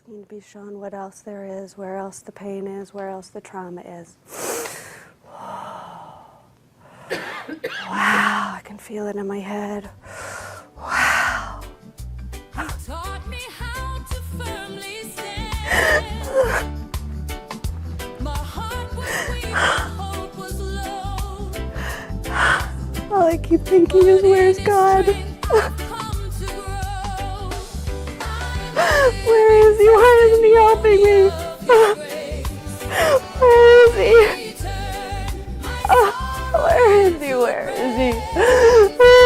asking to be shown what else there is, where else the pain is, where else the trauma is. Wow, I can feel it in my head. Wow. You taught me how to firmly stand. My heart was weak, my hope was low. All I keep thinking is, where's God? Where is he? Why isn't he helping me? Where is he? Where is he? Where is he?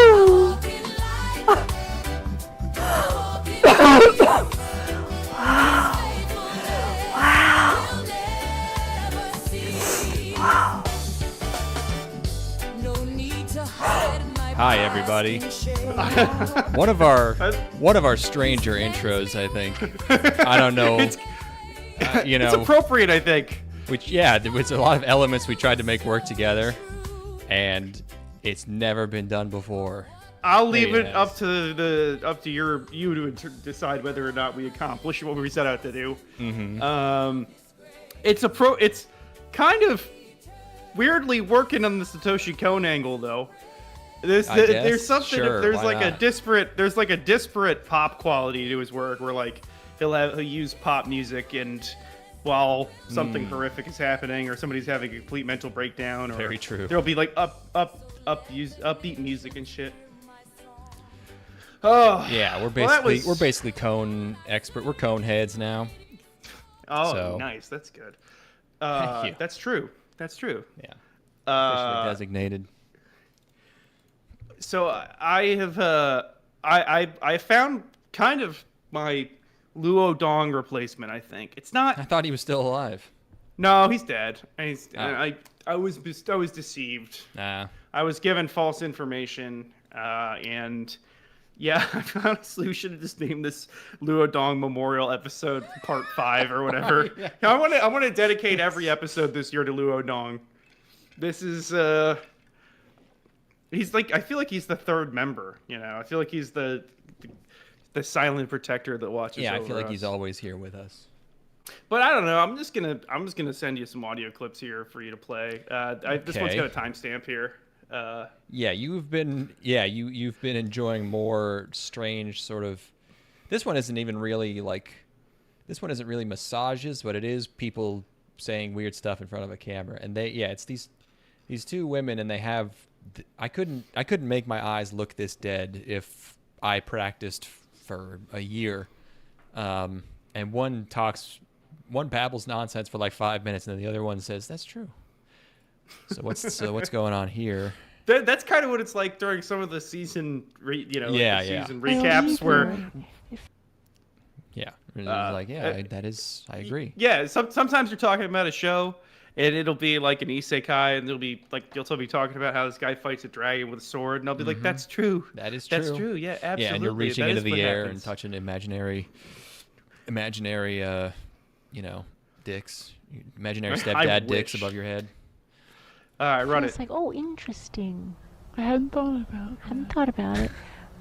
Hi, everybody. One of our stranger intros, I think. I don't know. It's appropriate, I think. There was a lot of elements we tried to make work together, and it's never been done before. I'll leave it up to you to decide whether or not we accomplish what we set out to do. Mm-hmm. It's kind of weirdly working on the Satoshi Kon angle, though. There's something. Sure, there's why like not? a disparate pop quality to his work, where like he'll use pop music and while something horrific is happening or somebody's having a complete mental breakdown, or Very true. There'll be like upbeat music and shit. Oh Yeah, we're basically Cone expert. We're Cone heads now. Oh, So- nice. That's good. Thank you. That's true. That's true. Yeah, officially designated. So I have I found kind of my Luo Dong replacement. I think it's not. I thought he was still alive. No, he's dead. Oh. I was deceived. Nah. I was given false information, and yeah, I found a solution to just name this Luo Dong Memorial episode Part 5 or whatever. Yeah. I want to dedicate every episode this year to Luo Dong. This is he's like, I feel like he's the third member. You know, I feel like he's the silent protector that watches. Yeah, I over feel like us. he's always here with us. But I don't know. I'm just gonna send you some audio clips here for you to play. This one's Okay. got a timestamp here. Yeah, you've been enjoying more strange sort of. This one isn't really massages, but it is people saying weird stuff in front of a camera, and it's these two women, and they have. I couldn't make my eyes look this dead if I practiced for a year, and one babbles nonsense for like 5 minutes, and then the other one says that's true. So what's going on here? That's kind of what it's like during some of the season, season recaps where. Yeah, I agree. Yeah, sometimes you're talking about a show, and it'll be like an isekai, and it'll be like you'll still be talking about how this guy fights a dragon with a sword, and I'll be like, "That's true. That is true. That's true. Yeah, absolutely." Yeah, and you're reaching That into is the what air happens. and touching imaginary, dicks, imaginary I stepdad dicks wish. above your head. All right, run It's it. like, oh, interesting. I hadn't thought about it.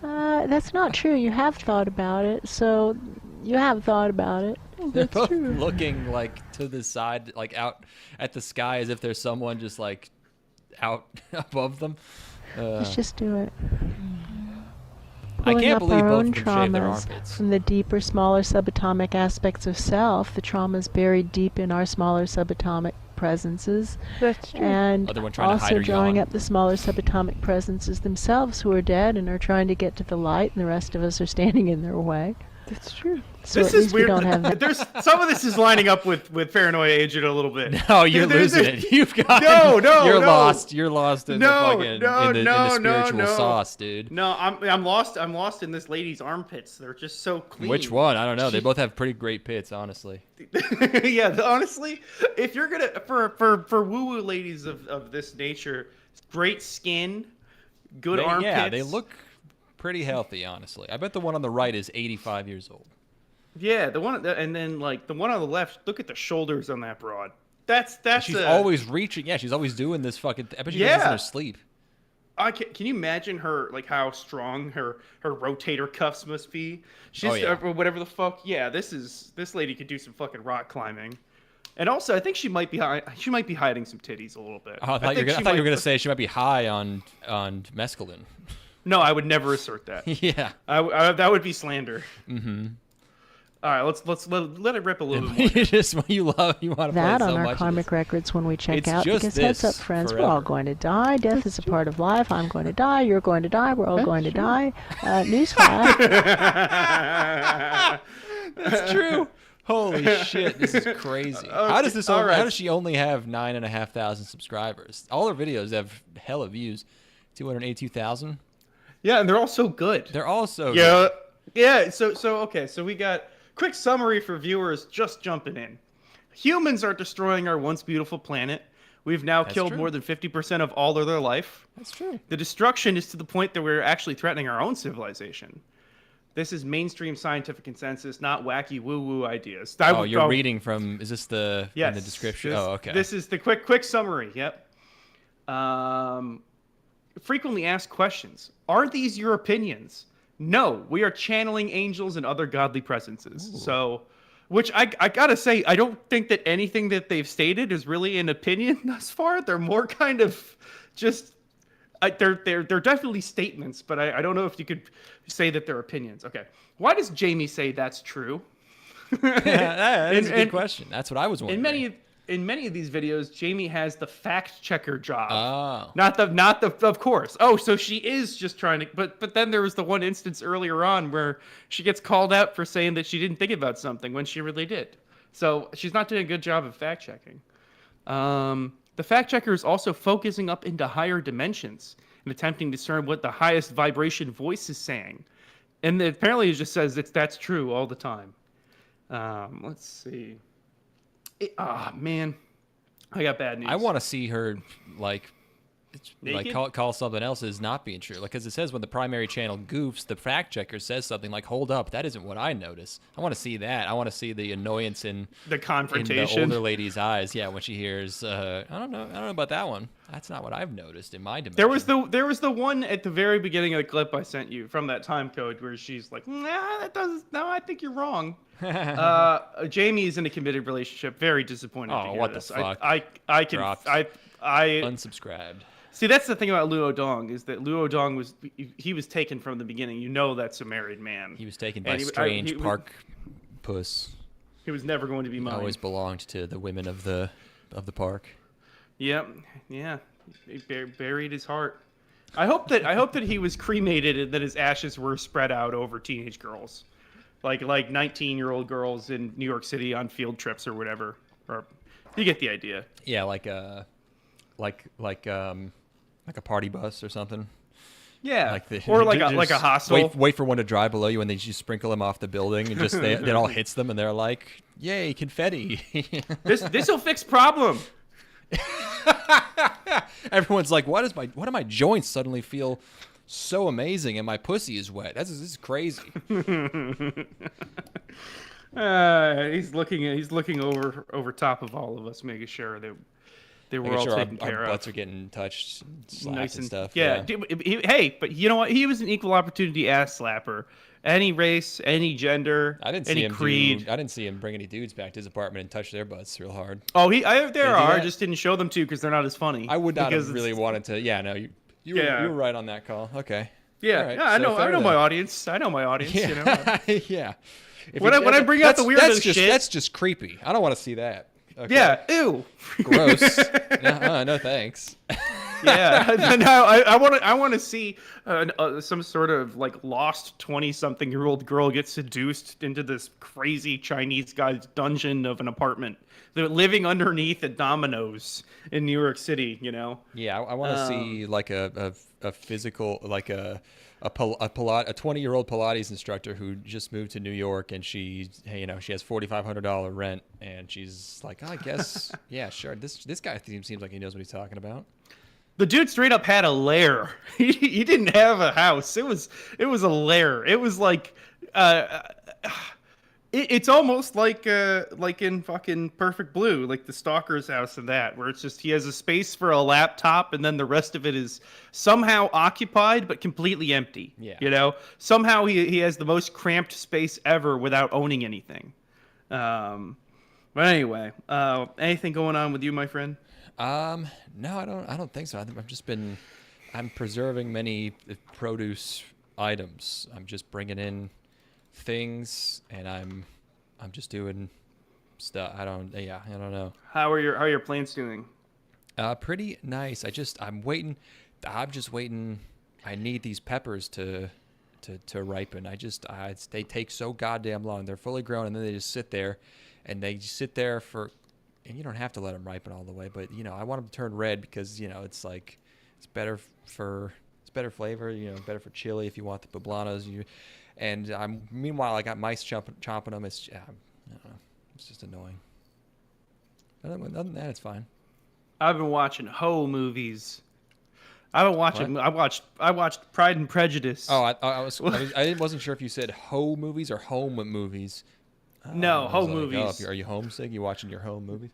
That's not true. You have thought about it. So you have thought about it. They're both looking like to the side, like out at the sky, as if there's someone just like out above them. Let's just do it. I Pulling can't up believe our both own of them shave their traumas armpits. from the deeper, smaller subatomic aspects of self. The traumas buried deep in our smaller subatomic presences. That's true. And Other one trying to hide also her drawing yawn. up the smaller subatomic presences themselves who are dead and are trying to get to the light, and the rest of us are standing in their way. That's true. So This at is least weird. we don't have There's some of this is lining up with Paranoia Agent a little bit. No, you're There's losing it. You've got No, You're no. lost. You're lost in No, the fucking no, in the no, spiritual no. sauce, dude. No, I'm lost. I'm lost in this lady's armpits. They're just so clean. Which one? I don't know. They She- both have pretty great pits, honestly. Yeah, honestly, if you're gonna for woo-woo ladies of this nature, great skin, good armpits. Yeah, they look pretty healthy, honestly. I bet the one on the right is 85 years old. Yeah, the one and then like the one on the left. Look at the shoulders on that broad. That's She's always reaching. Yeah, she's always doing this fucking. I bet she does this in Yeah. her sleep. Can you imagine her, like, how strong her rotator cuffs must be? She's yeah. whatever the fuck. Yeah, this lady could do some fucking rock climbing. And also, I think she might be hiding some titties a little bit. Oh, I thought you were going to say she might be high on mescaline. No, I would never assert that. Yeah. That would be slander. Mm-hmm. All right, let's let it rip a little bit more. You want to play That so on our much. karmic records when we check It's out. just Because this heads up, friends, we're all forever. going to die. Death is a part of life. I'm going to die. You're going to die. We're all going to die. Newsflash. That's true. Holy shit, this is crazy. How does this? all right. How does she only have 9,500 subscribers? All her videos have hella views. 282,000. Yeah, and they're all so good. They're all so Yeah, yeah. So okay. So we got quick summary for viewers just jumping in. Humans are destroying our once beautiful planet. We've now killed true. more than 50% of all of their life. That's true. The destruction is to the point that we're actually threatening our own civilization. This is mainstream scientific consensus, not wacky woo-woo ideas. You're reading from. Is this in the description? Okay. This is the quick summary. Yep. Frequently asked questions. Are these your opinions? No, we are channeling angels and other godly presences. Ooh. So, which I gotta say, I don't think that anything that they've stated is really an opinion thus far. They're more kind of just. They're definitely statements, but I don't know if you could say that they're opinions. Okay, why does Jamie say that's true? That is a good question. That's what I was wondering. In many of these videos, Jamie has the fact checker job. Oh. Not the of course. Oh, so she is just trying to but then there was the one instance earlier on where she gets called out for saying that she didn't think about something when she really did. So she's not doing a good job of fact checking. The fact checker is also focusing up into higher dimensions and attempting to discern what the highest vibration voice is saying. And apparently it just says that's true all the time. Let's see. Man, I got bad news. I want to see her Naked? call something else as not being true. Like, because it says when the primary channel goofs, the fact checker says something like, "Hold up, that isn't what I notice." I want to see that. I want to see the annoyance in the confrontation in the older lady's eyes. Yeah, when she hears, I don't know about that one. That's not what I've noticed in my dimension. There was the one at the very beginning of the clip I sent you from that time code where she's like, "Nah, that doesn't. No, I think you're wrong." Jamie is in a committed relationship. Very disappointed to hear what this. the fuck? I can Dropped. I Unsubscribed. see. That's the thing about Luo Dong is that Luo Dong was taken from the beginning. You know that's a married man. He was taken by And strange park puss. He was never going to be mine. Always belonged to the women of the park. Yep. Yeah. He buried his heart. I hope that he was cremated and that his ashes were spread out over teenage girls, like 19-year-old girls in New York City on field trips or whatever. Or you get the idea. Yeah, like a party bus or something. Yeah. Or like a hostel. Wait for one to drive below you, and they just sprinkle them off the building, and just it all hits them, and they're like, "Yay, confetti!" This'll fix problem. Everyone's like, "Why do my joints suddenly feel so amazing, and my pussy is wet? This is crazy." He's looking over top of all of us, making sure that they were all sure taken our care of. butts are getting touched, slapped, Nice and stuff. Yeah. Hey, but you know what? He was an equal opportunity ass slapper. Any race, any gender, I didn't see any him creed. I didn't see him bring any dudes back to his apartment and touch their butts real hard. Oh, there he do are. that? Just didn't show them to because they're not as funny. I would not Because have really wanted to. Yeah, no, you were right on that call. Okay. Yeah, All right, yeah. I so know. I fair know then. my audience. I know my audience. Yeah. You know. Yeah. When I bring out the weirdo shit, that's just creepy. I don't want to see that. Okay. yeah. Ew. Gross. No thanks. Yeah. No, I want to see some sort of like lost 20-something-year-old girl get seduced into this crazy Chinese guy's dungeon of an apartment. They're living underneath a Domino's in New York City. You know. Yeah, I want to see like a physical, like a 20-year-old Pilates instructor who just moved to New York, and she has $4,500 rent, and she's like, I guess, yeah, sure. This guy seems like he knows what he's talking about. The dude straight up had a lair. He didn't have a house. It was a lair. It was like It's almost like in fucking Perfect Blue, like the Stalker's house and that, where it's just he has a space for a laptop and then the rest of it is somehow occupied but completely empty. Yeah. You know, somehow he has the most cramped space ever without owning anything. But anyway, anything going on with you, my friend? No, I don't think so. I'm preserving many produce items. I'm just bringing in things, and I'm just doing stuff. I don't know. How are your plants doing? Pretty nice. I'm just waiting. I need these peppers to ripen. They take so goddamn long. They're fully grown, and then they just sit there, and they just sit there for. And you don't have to let them ripen all the way, but I want them to turn red because it's like it's better flavor. Better for chili if you want the poblanos. Meanwhile I got mice chomping them. I don't know. It's just annoying. Other than that, it's fine. I've been watching Ho movies. I've been watching. What? I watched Pride and Prejudice. Oh, I wasn't sure if you said ho movies or home movies. No, I was home like, movies. Are you homesick? You watching your home movies?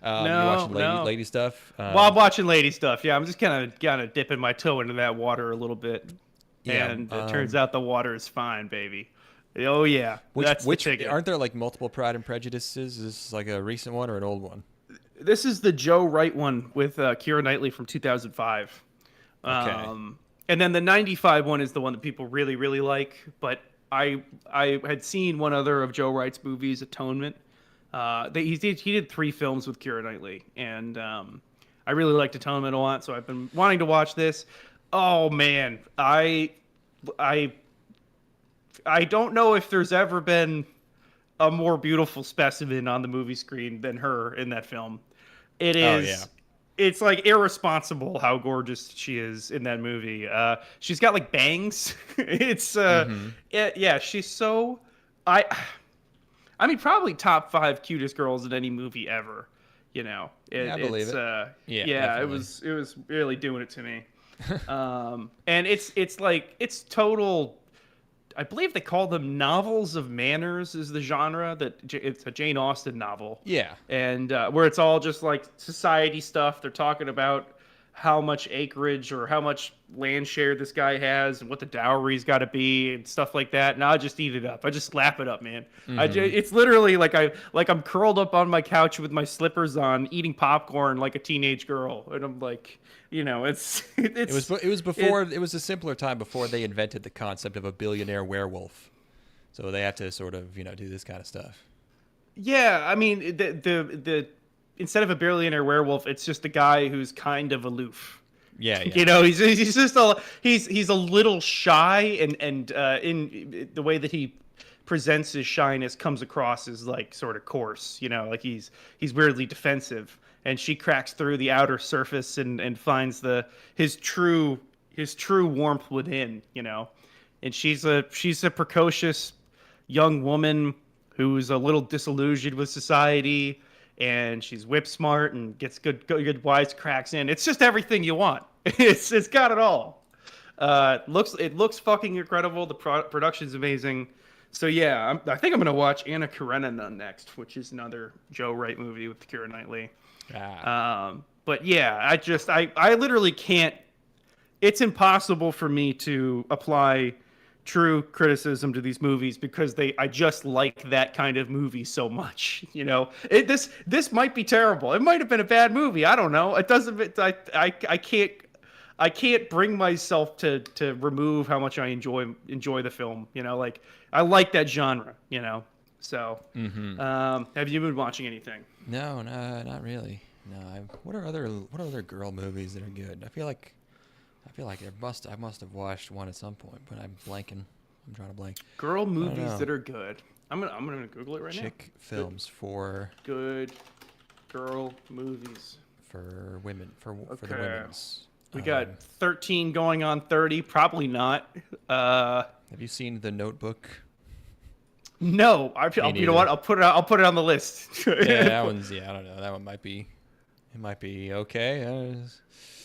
You No, watching no. lady stuff? Well, I'm watching lady stuff. Yeah, I'm just kind of dipping my toe into that water a little bit, Yeah, and it turns out the water is fine, baby. Oh yeah, that's the ticket. Aren't there like multiple Pride and Prejudices? Is this like a recent one or an old one? This is the Joe Wright one with Keira Knightley from 2005. Okay. And then the 95 one is the one that people really, really like. But I had seen one other of Joe Wright's movies, Atonement. He did 3 films with Keira Knightley, and I really liked Atonement a lot. So I've been wanting to watch this. Oh man, I don't know if there's ever been a more beautiful specimen on the movie screen than her in that film. It is. Oh, yeah. It's like irresponsible how gorgeous she is in that movie. She's got like bangs. It's yeah. She's so I mean probably top 5 cutest girls in any movie ever. Yeah, I believe it. Yeah, definitely. it was really doing it to me. And it's like it's total. I believe they call them novels of manners is the genre it's a Jane Austen novel. Yeah. And where it's all just like society stuff. They're talking about how much acreage or how much land share this guy has and what the dowry's got to be and stuff like that. And I just eat it up. I just slap it up, man. It's literally like I'm curled up on my couch with my slippers on, eating popcorn like a teenage girl, and I'm like, It was a simpler time before they invented the concept of a billionaire werewolf. So they had to sort of, do this kind of stuff. Yeah, I mean the instead of a billionaire werewolf, it's just a guy who's kind of aloof. Yeah, yeah. He's just he's a little shy, and in the way that he presents his shyness comes across as like sort of coarse. Like he's weirdly defensive, and she cracks through the outer surface and finds his true warmth within. And she's a precocious young woman who's a little disillusioned with society, and she's whip smart and gets good wisecracks in. It's just everything you want. It's got it all. It looks fucking incredible. The production's amazing. So yeah, I think I'm gonna watch Anna Karenina next, which is another Joe Wright movie with Keira Knightley. But yeah, I literally can't. It's impossible for me to apply true criticism to these movies because I just like that kind of movie so much. This might be terrible. It might have been a bad movie. I don't know. It doesn't. I can't bring myself to remove how much I enjoy the film. Like I like that genre. So have you been watching anything? No, not really. No. What are other girl movies that are good? I feel like I must have watched one at some point, but I'm blanking. I'm drawing a blank. Girl movies that are good. I'm gonna Google it right now. Chick films for good girl movies for women for the Okay. women's. We got 13 going on 30. Probably not. Have you seen The Notebook? No. You know what? I'll put it on the list. Yeah, that one's. Yeah, I don't know. That one might be. It might be okay.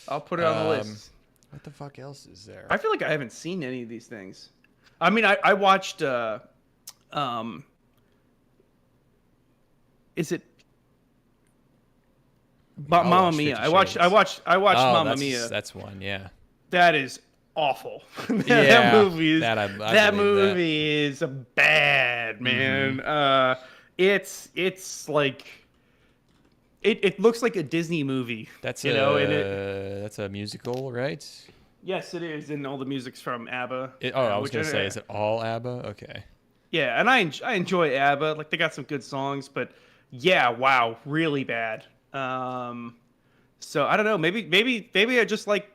I'll put it on the list. What the fuck else is there? I feel like I haven't seen any of these things. I mean, I watched Is it I'll Mamma watch Mia? 50 I watched Shades. Mamma that's, Mia. That's one, yeah. That is awful. that Yeah, movie is I that believe that. movie is bad, man. It's like it looks like a Disney movie. That's you know, and it that's a musical, right? yes, it is, and all the music's from ABBA. I was which gonna say, is it all ABBA? Okay. Yeah, and I enjoy ABBA. Like they got some good songs, but yeah, wow, really bad. So I don't know. Maybe I just like,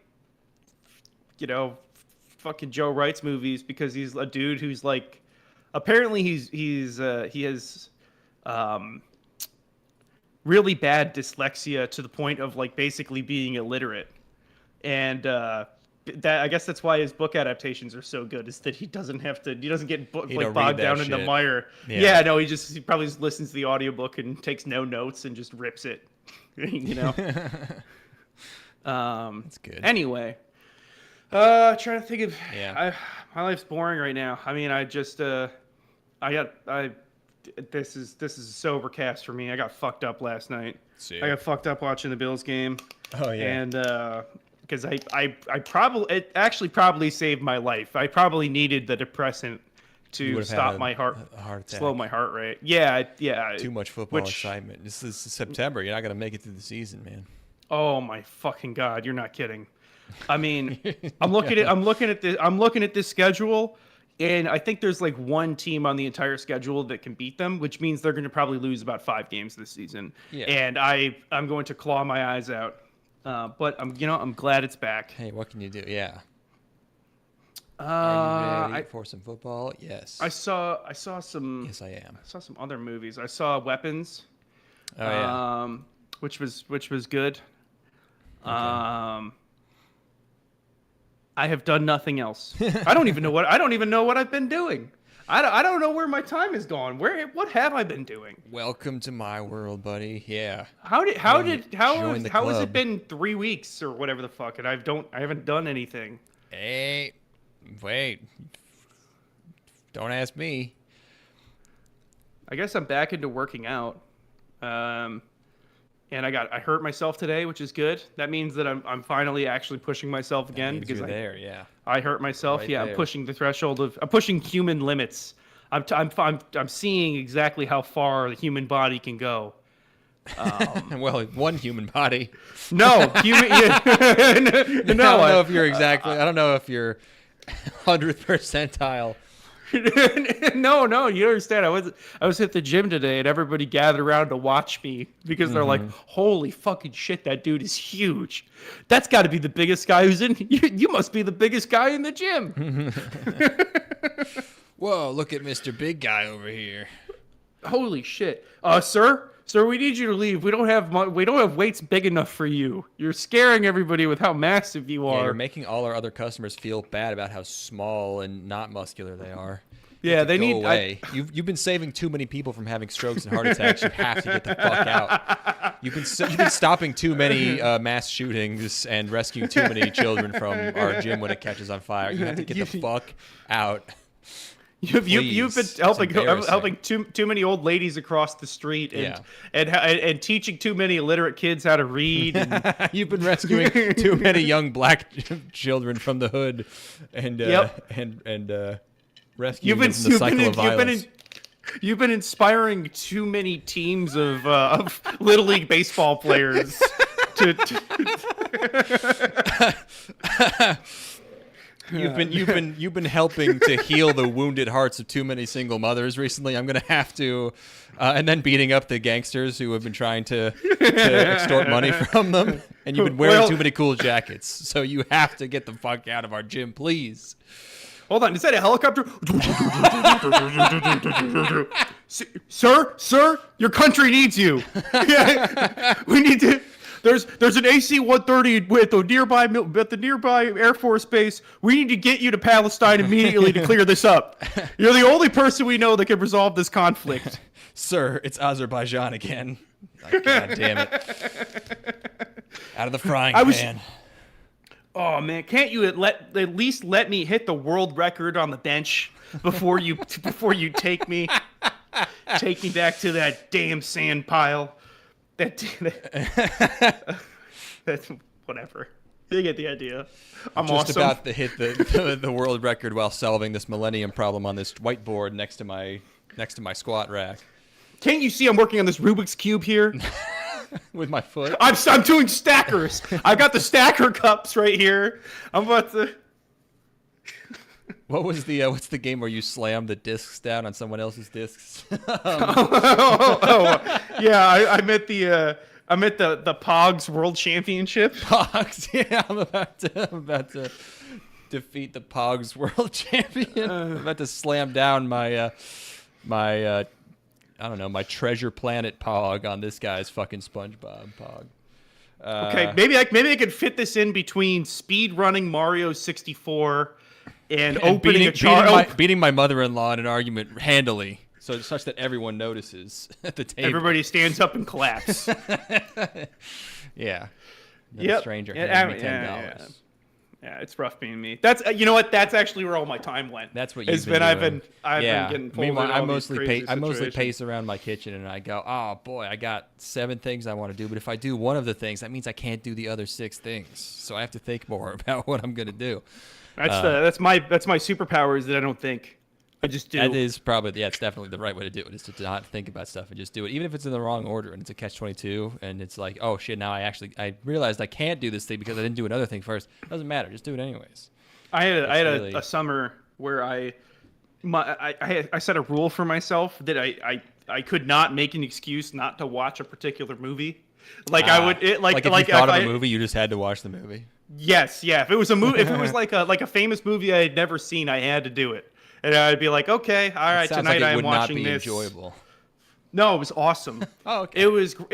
fucking Joe Wright's movies because he's a dude who's like, apparently he has really bad dyslexia to the point of like basically being illiterate, and that I guess that's why his book adaptations are so good, is that he doesn't get bogged down in the shit. mire. Yeah. No, he probably just listens to the audiobook and takes no notes and just rips it. That's good. Anyway, trying to think of my life's boring right now. I mean, this is a sober cast for me. I got fucked up last night. See. I got fucked up watching the Bills game. Oh yeah. And because it actually probably saved my life. I probably needed the depressant to stop my heart attack. slow my heart rate. Yeah. Too much football excitement. This is September. You're not gonna make it through the season, man. Oh my fucking God, you're not kidding. I mean, I'm looking at this schedule, and I think there's like one team on the entire schedule that can beat them, which means they're going to probably lose about 5 games this season. Yeah. And I'm going to claw my eyes out. But I'm glad it's back. Hey, what can you do? Yeah. Are you ready for some football? Yes. I saw some. Yes, I am. I saw some other movies. I saw Weapons. Oh yeah. Which was good. Okay. I have done nothing else. I don't even know what I've been doing. I don't know where my time has gone. What have I been doing? Welcome to my world, buddy. Yeah. How has club. it been 3 weeks or whatever the fuck? And I haven't done anything. Hey, wait. Don't ask me. I guess I'm back into working out. And I hurt myself today, which is good. That means that I'm finally actually pushing myself again because there, yeah. I hurt myself. Right I'm there. pushing the threshold I'm pushing human limits. I'm seeing exactly how far the human body can go. Well, one human body. No, human. Yeah, I don't know if you're exactly. I don't know if you're 100th percentile. No, you understand. I was at the gym today, and everybody gathered around to watch me because they're like, "Holy fucking shit, that dude is huge! That's got to be the biggest guy who's in. You must be the biggest guy in the gym." Whoa, look at Mr. Big Guy over here. Holy shit, sir, we need you to leave. We don't have weights big enough for you. You're scaring everybody with how massive you Yeah, are. you're making all our other customers feel bad about how small and not muscular they are. Yeah, they Go need. away. You've been saving too many people from having strokes and heart attacks. You have to get the fuck out. You've been stopping too many mass shootings and rescuing too many children from our gym when it catches on fire. You have to get the fuck out. You've been Please. helping too many old ladies across the street and teaching too many illiterate kids how to read. And You've been rescuing too many young black children from the hood, and rescuing them from the cycle of violence. You've been inspiring too many teams of little league baseball players You've been helping to heal the wounded hearts of too many single mothers recently. I'm gonna have to, and then beating up the gangsters who have been trying to extort money from them. And you've been wearing too many cool jackets, so you have to get the fuck out of our gym, please. Hold on, is that a helicopter? Sir, your country needs you. We need to. There's an AC-130 at the nearby Air Force Base. We need to get you to Palestine immediately to clear this up. You're the only person we know that can resolve this conflict. Sir, it's Azerbaijan again. Oh, God damn it. Out of the frying pan. Oh man, can't you at least let me hit the world record on the bench before you take me? Take me back to that damn sand pile. That's whatever. You get the idea. I'm just awesome. about to hit the world record while solving this millennium problem on this whiteboard next to my squat rack. Can't you see I'm working on this Rubik's Cube here? With my foot. I'm doing stackers. I got the stacker cups right here. I'm about to. What was what's the game where you slam the discs down on someone else's discs? Yeah, I'm at the Pogs World Championship. Pogs, yeah, I'm about to defeat the Pogs World Champion. I'm about to slam down my I don't know, my Treasure Planet Pog on this guy's fucking SpongeBob Pog. Okay, maybe I could fit this in between speed running Mario 64 and opening beating my mother-in-law in an argument handily, so such that everyone notices at the table. Everybody stands up and claps. Yeah. Yep. A stranger handed me $10. Yeah, it's rough being me. That's you know what? That's actually where all my time went. That's what you've been doing. I've been getting pulled in I all mostly these crazy I mostly situations. pace around my kitchen and I go, oh boy, I got 7 things I want to do, but if I do one of the things, that means I can't do the other 6 things. So I have to think more about what I'm gonna do. That's my superpower is that I don't think. I just do. That is probably, it's definitely the right way to do it, is to not think about stuff and just do it, even if it's in the wrong order and it's a catch-22 and it's like, oh shit, now I realized I can't do this thing because I didn't do another thing first. Doesn't matter, just do it anyways. I had a summer where I set a rule for myself that I could not make an excuse not to watch a particular movie. Like I would if you thought of a movie, you just had to watch the movie. Yes, yeah. If it was a movie, if it was like a famous movie I had never seen, I had to do it. And I'd be like, okay, all right, tonight I am watching this. Sounds like it would not be enjoyable. No, it was awesome. Oh, okay. It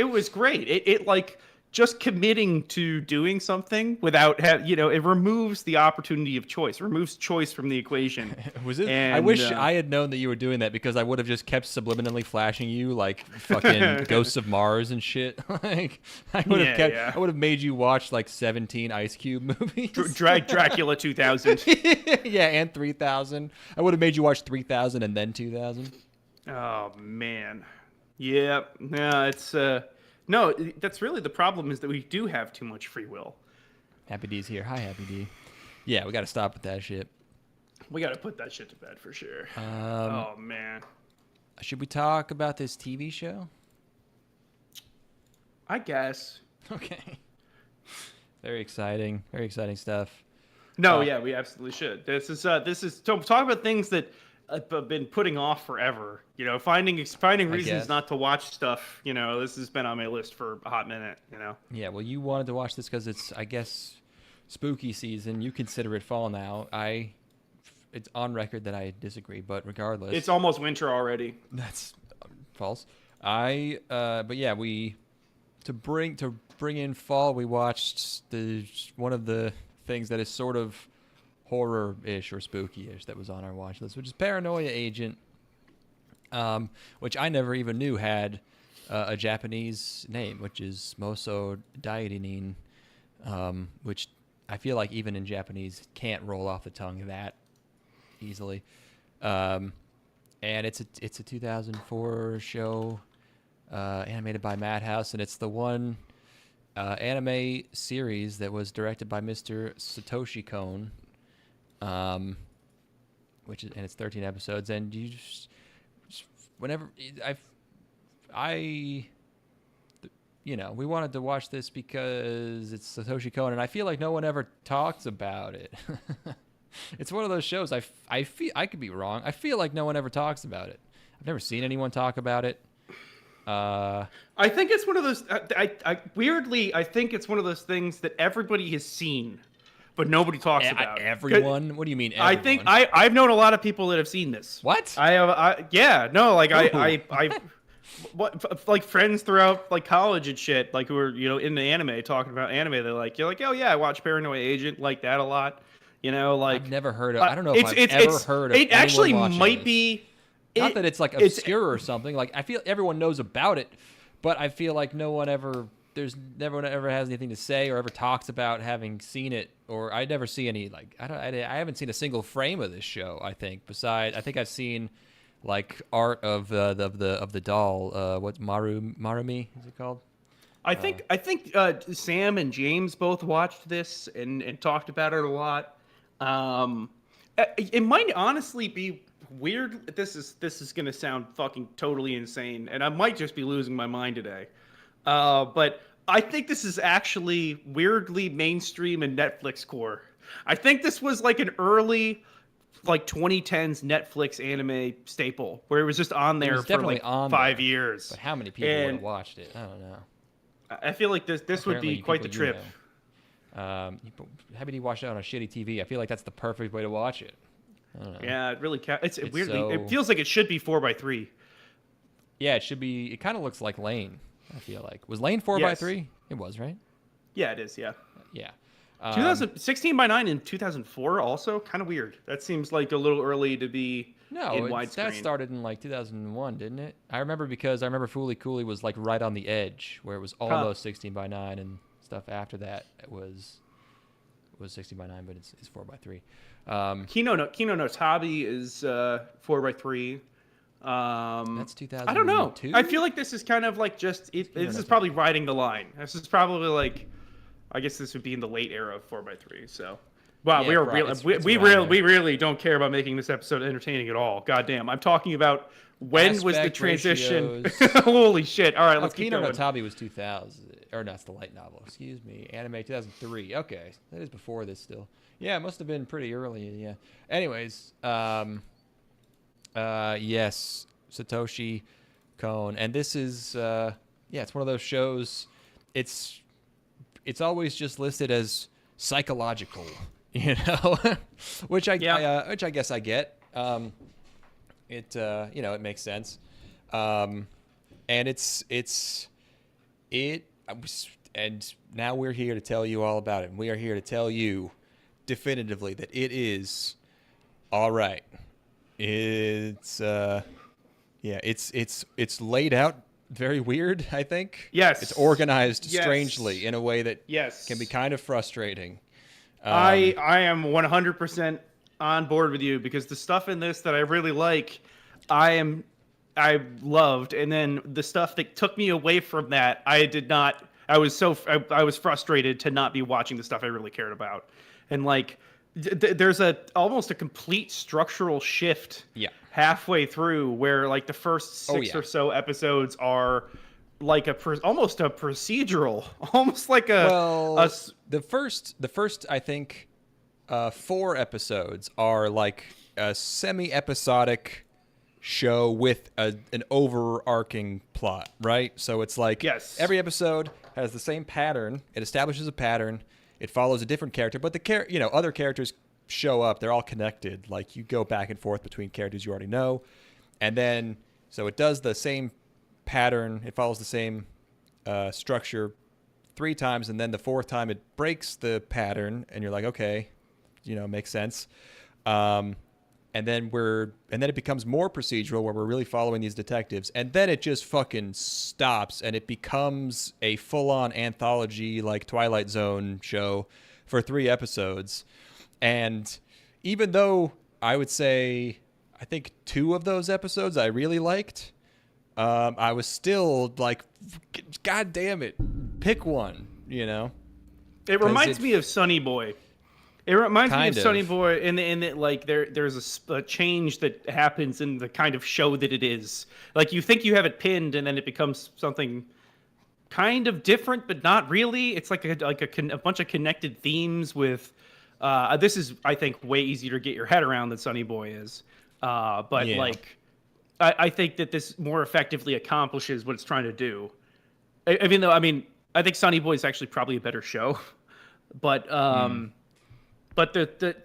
was great. It like just committing to doing something without it removes the opportunity of choice. It removes choice from the equation. Was it? And, I wish I had known that you were doing that because I would have just kept subliminally flashing you like fucking Ghosts of Mars and shit. Like I would have made you watch like 17 Ice Cube movies. Dracula 2000. Yeah, and 3000. I would have made you watch 3000 and then 2000. Oh man. Yeah. No, it's no, that's really the problem is that we do have too much free will. Happy D's here. Hi, Happy D. Yeah, we got to stop with that shit. We got to put that shit to bed for sure. Oh man. Should we talk about this TV show? I guess. Okay. Very exciting stuff. No, yeah, we absolutely should. This is so talk about things that I've been putting off forever. Finding reasons not to watch stuff. This has been on my list for a hot minute. Yeah, well, you wanted to watch this because it's, I guess, spooky season. You consider it fall now. It's on record that I disagree, but regardless, it's almost winter already. That's false. But yeah, to bring in fall, we watched one of the things that is sort of horror-ish or spooky-ish that was on our watch list, which is Paranoia Agent, which I never even knew had a Japanese name, which is Moso Dairenin, which I feel like even in Japanese can't roll off the tongue that easily. And it's a 2004 show animated by Madhouse, and it's the one anime series that was directed by Mr. Satoshi Kon. Which is, and it's 13 episodes, and you just whenever we wanted to watch this because it's Satoshi Kon, and I feel like no one ever talks about it. It's one of those shows I feel, I could be wrong, I feel like no one ever talks about it. I've never seen anyone talk about it. I think it's one of those weirdly I think it's one of those things that everybody has seen but nobody talks about. Everyone? What do you mean everyone? I think I've known a lot of people that have seen this. What? What, like friends throughout like college and shit, like who are into anime, talking about anime. You're like, oh yeah, I watch Paranoia Agent, like that a lot. Like I've never heard of. I don't know if I've ever heard of. It actually might this. Be. Not that it's like obscure or something. Like I feel everyone knows about it, but I feel like no one ever has anything to say or ever talks about having seen it. Or I never see any I haven't seen a single frame of this show. I think I've seen like art of the doll. What's Marumi? Is it called? I think Sam and James both watched this and talked about it a lot. It might honestly be weird. This is gonna sound fucking totally insane, and I might just be losing my mind today. But I think this is actually weirdly mainstream and Netflix core. I think this was like an early, like 2010s Netflix anime staple where it was just on It there was for definitely like on 5 years. But how many people would have watched it? I don't know. I feel like this would Apparently be quite the people you trip. know. How about you watch it on a shitty TV? I feel like that's the perfect way to watch it. I don't know. Yeah, it really it's weirdly. so- It feels like it should be 4x3. Yeah, it should be. It kind of looks like Lane. I feel like was Lane 4x3? It was, right? Yeah, it is. Yeah. Yeah. 2016 by 9 in 2004 also kind of weird. That seems like a little early to be No, in that widescreen. started in like 2001, didn't it? I remember because I remember Fooly Cooley was like right on the edge where it was almost 16 by 9 and stuff after that it was 16 by 9, but it's 4 by 3. Kino no Tabi is 4x3. That's 2002. I don't know. I feel like this is kind of like just this is probably riding the line. This is probably like, I guess this would be in the late era of 4x3. So, wow, Yeah, we are right. really It's we around there. really don't care about making this episode entertaining at all. Goddamn, I'm talking about when was the Aspect transition? ratios. Holy shit! All right, let's keep Kino no going. Tabi was 2000, or no, it's the light novel. Excuse me, anime 2003. Okay, that is before this still. Yeah, it must have been pretty early. Yeah. Anyways, yes, Satoshi Kon, and this is it's one of those shows. It's always just listed as psychological, which I guess I get. It makes sense. And and now we're here to tell you all about it. And we are here to tell you definitively that it is all right. It's it's laid out very weird, I think. Yes. It's organized Yes. strangely in a way that Yes. can be kind of frustrating. I am 100% on board with you because the stuff in this that I really like, I loved, and then the stuff that took me away from that, I did not. I was frustrated to not be watching the stuff I really cared about, and like there's almost a complete structural shift. Yeah. Halfway through, where like the first six or so episodes are like almost a procedural, almost like the first I think 4 episodes are like a semi-episodic show with an overarching plot, right? So it's like every episode has the same pattern. It establishes a pattern. It follows a different character, but the other characters show up. They're all connected. Like you go back and forth between characters you already know, and then so it does the same pattern. It follows the same structure 3 times, and then the 4th time it breaks the pattern, and you're like, okay, makes sense. And then it becomes more procedural where we're really following these detectives, and then it just fucking stops, and it becomes a full-on anthology like Twilight Zone show for 3 episodes. And even though I would say I think 2 of those episodes I really liked, I was still like, God damn it, pick one, It reminds me of Sonny Boy. It reminds me of Sonny Boy in that like there's a change that happens in the kind of show that it is. Like you think you have it pinned, and then it becomes something kind of different, but not really. It's like a bunch of connected themes with. This is, I think, way easier to get your head around than Sonny Boy is. But like, I think that this more effectively accomplishes what it's trying to do. Even though, I think Sonny Boy is actually probably a better show, but but the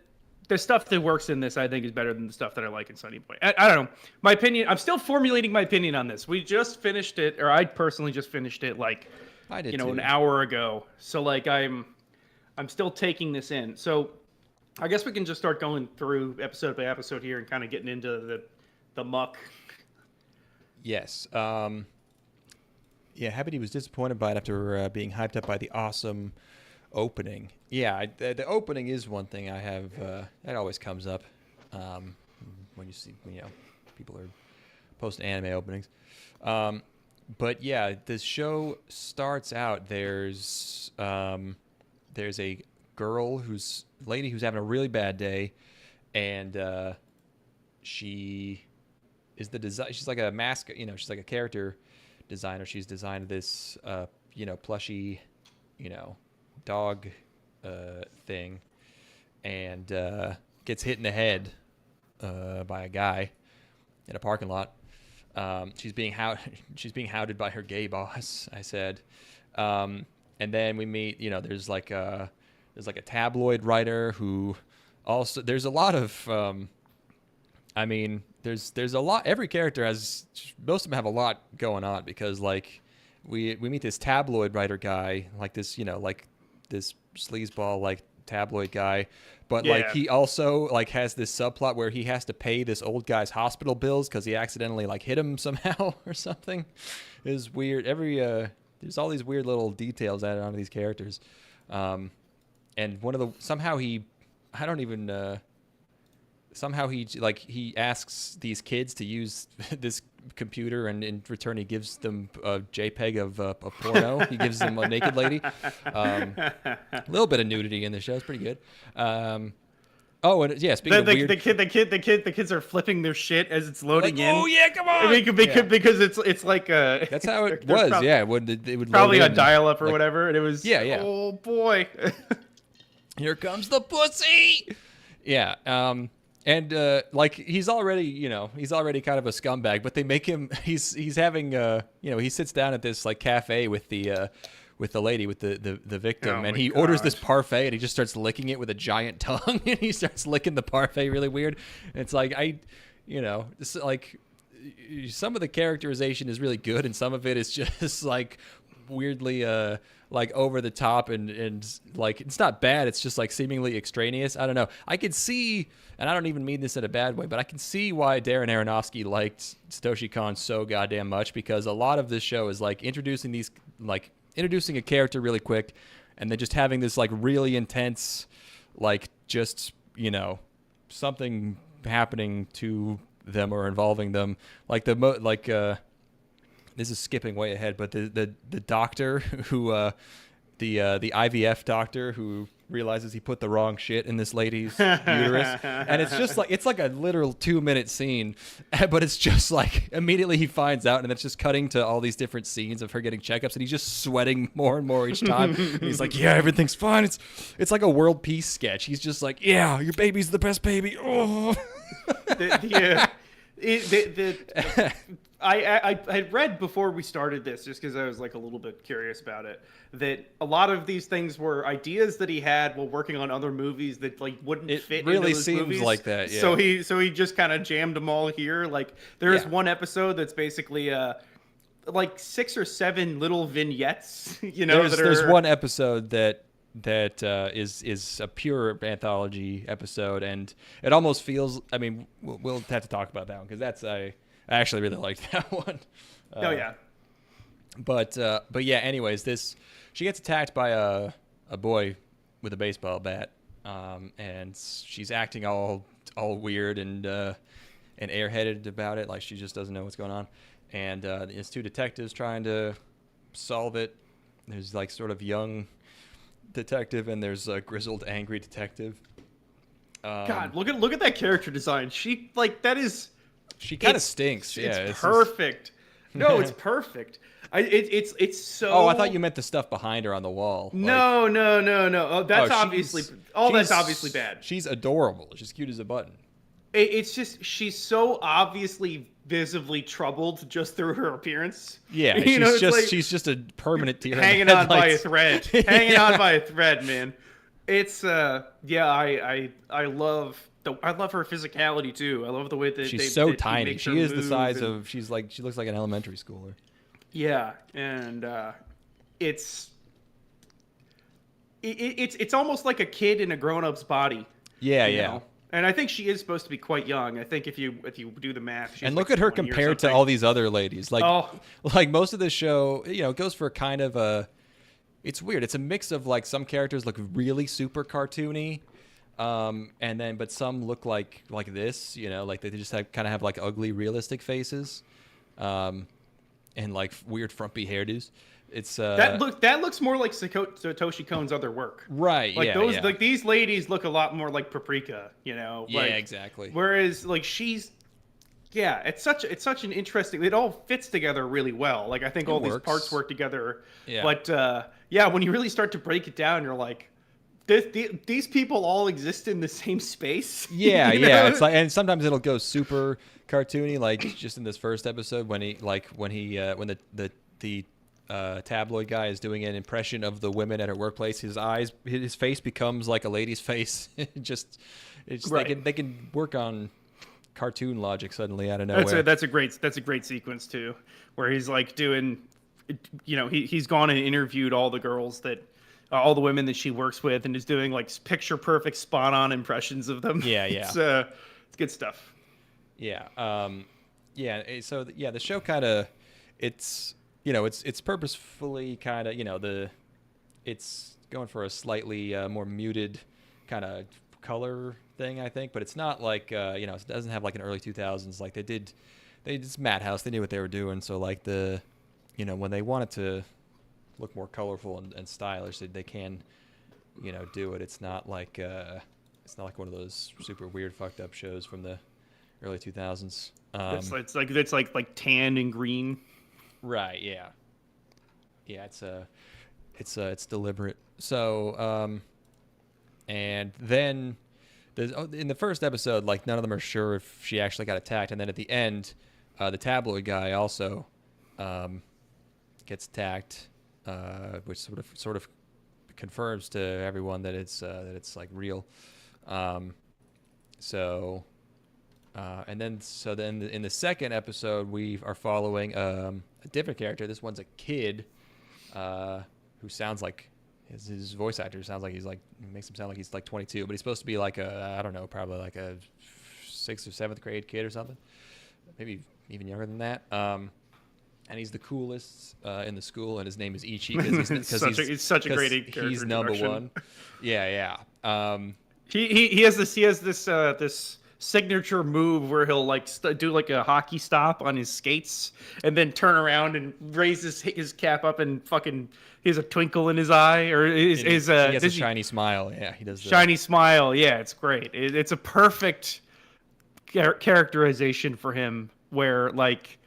stuff that works in this, I think, is better than the stuff that I like in Sonny Boy. I don't know. My opinion. I'm still formulating my opinion on this. We just finished it, or I personally just finished it like, I did an hour ago. So like I'm still taking this in. So I guess we can just start going through episode by episode here and kind of getting into the muck. Yes. Habity was disappointed by it after being hyped up by the awesome opening. Yeah, the opening is one thing I have. That always comes up. when you see, people are posting anime openings. But yeah, this show starts out. There's a lady who's having a really bad day, and she is the design. She's like a mask. She's like a character designer. She's designed this plushy, dog thing, and gets hit in the head by a guy in a parking lot. She's being hounded by her gay boss, I said. And then we meet, there's like a tabloid writer who also, there's a lot of, there's a lot, every character most of them have a lot going on, because like we meet this tabloid writer guy, like this, like this sleazeball, like tabloid guy, but like he also like has this subplot where he has to pay this old guy's hospital bills because he accidentally like hit him somehow or something. It's weird. There's all these weird little details added onto these characters, and somehow he asks these kids to use this computer, and in return he gives them a JPEG of a porno. He gives them a naked lady. A little bit of nudity in the show. It's pretty good. Speaking of weird, the kids are flipping their shit as it's loading in. Oh yeah, come on! Because it's like that's how it was. It would probably load a dial-up or whatever, and it was oh boy. Here comes the pussy. Yeah. And he's already kind of a scumbag, but they make him he's having he sits down at this like cafe with the lady, with the victim, and he orders this parfait, and he just starts licking it with a giant tongue, and he starts licking the parfait really weird. And it's like some of the characterization is really good, and some of it is just like weirdly like over the top, and like it's not bad, it's just like seemingly extraneous. I don't know. I could see, and I don't even mean this in a bad way, but I can see why Darren Aronofsky liked Satoshi Kon so goddamn much, because a lot of this show is like introducing a character really quick, and then just having this like really intense, like just something happening to them or involving them, like this is skipping way ahead, but the doctor who the IVF doctor who realizes he put the wrong shit in this lady's uterus, and it's like a literal 2-minute scene, but it's just like immediately he finds out, and it's just cutting to all these different scenes of her getting checkups, and he's just sweating more and more each time. And he's like, yeah, everything's fine. It's like a world peace sketch. He's just like, yeah, your baby's the best baby. Oh. I had read before we started this, just because I was like a little bit curious about it, that a lot of these things were ideas that he had while working on other movies that like wouldn't fit into really those seems movies. Like that. Yeah. So he just kind of jammed them all here. Like there's one episode that's basically like 6 or 7 little vignettes. There's one episode that is a pure anthology episode, and it almost feels. I mean, we'll have to talk about that one, because I actually really liked that one. But yeah. Anyways, she gets attacked by a boy with a baseball bat, and she's acting all weird and airheaded about it, like she just doesn't know what's going on. And there's 2 detectives trying to solve it. There's like sort of young detective, and there's a grizzled, angry detective. God, look at that character design. She kind of stinks. It's perfect. No, it's perfect. It's so. Oh, I thought you meant the stuff behind her on the wall. No. Oh, that's obviously bad. She's adorable. She's cute as a button. It's just she's so obviously visibly troubled just through her appearance. Yeah, she's just a permanent tear. Hanging on by a thread. Hanging on by a thread, man. It's I love her physicality too. I love the way that she's so tiny. She is the size of she looks like an elementary schooler. Yeah, and it's almost like a kid in a grown-up's body. Yeah, yeah. Know? And I think she is supposed to be quite young. I think if you do the math, she's and like look at her compared to all these other ladies. Like most of the show, it goes for kind of it's weird. It's a mix of like some characters look really super cartoony, And then, but some look like this, like they just kind of have like ugly, realistic faces, and like weird frumpy hairdos. It's that looks more like Satoshi Kon's other work. Right. Like yeah. those Yeah. like these ladies look a lot more like Paprika, Yeah. Like, Exactly. Whereas like it's such an interesting. It all fits together really well. Like I think all these parts work together. Yeah. But when you really start to break it down, you're like, these people all exist in the same space. Yeah, You yeah. know? It's like, and sometimes it'll go super cartoony, like just in this first episode when the tabloid guy is doing an impression of the women at her workplace. His face becomes like a lady's face. Right. They can work on cartoon logic suddenly out of nowhere. That's a great sequence too, where he's like doing, he's gone and interviewed all the girls all the women that she works with, and is doing like picture perfect, spot on impressions of them. Yeah, yeah. It's good stuff. Yeah. So the show kind of, it's purposefully kind of, it's going for a slightly more muted kind of color thing, I think, but it's not like, it doesn't have like an early 2000s, like it's Madhouse. They knew what they were doing. So like when they wanted to look more colorful and stylish, they can, do it. It's not like one of those super weird fucked up shows from the early 2000s. It's like tan and green. Right. Yeah. Yeah. It's deliberate. So, and then in the first episode, like none of them are sure if she actually got attacked, and then at the end, the tabloid guy also gets attacked, which sort of confirms to everyone that it's like real. And then in the second episode, we are following a different character. This one's a kid who sounds like his voice actor sounds like makes him sound like he's like 22, but he's supposed to be like I don't know, probably like a 6th or 7th grade kid or something, maybe even younger than that. And he's the coolest in the school, and his name is Ichi because he's such a great character. He's number one. Yeah, yeah. He has this signature move where he'll like do like a hockey stop on his skates and then turn around and raise his cap up and fucking he has a twinkle in his eye, or He has a shiny smile. Yeah, he does. Shiny smile. Yeah, it's great. It's a perfect characterization for him, where like,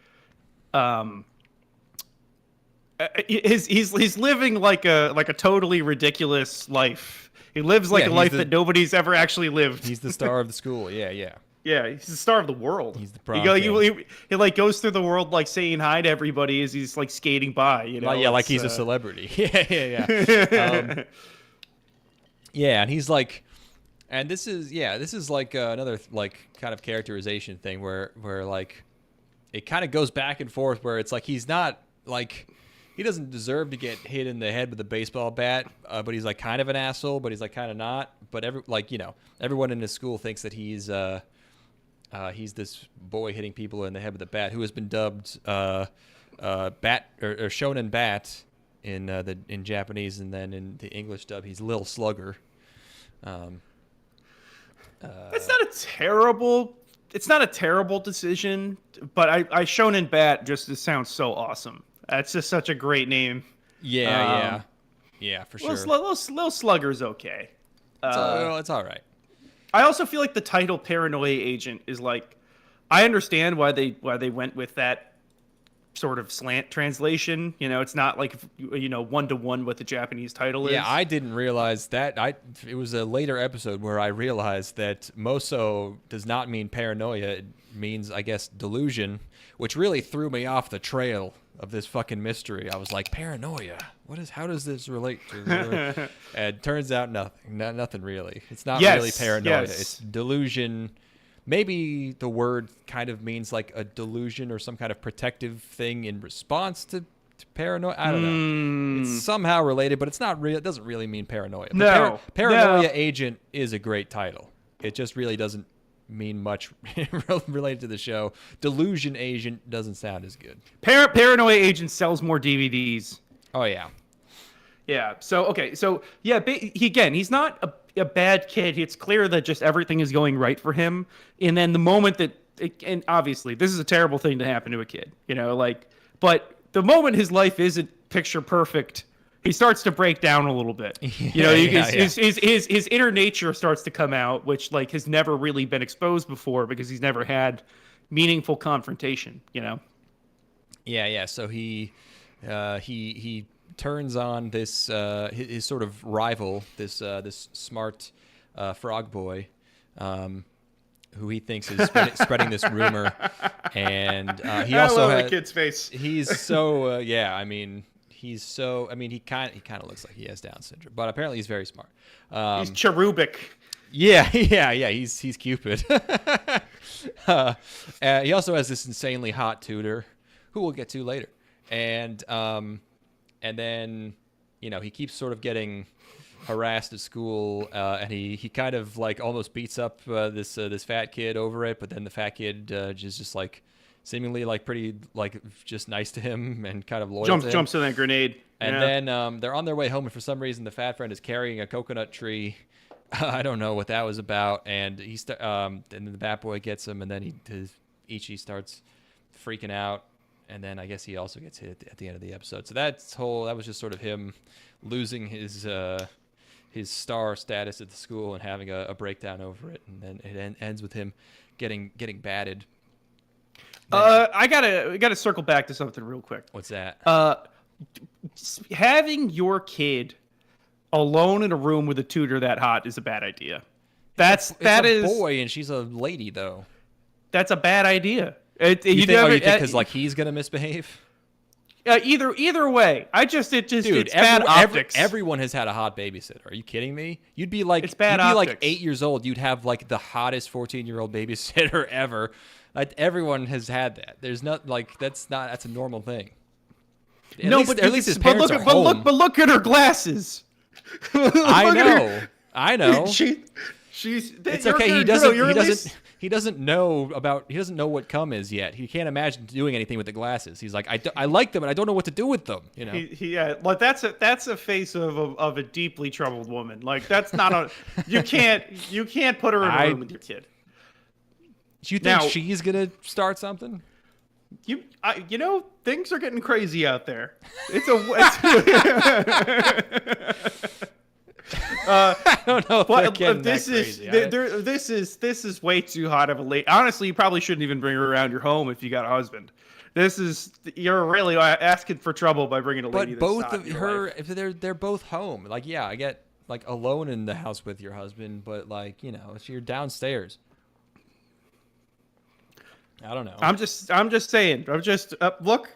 he's living like a totally ridiculous life. He lives like a life that nobody's ever actually lived. He's the star of the school. Yeah, yeah. Yeah, he's the star of the world. He's the prom he like goes through the world like saying hi to everybody as he's like skating by. Yeah, like he's a celebrity. Yeah. Yeah, and he's like, and this is like another like kind of characterization thing where like it kind of goes back and forth where it's like he's not like. He doesn't deserve to get hit in the head with a baseball bat, but he's like kind of an asshole, but he's like kind of not. But everyone in his school thinks that he's this boy hitting people in the head with a bat who has been dubbed bat or Shonen Bat in Japanese, and then in the English dub he's Lil Slugger. It's not a terrible decision, but I Shonen Bat just sounds so awesome. That's just such a great name. Yeah, for sure. Little Slugger's okay. It's all right. I also feel like the title Paranoia Agent is like, I understand why they went with that sort of slant translation. It's not like one-to-one what the Japanese title is. Yeah, I didn't realize that. It was a later episode where I realized that Moso does not mean paranoia. It means, I guess, delusion, which really threw me off the trail of this fucking mystery. I was like, paranoia? How does this relate to? And turns out nothing really. It's not really paranoia. Yes. It's delusion. Maybe the word kind of means like a delusion or some kind of protective thing in response to paranoia. I don't know. It's somehow related, but it's not real. It doesn't really mean paranoia. But Paranoia Agent is a great title. It just really doesn't mean much related to the show. Delusion Agent doesn't sound as good. Paranoia Agent sells more DVDs. Oh yeah. Yeah. So okay. So yeah. He's not a bad kid. It's clear that just everything is going right for him. And then the moment that, and obviously this is a terrible thing to happen to a kid, like, but the moment his life isn't picture perfect, he starts to break down a little bit. His inner nature starts to come out, which like has never really been exposed before because he's never had meaningful confrontation. Yeah. So he turns on this his sort of rival, this smart frog boy, who he thinks is spreading this rumor, and he also I love has the kid's face. He's so I mean he kind of looks like he has Down syndrome, but apparently he's very smart. He's cherubic. Yeah. He's Cupid. He also has this insanely hot tutor, who we'll get to later, and then he keeps sort of getting harassed at school, and he kind of like almost beats up this fat kid over it, but then the fat kid is just like seemingly like pretty like just nice to him and kind of loyal to him. Jumps in that grenade. And then they're on their way home, and for some reason the fat friend is carrying a coconut tree. I don't know what that was about, and and then the Bat Boy gets him, and then Ichi starts freaking out, and then I guess he also gets hit at the end of the episode. So that was just sort of him losing his star status at the school and having a breakdown over it, and then it ends with him getting batted. I gotta circle back to something real quick. What's that? Having your kid alone in a room with a tutor that hot is a bad idea. That is a boy, and she's a lady, though. That's a bad idea. You think because like he's gonna misbehave? Either way, Dude, it's bad optics. Everyone has had a hot babysitter. Are you kidding me? You'd be like, it's bad optics. Like 8 years old. You'd have like the hottest 14-year-old babysitter ever. Like everyone has had that. There's not like that's a normal thing. At least his parents are home. But look at her glasses. I know. It's okay. He doesn't know what cum is yet. He can't imagine doing anything with the glasses. He's like, I like them and I don't know what to do with them. Like that's a face of a deeply troubled woman. Like that's not a you can't put her in a room with your kid. Do you think she's gonna start something? Things are getting crazy out there. I don't know. If This is way too hot of a late. Honestly, you probably shouldn't even bring her around your home if you got a husband. You're really asking for trouble by bringing a lady. But both of her, if they're both home, like I get like alone in the house with your husband, but like if you're downstairs. I don't know. I'm just saying. Look.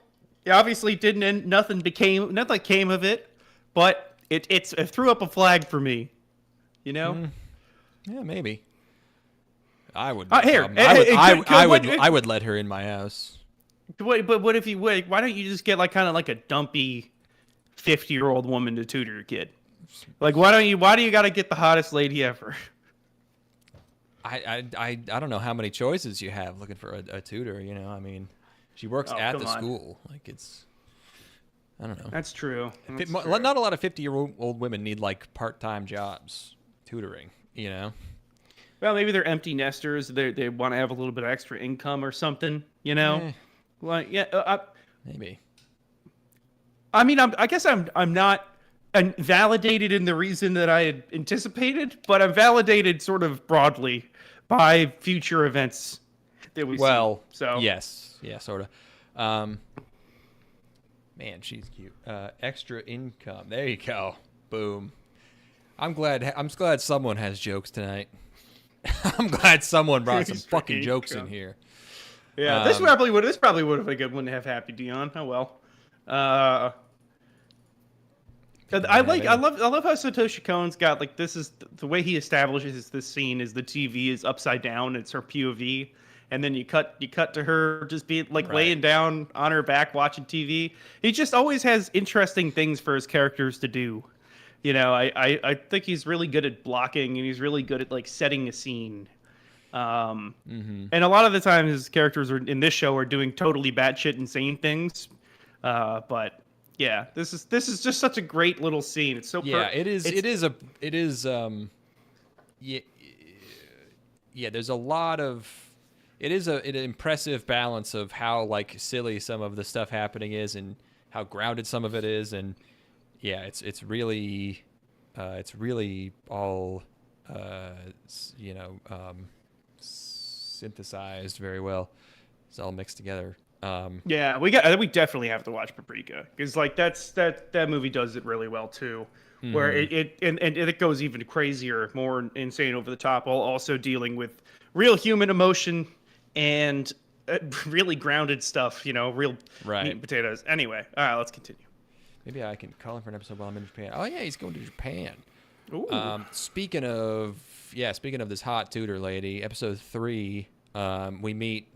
Obviously, nothing came of it, but it threw up a flag for me. Yeah, maybe. I would. I would let her in my house. Wait, but what if you wait? Why don't you just get kind of like a dumpy 50-year-old woman to tutor your kid? Like, why do you got to get the hottest lady ever? I don't know how many choices you have looking for a tutor. I mean, she works at the school. Like I don't know. That's true. Not a lot of 50-year-old women need like part-time jobs tutoring. Well, maybe they're empty nesters. They want to have a little bit of extra income or something. Maybe. I mean, I guess I'm not validated in the reason that I had anticipated, but I'm validated sort of broadly by future events that we see. So yes, yeah, sort of. Man, she's cute. Extra income. There you go. Boom. I'm glad someone has jokes tonight. I'm glad someone brought some fucking jokes in here. Yeah, this probably would have been a good one to have Happy Dion. Oh well. I love how Satoshi Kon's got like this is the way he establishes this scene is the TV is upside down, it's her POV, and then you cut to her just be like laying down on her back watching TV. He just always has interesting things for his characters to do. I think he's really good at blocking and he's really good at like setting a scene. And a lot of the time his characters in this show are doing totally batshit insane things. But yeah, this is just such a great little scene. It's so it is yeah, yeah. There's a lot of. It is an impressive balance of how like silly some of the stuff happening is, and how grounded some of it is, and yeah, it's really all you know, synthesized very well. It's all mixed together. Yeah, we definitely have to watch Paprika because like that movie does it really well too, where and it goes even crazier, more insane, over the top, while also dealing with real human emotion and really grounded stuff. Real Right. meat and potatoes. Anyway, all right, let's continue. Maybe I can call him for an episode while I'm in Japan. Oh yeah, he's going to Japan. Ooh. Speaking of this hot tutor lady, episode 3, we meet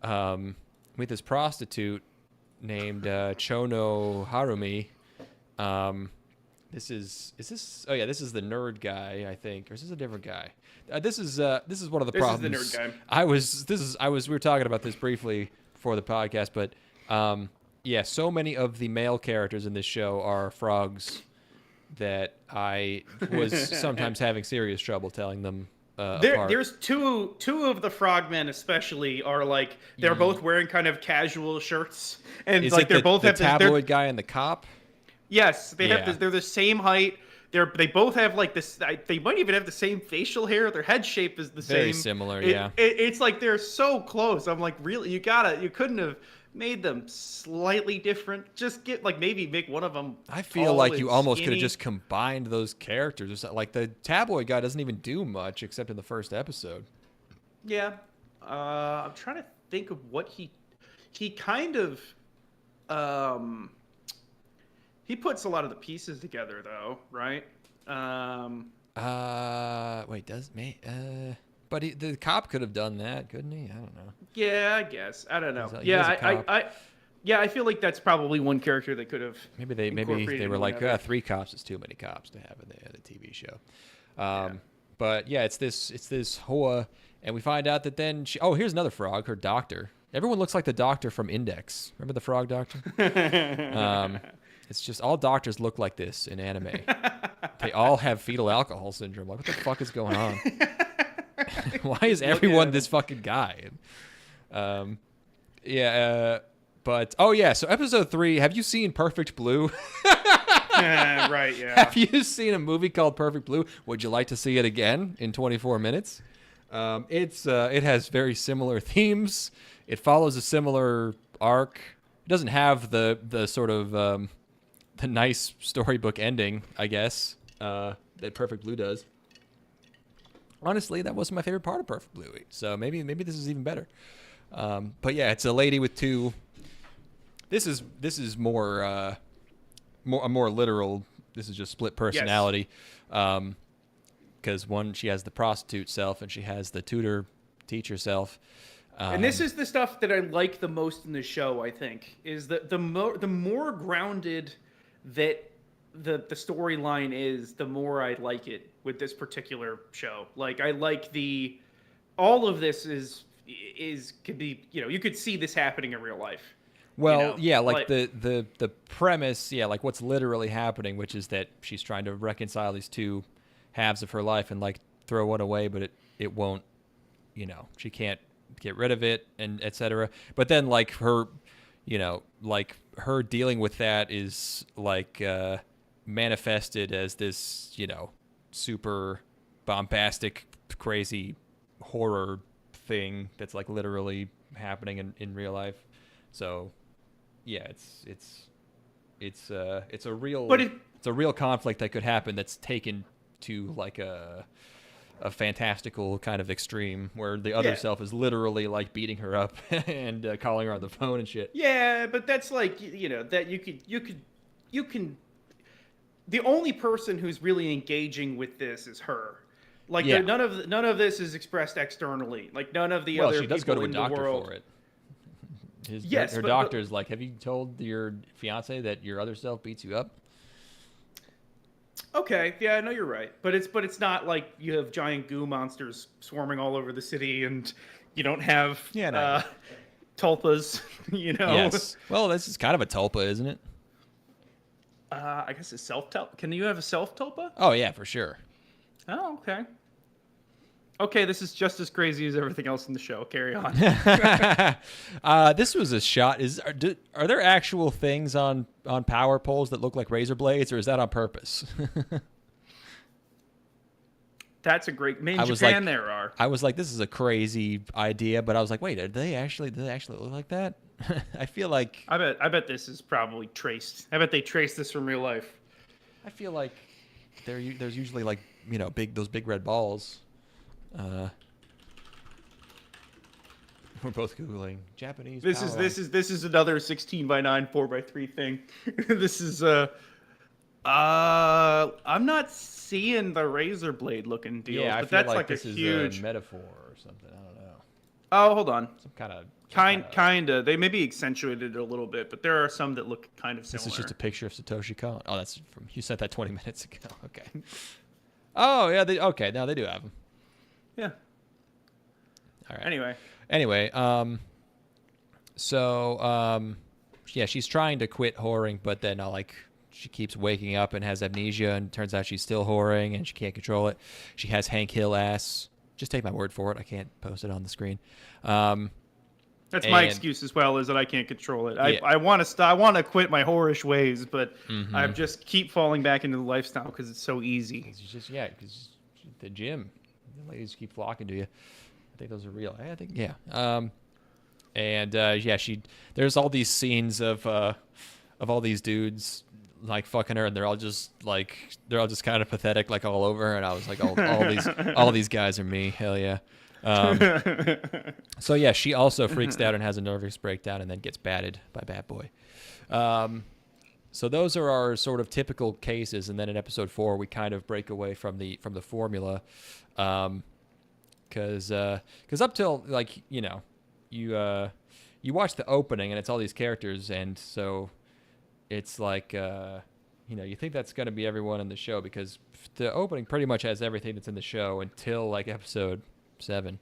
this prostitute named Chono Harumi. This is the nerd guy, I think, or is this a different guy? This is one of the problems. This is the nerd guy. We were talking about this briefly before the podcast, but yeah, so many of the male characters in this show are frogs that I was sometimes having serious trouble telling them apart. There's two of the frogmen especially are like they're both wearing kind of casual shirts, and Is like it they're the, both the have tabloid guy and the cop? Yes, they Yeah. have this, they're the same height. They both have like this. They might even have the same facial hair. Their head shape is the same. Very similar, yeah. It's like they're so close. I'm like, really? You couldn't have made them slightly different. Just maybe make one of them. I feel tall like and you almost could skinny. have just combined those characters. Or something. Like the tabloid guy doesn't even do much except in the first episode. Yeah, I'm trying to think of what he kind of he puts a lot of the pieces together though, right? Wait, but the cop could have done that, couldn't he? I don't know. Yeah, I guess. I don't know. He is a cop. I feel like that's probably one character that could have. Maybe they incorporated were like, whatever. 3 cops is too many cops to have in the TV show. But yeah, it's this Hoa, and we find out that then here's another frog, her doctor. Everyone looks like the doctor from Index. Remember the frog doctor? It's just all doctors look like this in anime. They all have fetal alcohol syndrome. Like, what the fuck is going on? Why is everyone this fucking guy? But so episode 3, have you seen Perfect Blue? Right, yeah. Have you seen a movie called Perfect Blue? Would you like to see it again in 24 minutes? It has very similar themes. It follows a similar arc. It doesn't have the sort of the nice storybook ending, I guess, that Perfect Blue does. Honestly, that wasn't my favorite part of Perfect Blue. So maybe this is even better. But yeah, it's a lady with two. This is more literal. This is just split personality. Because one, she has the prostitute self, and she has the tutor teacher self. And this is the stuff that I like the most in the show. I think is that the more grounded that the storyline is, the more I like it with this particular show. Like I like all of this could be, you could see this happening in real life. Well, yeah, like the premise, yeah, like what's literally happening, which is that she's trying to reconcile these two halves of her life and like throw one away, but it won't, she can't get rid of it, and etc. But then like her, like her dealing with that is like manifested as this, super bombastic, crazy horror thing that's like literally happening in real life. So yeah, it's a real conflict that could happen that's taken to like a fantastical kind of extreme where the other self is literally like beating her up and calling her on the phone and shit. Yeah, but that's like that you can. The only person who's really engaging with this is her. Like none of this is expressed externally. Like none of the other she does people go to a in doctor the world. for it. Her but doctor's like, have you told your fiance that your other self beats you up? Okay, yeah, I know you're right, but it's not like you have giant goo monsters swarming all over the city, and you don't have tulpas, Yes. Well, this is kind of a tulpa, isn't it? I guess it's self-tulpa. Can you have a self-tulpa? Oh yeah, for sure. Oh, okay. Okay, this is just as crazy as everything else in the show. Carry on. This was a shot. Are there actual things on power poles that look like razor blades, or is that on purpose? That's a great. In I was Japan, like, there are. I was like, this is a crazy idea, but I was like, wait, do they actually look like that? I feel like I bet this is probably traced. I bet they traced this from real life. I feel like there's usually like those big red balls. We're both googling Japanese. This is another 16:9 4:3 thing. This is I'm not seeing the razor blade looking deals, Yeah, I but feel that's like like this a is huge a metaphor or something. I don't know. Oh, hold on. Some kind of Kinda. They maybe accentuated it a little bit, but there are some that look kind of similar. This is just a picture of Satoshi Kon. Oh, that's from you sent that 20 minutes ago. Okay. Oh yeah. Okay. Now they do have them. Yeah. All right. Anyway. Yeah, she's trying to quit whoring, but then she keeps waking up and has amnesia, and turns out she's still whoring and she can't control it. She has Hank Hill ass. Just take my word for it. I can't post it on the screen. That's my excuse as well, is that I can't control it. Yeah. I want to I want to quit my whorish ways, but Mm-hmm. I just keep falling back into the lifestyle because it's so easy. It's just because the gym, the ladies keep flocking to you. I think those are real. I think yeah. There's all these scenes of all these dudes like fucking her, and they're all just kind of pathetic, like all over her. And I was like, all these guys are me. Hell yeah. So yeah, she also freaks out and has a nervous breakdown, and then gets batted by Bad Boy. So those are our sort of typical cases, and then in episode 4 we kind of break away from the formula, because up till you watch the opening and it's all these characters, and so it's like you think that's going to be everyone in the show, because the opening pretty much has everything that's in the show until like episode 7.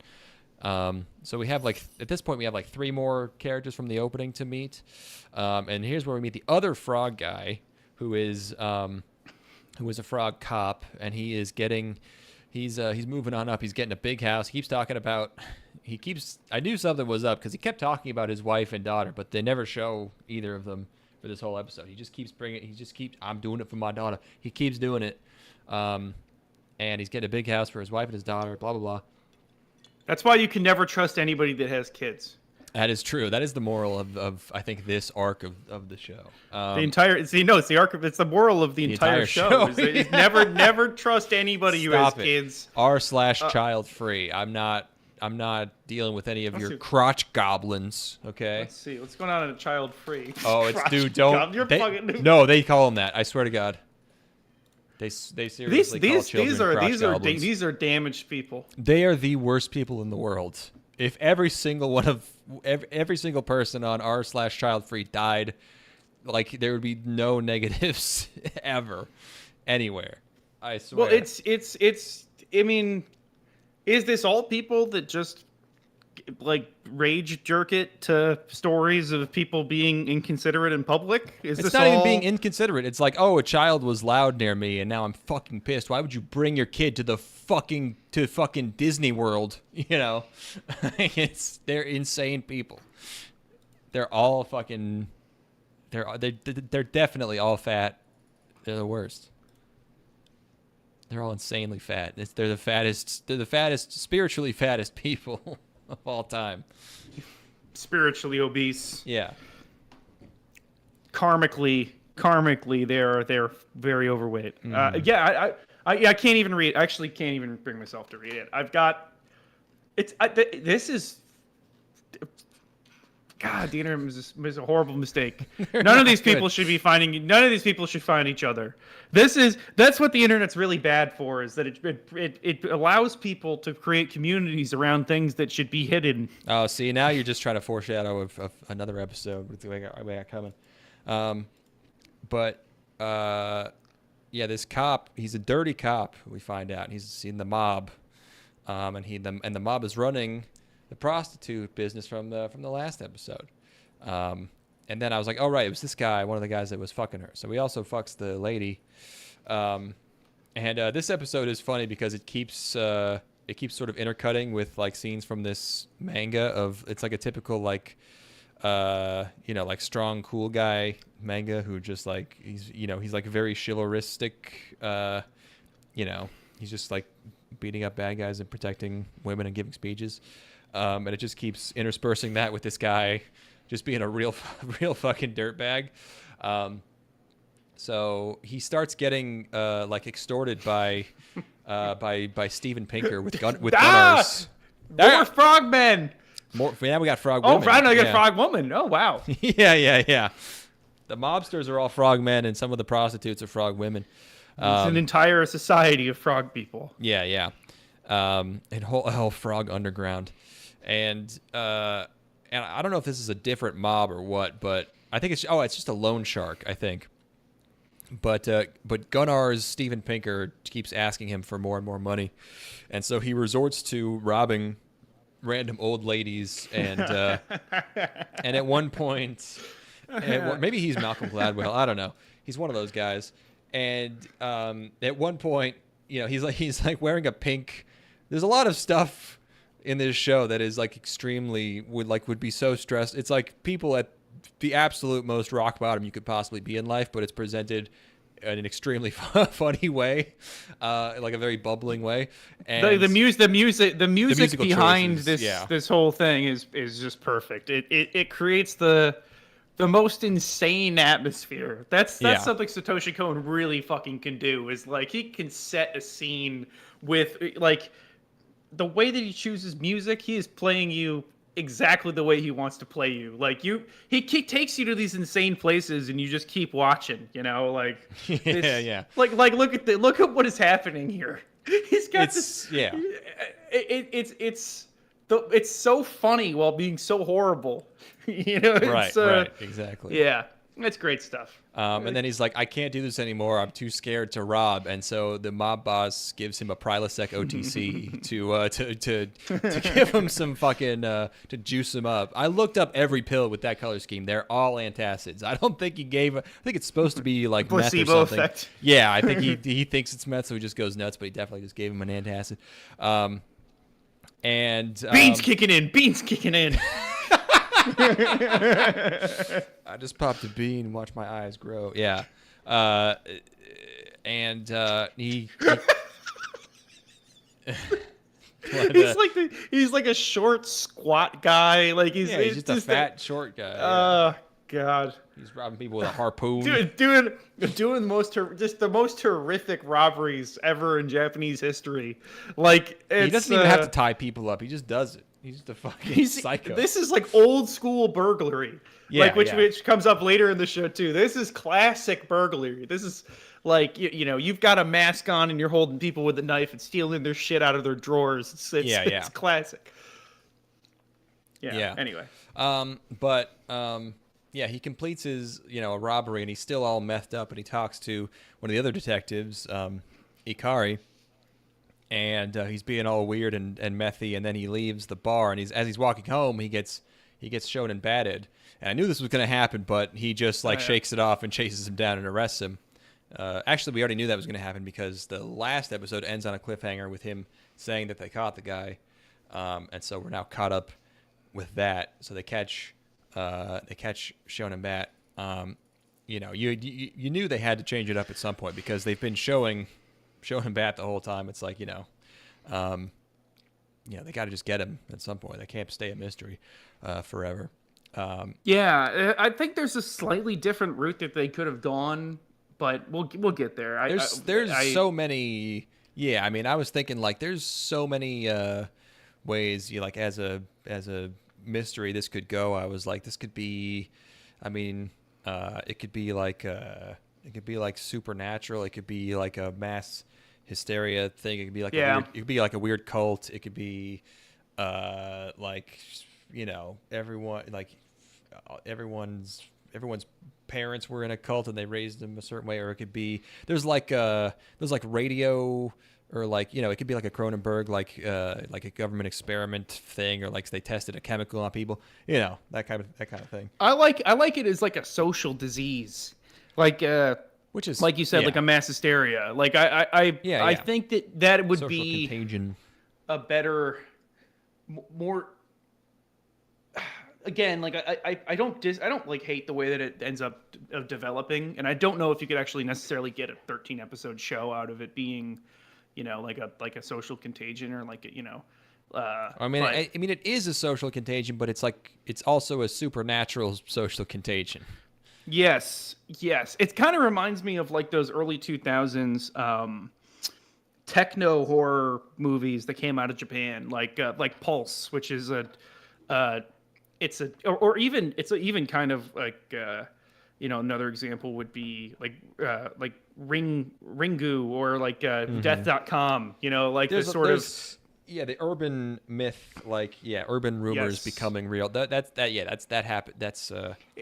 So we have at this point we have 3 more characters from the opening to meet, and here's where we meet the other frog guy, who is a frog cop, and he's moving on up. He's getting a big house. He keeps talking about I knew something was up because he kept talking about his wife and daughter, but they never show either of them for this whole episode. He just keeps I'm doing it for my daughter. He keeps doing it, and he's getting a big house for his wife and his daughter. Blah blah blah. That's why you can never trust anybody that has kids. That is true. That is the moral of I think this arc of the show. It's the arc of, it's the moral of the entire show. Is never trust anybody who has kids. R/child free. I'm not dealing with any of your crotch goblins. Okay. Let's see what's going on in a child free. Oh, it's dude. Don't. No, they call them that. I swear to God. They seriously call children crotch goblins. These are damaged people. They are the worst people in the world. If every single person on r/child free died, there would be no negatives ever, anywhere. I swear. Well, it's. I mean, is this all people that just rage jerk it to stories of people being inconsiderate in public? It's not even being inconsiderate. It's like, oh, a child was loud near me and now I'm fucking pissed. Why would you bring your kid to fucking Disney World? They're insane people. They're all fucking they're definitely all fat. They're the worst. They're all insanely fat. They're the fattest, spiritually fattest people of all time. Spiritually obese. Yeah. Karmically, they're very overweight. Mm. I can't even read. I actually can't even bring myself to read it. This is. God, the internet is a horrible mistake. None of these people should be finding. None of these people should find each other. That's what the internet's really bad for. Is that it allows people to create communities around things that should be hidden. Oh, see, now you're just trying to foreshadow of another episode with the way I got coming. This cop, he's a dirty cop. We find out he's in the mob, and the mob is running the prostitute business from the last episode. And then I was like, oh, right, it was this guy, one of the guys that was fucking her. So he also fucks the lady. And this episode is funny because it keeps it keeps sort of intercutting with like scenes from this manga of it's like a typical like like strong cool guy manga who just like he's like very chivalristic, he's just like beating up bad guys and protecting women and giving speeches, and it just keeps interspersing that with this guy just being a real fucking dirtbag. So he starts getting like extorted by Steven Pinker with gunners. More frogmen. More, yeah, we got frog Oh, women. finally got Yeah. frog woman. Oh, wow. yeah. The mobsters are all frog men, and some of the prostitutes are frog women. It's an entire society of frog people. Yeah. And whole frog underground, and I don't know if this is a different mob or what, but I think it's just a loan shark, I think. But Gunnar's Steven Pinker keeps asking him for more and more money, and so he resorts to robbing random old ladies, and and at one point, maybe he's Malcolm Gladwell, I don't know. He's one of those guys, and at one point, he's like wearing a pink. There's a lot of stuff in this show that is like extremely would be so stressed. It's like people at the absolute most rock bottom you could possibly be in life, but it's presented in an extremely funny way, like a very bubbling way. And The music behind choices, yeah. this whole thing is just perfect. It creates the most insane atmosphere. That's something Satoshi Kon really fucking can do. Is like he can set a scene with like the way that he chooses music. He is playing you exactly the way he wants to play you. Like he takes you to these insane places, and you just keep watching. Like yeah. Like look at what is happening here. He's got this. Yeah. It's so funny while being so horrible. Right, exactly. Yeah, it's great stuff. And then he's like, I can't do this anymore. I'm too scared to rob. And so the mob boss gives him a Prilosec OTC to give him some fucking to juice him up. I looked up every pill with that color scheme. They're all antacids. I don't think he gave. I think it's supposed to be like placebo meth or something. effect. Yeah, I think he thinks it's meth, so he just goes nuts. But he definitely just gave him an antacid. Beans kicking in. I just popped a bean and watched my eyes grow. Yeah. He he's like a short, squat guy. Like he's just a fat, short guy. Oh God. He's robbing people with a harpoon. Doing the most horrific robberies ever in Japanese history. Like he doesn't even have to tie people up. He just does it. He's just a fucking psycho. This is like old school burglary. Yeah, which comes up later in the show too. This is classic burglary. This is like you've got a mask on and you're holding people with a knife and stealing their shit out of their drawers. It's classic. Yeah. Anyway. He completes his a robbery, and he's still all methed up, and he talks to one of the other detectives, Ikari. And he's being all weird and methy, and then he leaves the bar. And as he's walking home, he gets shown and batted. And I knew this was going to happen, but he just shakes it off and chases him down and arrests him. Actually, we already knew that was going to happen because the last episode ends on a cliffhanger with him saying that they caught the guy, and so we're now caught up with that. So they catch Shone and Bat. You knew they had to change it up at some point because they've been showing him Bat the whole time. It's like, they got to just get him at some point. They can't stay a mystery forever. I think there's a slightly different route that they could have gone, but we'll get there. There's so many. Yeah, I mean, I was thinking like there's so many ways like as a mystery this could go. I was like, this could be. I mean, it could be like supernatural. It could be like a mass hysteria thing. It could be like a weird cult. It could be everyone's parents were in a cult and they raised them a certain way, or it could be there's radio, or it could be like a Cronenberg like a government experiment thing, or like they tested a chemical on people, that kind of thing. I like it as like a social disease, which is like you said, like a mass hysteria. Like I think that would social be contagion. a better, more. Again, like I don't like hate the way that it ends up developing, and I don't know if you could actually necessarily get a 13 episode show out of it being, like a social contagion or like I mean, but I mean, it is a social contagion, but it's like it's also a supernatural social contagion. yes, it kind of reminds me of like those early 2000s techno horror movies that came out of Japan, like Pulse, which is it's a or even it's a, even kind of like another example would be like Ringu or like Death.com, like There's this sort of yeah, the urban myth, like urban rumors yes. becoming real. That happened. That's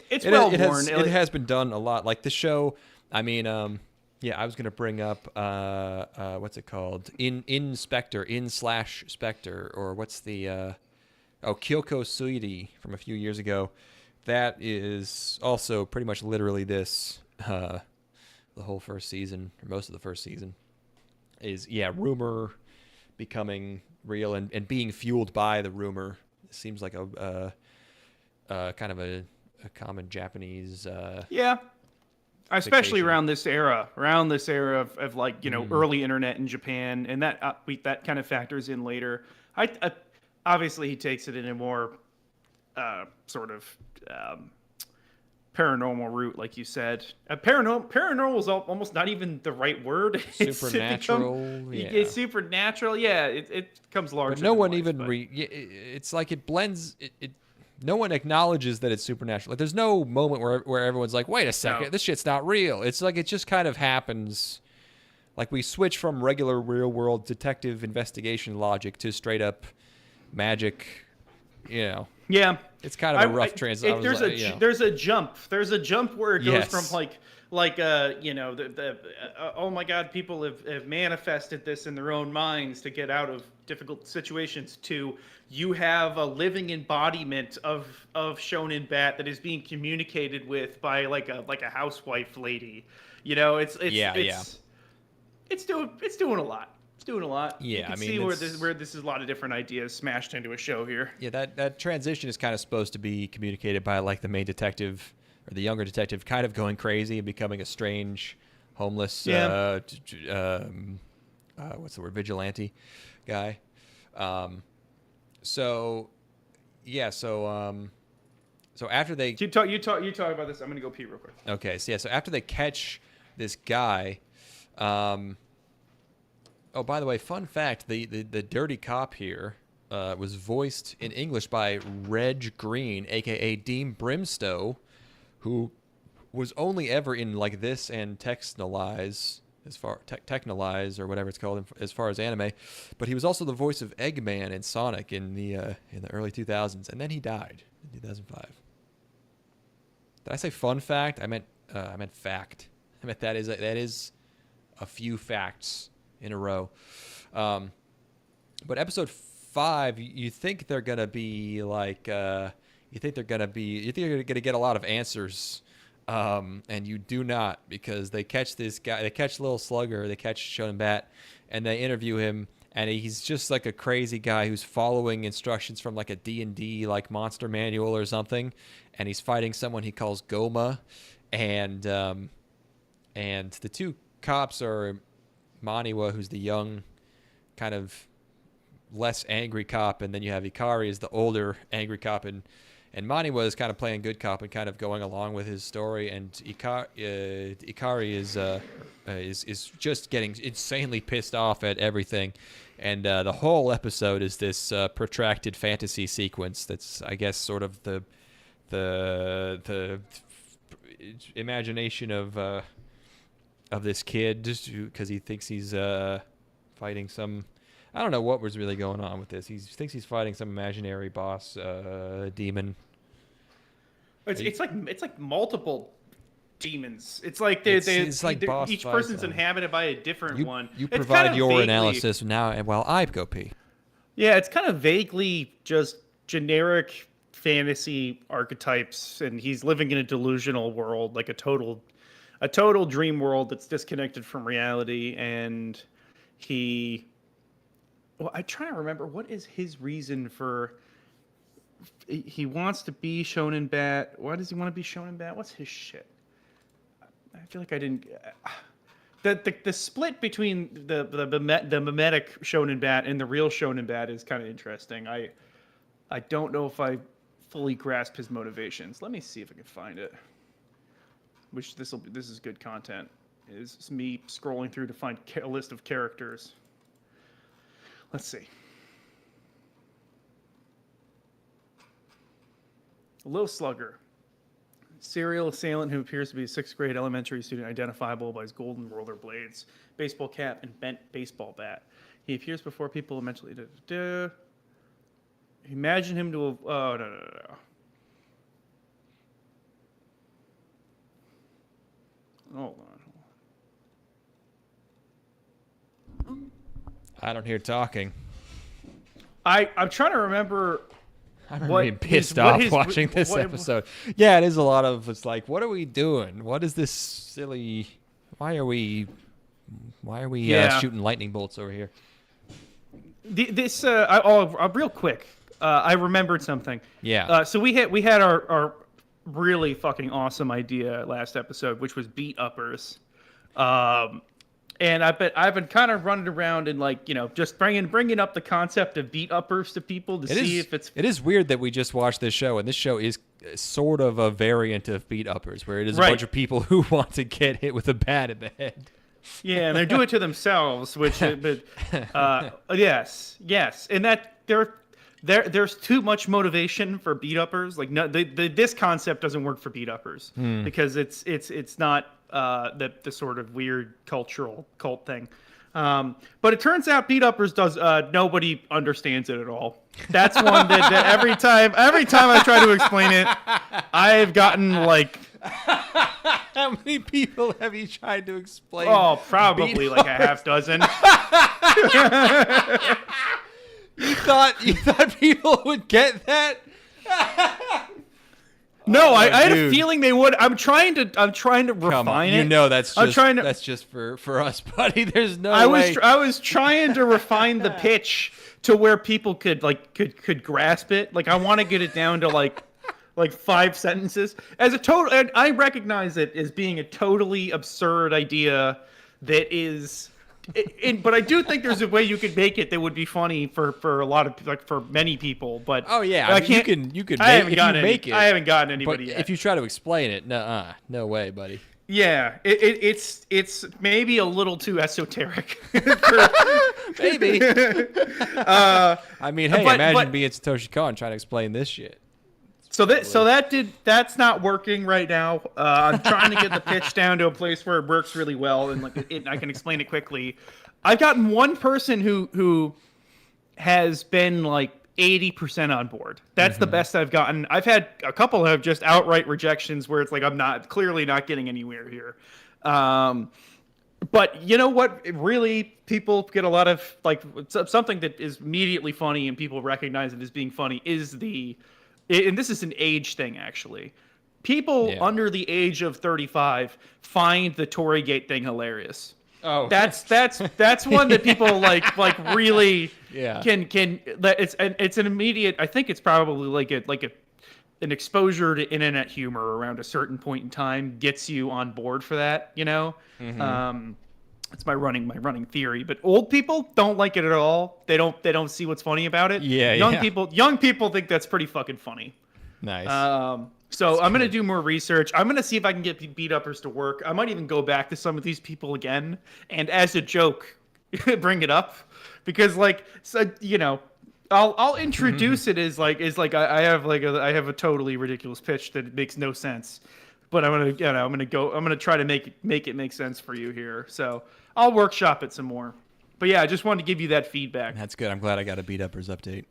It's well it worn. has been done a lot. Like the show. I mean, I was gonna bring up what's it called? In/Spectre, or what's the Kyoko Suiri from a few years ago. That is also pretty much literally this. The whole first season, or most of the first season, is rumor becoming real and being fueled by the rumor. It seems like a kind of a common Japanese. Especially fixation. around this era of like early internet in Japan, and that kind of factors in later. I obviously he takes it in a more sort of paranormal route, like you said. Paranormal is almost not even the right word. Supernatural. It's supernatural. Yeah, it comes larger. But no than one life, even but... it's like it blends. No one acknowledges that it's supernatural. Like there's no moment where everyone's like, wait a second, No. this shit's not real. It's like it just kind of happens. Like we switch from regular real world detective investigation logic to straight up magic. Yeah. It's kind of a rough transition. There's a jump. There's a jump where it goes Yes. from oh my God, people have manifested this in their own minds to get out of difficult situations, to you have a living embodiment of Shonen Bat that is being communicated with by like a housewife lady. It's doing a lot. It's doing a lot. Yeah, you can I mean, see where this is a lot of different ideas smashed into a show here. Yeah, that transition is kind of supposed to be communicated by like the main detective or the younger detective kind of going crazy and becoming a strange, homeless, what's the word, vigilante guy. So after they You talk about this. I'm gonna go pee real quick. Okay, so after they catch this guy, oh, by the way, fun fact: the dirty cop here was voiced in English by Reg Green, aka Dean Brimstow, who was only ever in like this and Technolize, Technolize or whatever it's called as far as anime, but he was also the voice of Eggman in Sonic in the early 2000s, and then he died in 2005. Did I say fun fact? I meant fact. I meant that is a few facts in a row. But episode 5, you think they're gonna be like, you think they're gonna get a lot of answers, and you do not, because they catch this guy, they catch Little Slugger, they catch Shonen Bat, and they interview him, and he's just like a crazy guy who's following instructions from like a D&D like monster manual or something, and he's fighting someone he calls Goma, and the two cops are Maniwa, who's the young, kind of less angry cop, and then you have Ikari as the older angry cop, and Maniwa is kind of playing good cop and kind of going along with his story, and Ikari is just getting insanely pissed off at everything, and the whole episode is this protracted fantasy sequence that's, I guess, sort of the imagination of this kid, just because he thinks he's fighting some. I don't know what was really going on with this. He thinks he's fighting some imaginary boss demon. It's like multiple demons. It's like it's like boss each fights, person's inhabited by a different one. You It's provide kind of your vaguely, analysis now, and while I go pee. Yeah, it's kind of vaguely just generic fantasy archetypes, and he's living in a delusional world, like a total dream world that's disconnected from reality, and he Well, I'm trying to remember what is his reason for. He wants to be Shonen Bat. Why does he want to be Shonen Bat? What's his shit? I feel like I didn't. The split between the mimetic Shonen Bat and the real Shonen Bat is kind of interesting. I don't know if I fully grasp his motivations. Let me see if I can find it. Which this is good content. Is me scrolling through to find a list of characters. Let's see. Low Slugger. Serial assailant who appears to be a 6th grade elementary student identifiable by his golden rollerblades, baseball cap, and bent baseball bat. He appears before people mentally. Imagine him to have. Oh, no. Hold on. I don't hear talking. I'm trying to remember. I'm being pissed off watching this episode. Yeah, it is a lot of. It's like, what are we doing? What is this silly? Why are we shooting lightning bolts over here? Real quick. I remembered something. Yeah. So we had our really fucking awesome idea last episode, which was beat uppers. And I've been kind of running around and just bringing up the concept of beat uppers to people to see if it's. It is weird that we just watched this show, and this show is sort of a variant of beat uppers, where it is a bunch of people who want to get hit with a bat in the head. Yeah, and they do it to themselves, which, yes, and that there's too much motivation for beat uppers. Like, no, this concept doesn't work for beat uppers because it's not the sort of weird cultural cult thing. But it turns out beat uppers does nobody understands it at all. That's one that every time I try to explain it, I've gotten like. How many people have you tried to explain? Oh, probably like a half dozen. You thought people would get that? No, I had a feeling they would. I'm trying to refine it. You know that's just for us, buddy. There's no way. I was trying to refine the pitch to where people could grasp it. Like, I want to get it down to like 5 sentences. As a total, and I recognize it as being a totally absurd idea that is. But I do think there's a way you could make it that would be funny for a lot of for many people. But oh yeah, I mean, you could. I haven't gotten anybody yet. If you try to explain it, no way, buddy. Yeah, it's maybe a little too esoteric. Maybe. I mean, hey, imagine being Satoshi Kon trying to explain this shit. That's not working right now. I'm trying to get the pitch down to a place where it works really well and I can explain it quickly. I've gotten one person who has been like 80% on board. That's the best I've gotten. I've had a couple have just outright rejections where it's like I'm clearly not getting anywhere here. But you know what? Really, people get a lot of something that is immediately funny and people recognize it as being funny is and this is an age thing, actually. People under the age of 35 find the Torygate thing hilarious. Oh, that's one that people like really can. It's an immediate. I think it's probably an exposure to internet humor around a certain point in time gets you on board for that. You know, it's my running theory. But old people don't like it at all. They don't see what's funny about it. Young people think that's pretty fucking funny. Nice. So I'm going to do more research. I'm going to see if I can get beat uppers to work. I might even go back to some of these people again and as a joke bring it up because I'll introduce it as I have a totally ridiculous pitch that makes no sense. But I'm gonna try to make it make sense for you here. So I'll workshop it some more. But yeah, I just wanted to give you that feedback. That's good. I'm glad I got a beat uppers update.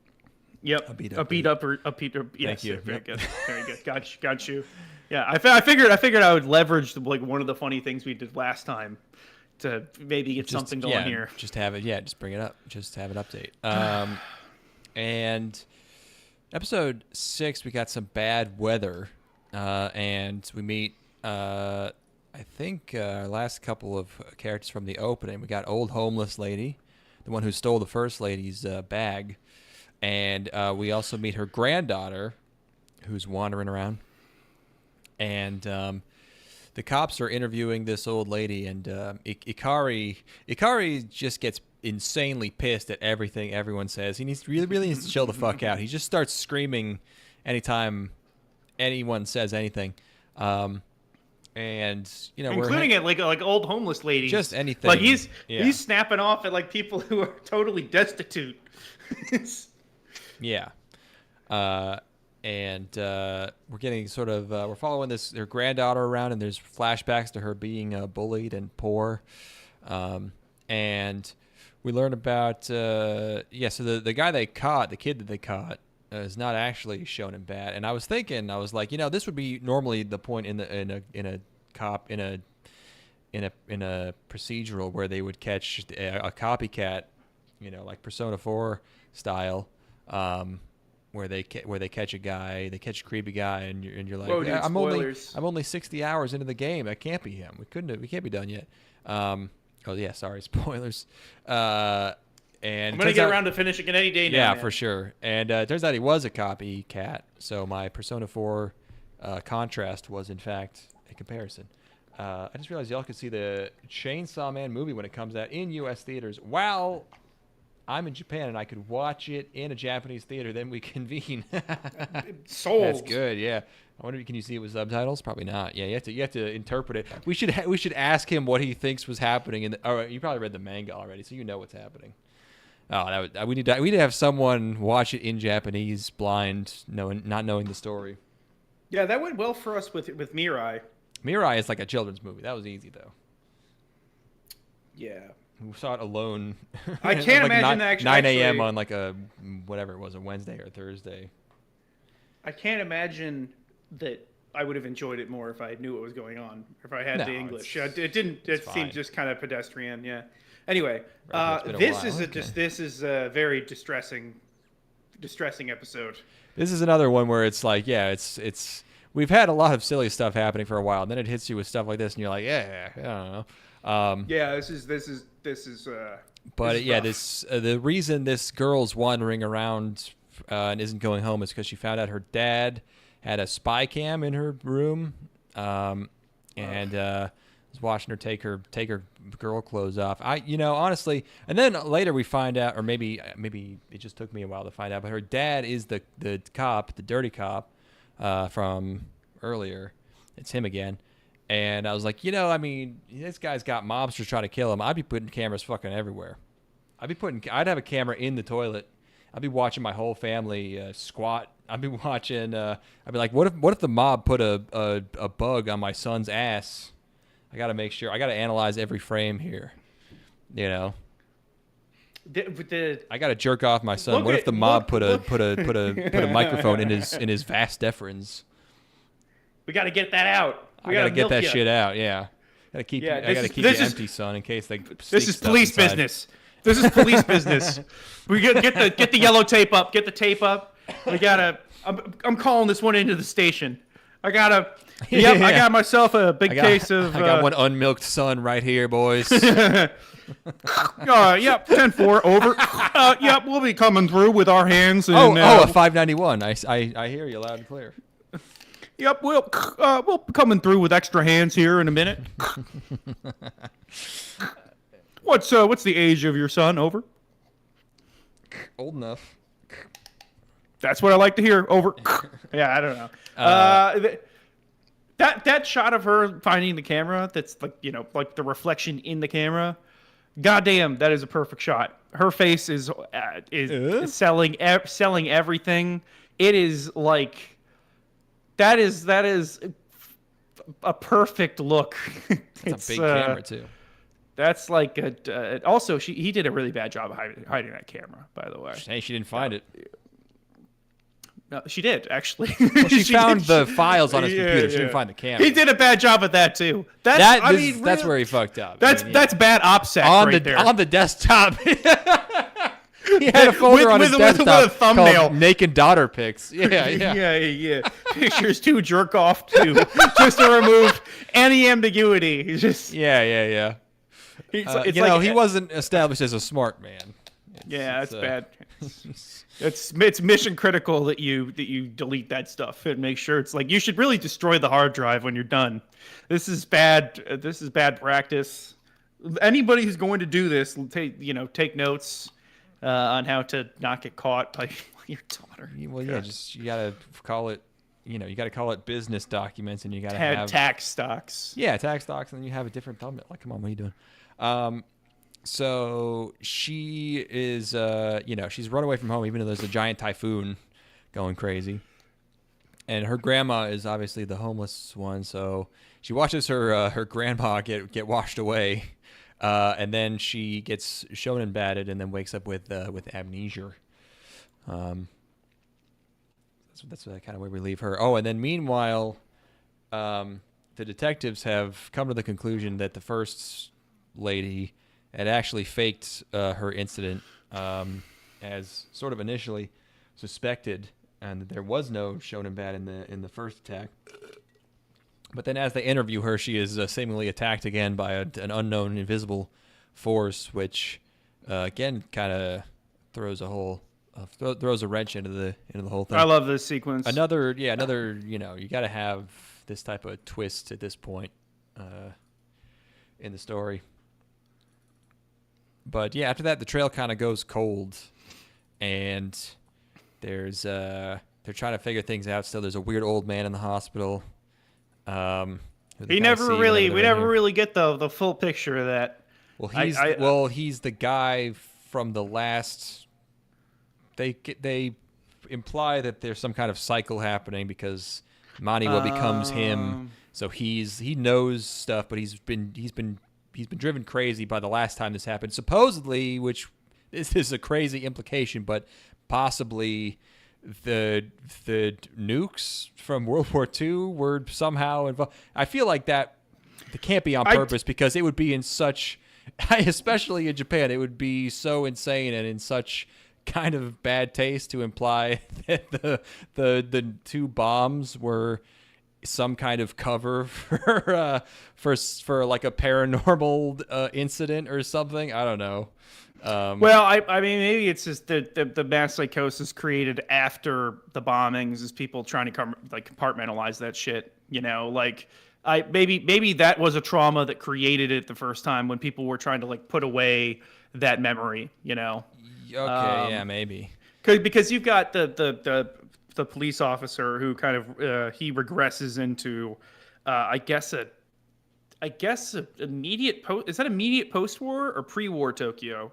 Yep. A beat upper. Yes, Thank you. Very good. Very good. Got you. Yeah, I figured I would leverage one of the funny things we did last time to maybe get something going here. Just have it. Yeah, just bring it up. Just have it update. And episode 6, we got some bad weather. And we meet, I think, our last couple of characters from the opening. We got old homeless lady, the one who stole the first lady's bag. And we also meet her granddaughter, who's wandering around. And the cops are interviewing this old lady, and Ikari just gets insanely pissed at everything everyone says. He really needs to chill the fuck out. He just starts screaming anytime anyone says anything. And including it like old homeless ladies, just anything. Like he's snapping off at like people who are totally destitute. Yeah. And we're getting sort of we're following her granddaughter around, and there's flashbacks to her being bullied and poor. And we learn about so the guy they caught, the kid that they caught, is not actually shown in bad. And I was thinking, I was like, this would be normally the point in a procedural where they would catch a copycat, like Persona 4 style, where they catch a guy, they catch a creepy guy, and you're like, whoa, dude, I'm spoilers. only 60 hours into the game. That can't be him. We can't be done yet. Oh yeah, sorry, spoilers. And I'm gonna get around to finishing it any day now. Yeah, man. for sure. And it turns out he was a copycat. So my Persona 4 contrast was in fact a comparison. I just realized y'all could see the Chainsaw Man movie when it comes out in U.S. theaters. While I'm in Japan and I could watch it in a Japanese theater, then we convene. Sold. That's good. Yeah. I wonder, can you see it with subtitles? Probably not. Yeah, you have to interpret it. We should ask him what he thinks was happening. You probably read the manga already, so you know what's happening. Oh, we need to have someone watch it in Japanese, blind, not knowing the story. Yeah, that went well for us with Mirai. Mirai is like a children's movie. That was easy though. Yeah. We saw it alone. I can't imagine that 9 a.m. on like a whatever it was, a Wednesday or Thursday. I can't imagine that I would have enjoyed it more if I knew what was going on, if I had the English. It didn't. It seemed just kind of pedestrian. Yeah. Anyway, this is a very distressing episode. This is another one where it's like, it's we've had a lot of silly stuff happening for a while, and then it hits you with stuff like this, and you're like, I don't know. This is. But the reason this girl's wandering around and isn't going home is because she found out her dad had a spy cam in her room, and was watching her take her girl clothes off. Honestly, and then later we find out, or maybe it just took me a while to find out, but her dad is the cop, the dirty cop from earlier. It's him again. And I was like, this guy's got mobsters trying to kill him. I'd be putting cameras fucking everywhere. I'd have a camera in the toilet. I'd be watching my whole family squat. I'd be watching. I'd be like, what if the mob put a bug on my son's ass? I got to make sure. I got to analyze every frame here. I got to jerk off my son. What if the mob put a microphone in his vas deferens? We got to get that out. I gotta get that shit out. Yeah, I gotta keep you empty, son, in case they. This is police business. This is police business. We get the yellow tape up. Get the tape up. We gotta. I'm calling this one into the station. I gotta. Yep, I got myself a big case of. I got one unmilked son right here, boys. Yep, 10-4 over. Yep, we'll be coming through with our hands. And, a 591. I hear you loud and clear. Yep, we'll be coming through with extra hands here in a minute. What's the age of your son? Over. Old enough. That's what I like to hear. Over. Yeah, I don't know. That shot of her finding the camera, that's like the reflection in the camera. Goddamn, that is a perfect shot. Her face is selling everything. It is like. That is a perfect look. It's a big camera too. That's like also he did a really bad job of hiding that camera, by the way. Hey, she didn't find it. No, she did actually. Well, she found the files on his computer. She didn't find the camera. He did a bad job at that too. That's where he fucked up. That's bad OPSEC on the desktop. He had a folder on his desktop with a thumbnail. Called Naked Daughter Pics. Yeah. Pictures to jerk off to, just to remove any ambiguity. He's just yeah. He wasn't established as a smart man. It's bad. It's mission critical that you delete that stuff and make sure it's like you should really destroy the hard drive when you're done. This is bad. This is bad practice. Anybody who's going to do this, take notes on how to not get caught by your daughter. Well, yeah, you gotta call it. You gotta call it business documents, and you gotta have tax stocks. Yeah, tax stocks, and then you have a different thumbnail. Like, come on, what are you doing? So she is, she's run away from home, even though there's a giant typhoon going crazy. And her grandma is obviously the homeless one, so she watches her grandma get washed away, and then she gets shown and batted, and then wakes up with amnesia. That's kind of where we leave her. Oh, and then meanwhile, the detectives have come to the conclusion that the first lady had actually faked her incident as sort of initially suspected, and that there was no Shonen Bat in the first attack. But then as they interview her, she is seemingly attacked again by an unknown invisible force, which again kind of throws a wrench into the whole thing. I love this sequence. Another you got to have this type of twist at this point in the story. But yeah, after that, the trail kind of goes cold, and there's they're trying to figure things out. Still, there's a weird old man in the hospital. We never really get the full picture of that. Well, he's the guy from the last. They imply that there's some kind of cycle happening because Maniwa becomes him. So he knows stuff, but he's been driven crazy by the last time this happened. Supposedly, which this is a crazy implication, but possibly the nukes from World War II were somehow involved. I feel like that it can't be on purpose because it would be in such, especially in Japan, it would be so insane and in such kind of bad taste to imply that the two bombs were some kind of cover for like a paranormal incident or something. I don't know. Well, I mean, maybe it's just the mass psychosis created after the bombings is people trying to compartmentalize that shit. Maybe that was a trauma that created it the first time when people were trying to put away that memory. Okay, yeah, maybe. Because you've got the police officer who kind of he regresses into, I guess immediate post. Is that immediate post-war or pre-war Tokyo?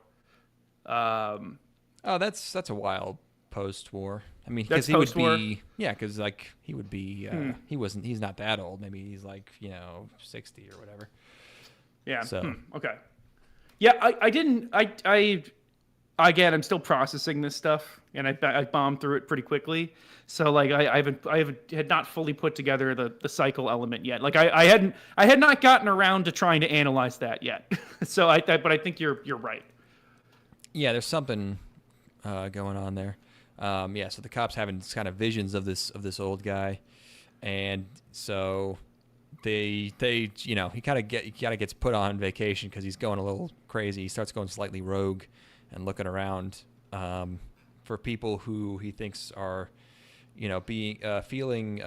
That's a wild post-war. I mean, that's because he post-war? would be, yeah, because he would be, he's not that old. Maybe he's 60 or whatever. Yeah. So Okay. Yeah, again, I'm still processing this stuff, and I bombed through it pretty quickly. So I had not fully put together the cycle element yet. I had not gotten around to trying to analyze that yet. So but I think you're right. Yeah, there's something going on there. So the cops having kind of visions of this old guy, and so he kind of gets put on vacation because he's going a little crazy. He starts going slightly rogue and looking around for people who he thinks are, feeling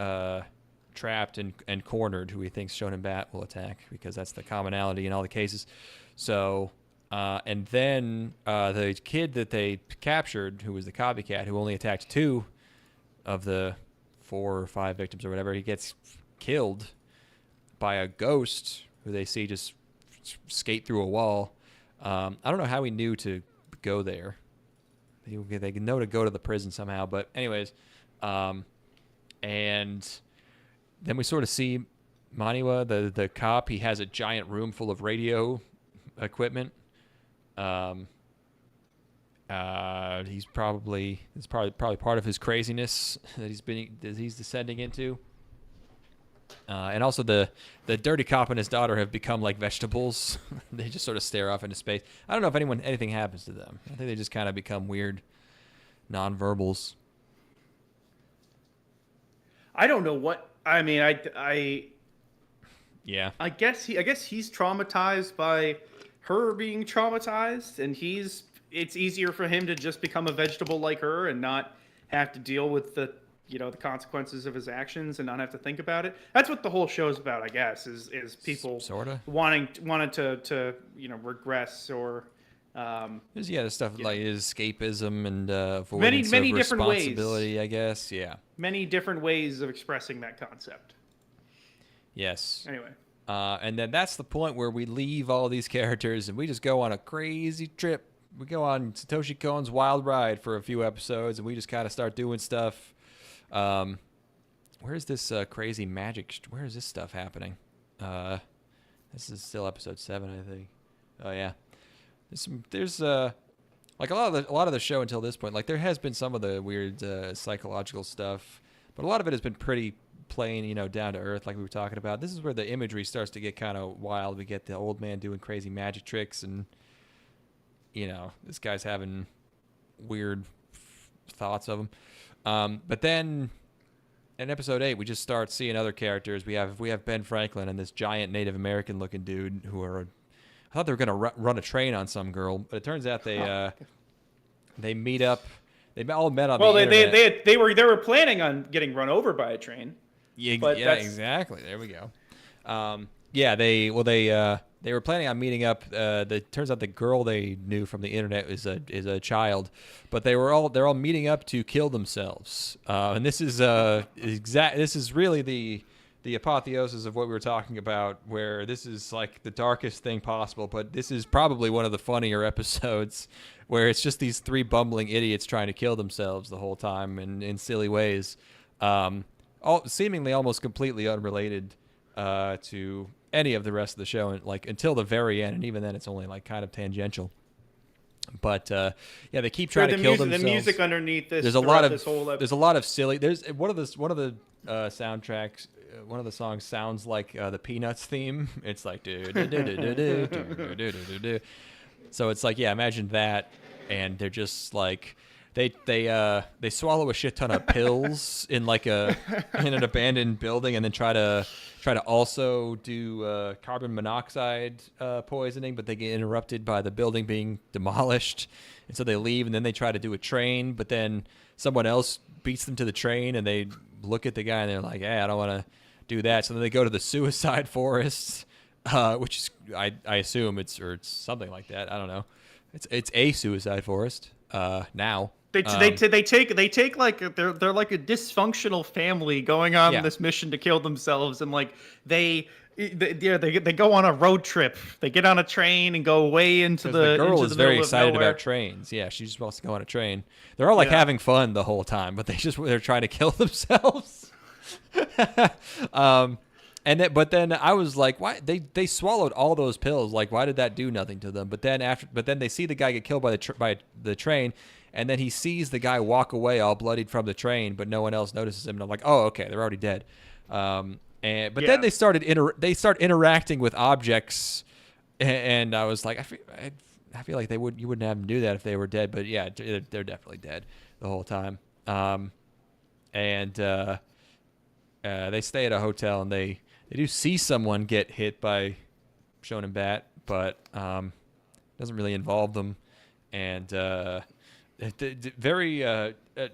trapped and cornered, who he thinks Shonen Bat will attack, because that's the commonality in all the cases. So, and then the kid that they captured, who was the copycat, who only attacked 2 of the 4 or 5 victims or whatever, he gets killed by a ghost who they see just skate through a wall. I don't know how he knew to go there. They know to go to the prison somehow, but anyways, and then we sort of see Maniwa, the cop. He has a giant room full of radio equipment. It's probably part of his craziness that he's descending into. And also the dirty cop and his daughter have become like vegetables. They just sort of stare off into space. I don't know if anything happens to them. I think they just kind of become weird nonverbals. I don't know what I mean. Yeah. I guess he's traumatized by her being traumatized, and it's easier for him to just become a vegetable like her and not have to deal with the consequences of his actions and not have to think about it. That's what the whole show's about, I guess, is people Sorta. wanting to regress or The stuff like escapism and many avoidance many of different ways. responsibility, I guess. Yeah. Many different ways of expressing that concept. Yes. Anyway. And then that's the point where we leave all these characters and we just go on a crazy trip. We go on Satoshi Kon's wild ride for a few episodes, and we just kind of start doing stuff. Where's this crazy magic? Where is this stuff happening? This is still episode 7, I think. Oh yeah. There's like a lot of the show until this point. Like there has been some of the weird psychological stuff, but a lot of it has been pretty plain, down to earth, like we were talking about. This is where the imagery starts to get kind of wild. We get the old man doing crazy magic tricks, and this guy's having weird thoughts of him. But then in episode 8, we just start seeing other characters. We have Ben Franklin and this giant Native American looking dude who are. I thought they were gonna run a train on some girl, but it turns out they meet up. They all met on the internet. They were planning on getting run over by a train. Yeah, exactly. There we go. They were planning on meeting up. Turns out the girl they knew from the internet is a child, but they're all meeting up to kill themselves. And this is This is really the apotheosis of what we were talking about, where this is like the darkest thing possible, but this is probably one of the funnier episodes, where it's just these 3 bumbling idiots trying to kill themselves the whole time in silly ways, seemingly almost completely unrelated to any of the rest of the show, and like until the very end, and even then it's only like kind of tangential. But they keep trying to kill themselves. The music underneath this. There's a lot of silly. There's one of the soundtracks. One of the songs sounds like the Peanuts theme. It's like so it's like, imagine that, and they're just like they swallow a shit ton of pills in an abandoned building, and then try to also do carbon monoxide poisoning, but they get interrupted by the building being demolished, and so they leave, and then they try to do a train, but then someone else beats them to the train, and they look at the guy and they're like, I don't want to do that. So then they go to the suicide forest, which is I assume it's something like that. I don't know. It's a suicide forest now. They take like they're like a dysfunctional family going on this mission to kill themselves, and like they go on a road trip. They get on a train and go way into the girl is very excited nowhere. about trains. Yeah, she just wants to go on a train. They're all like having fun the whole time, but they're trying to kill themselves. But then I was like, why they swallowed all those pills? Like, why did that do nothing to them? But then they see the guy get killed by the train, and then he sees the guy walk away all bloodied from the train, but no one else notices him. And I'm like, oh, okay, they're already dead. Then they start interacting with objects, and I was like, I feel like you wouldn't have them do that if they were dead, but yeah, they're definitely dead the whole time. They stay at a hotel, and they do see someone get hit by Shonen Bat, but doesn't really involve them. And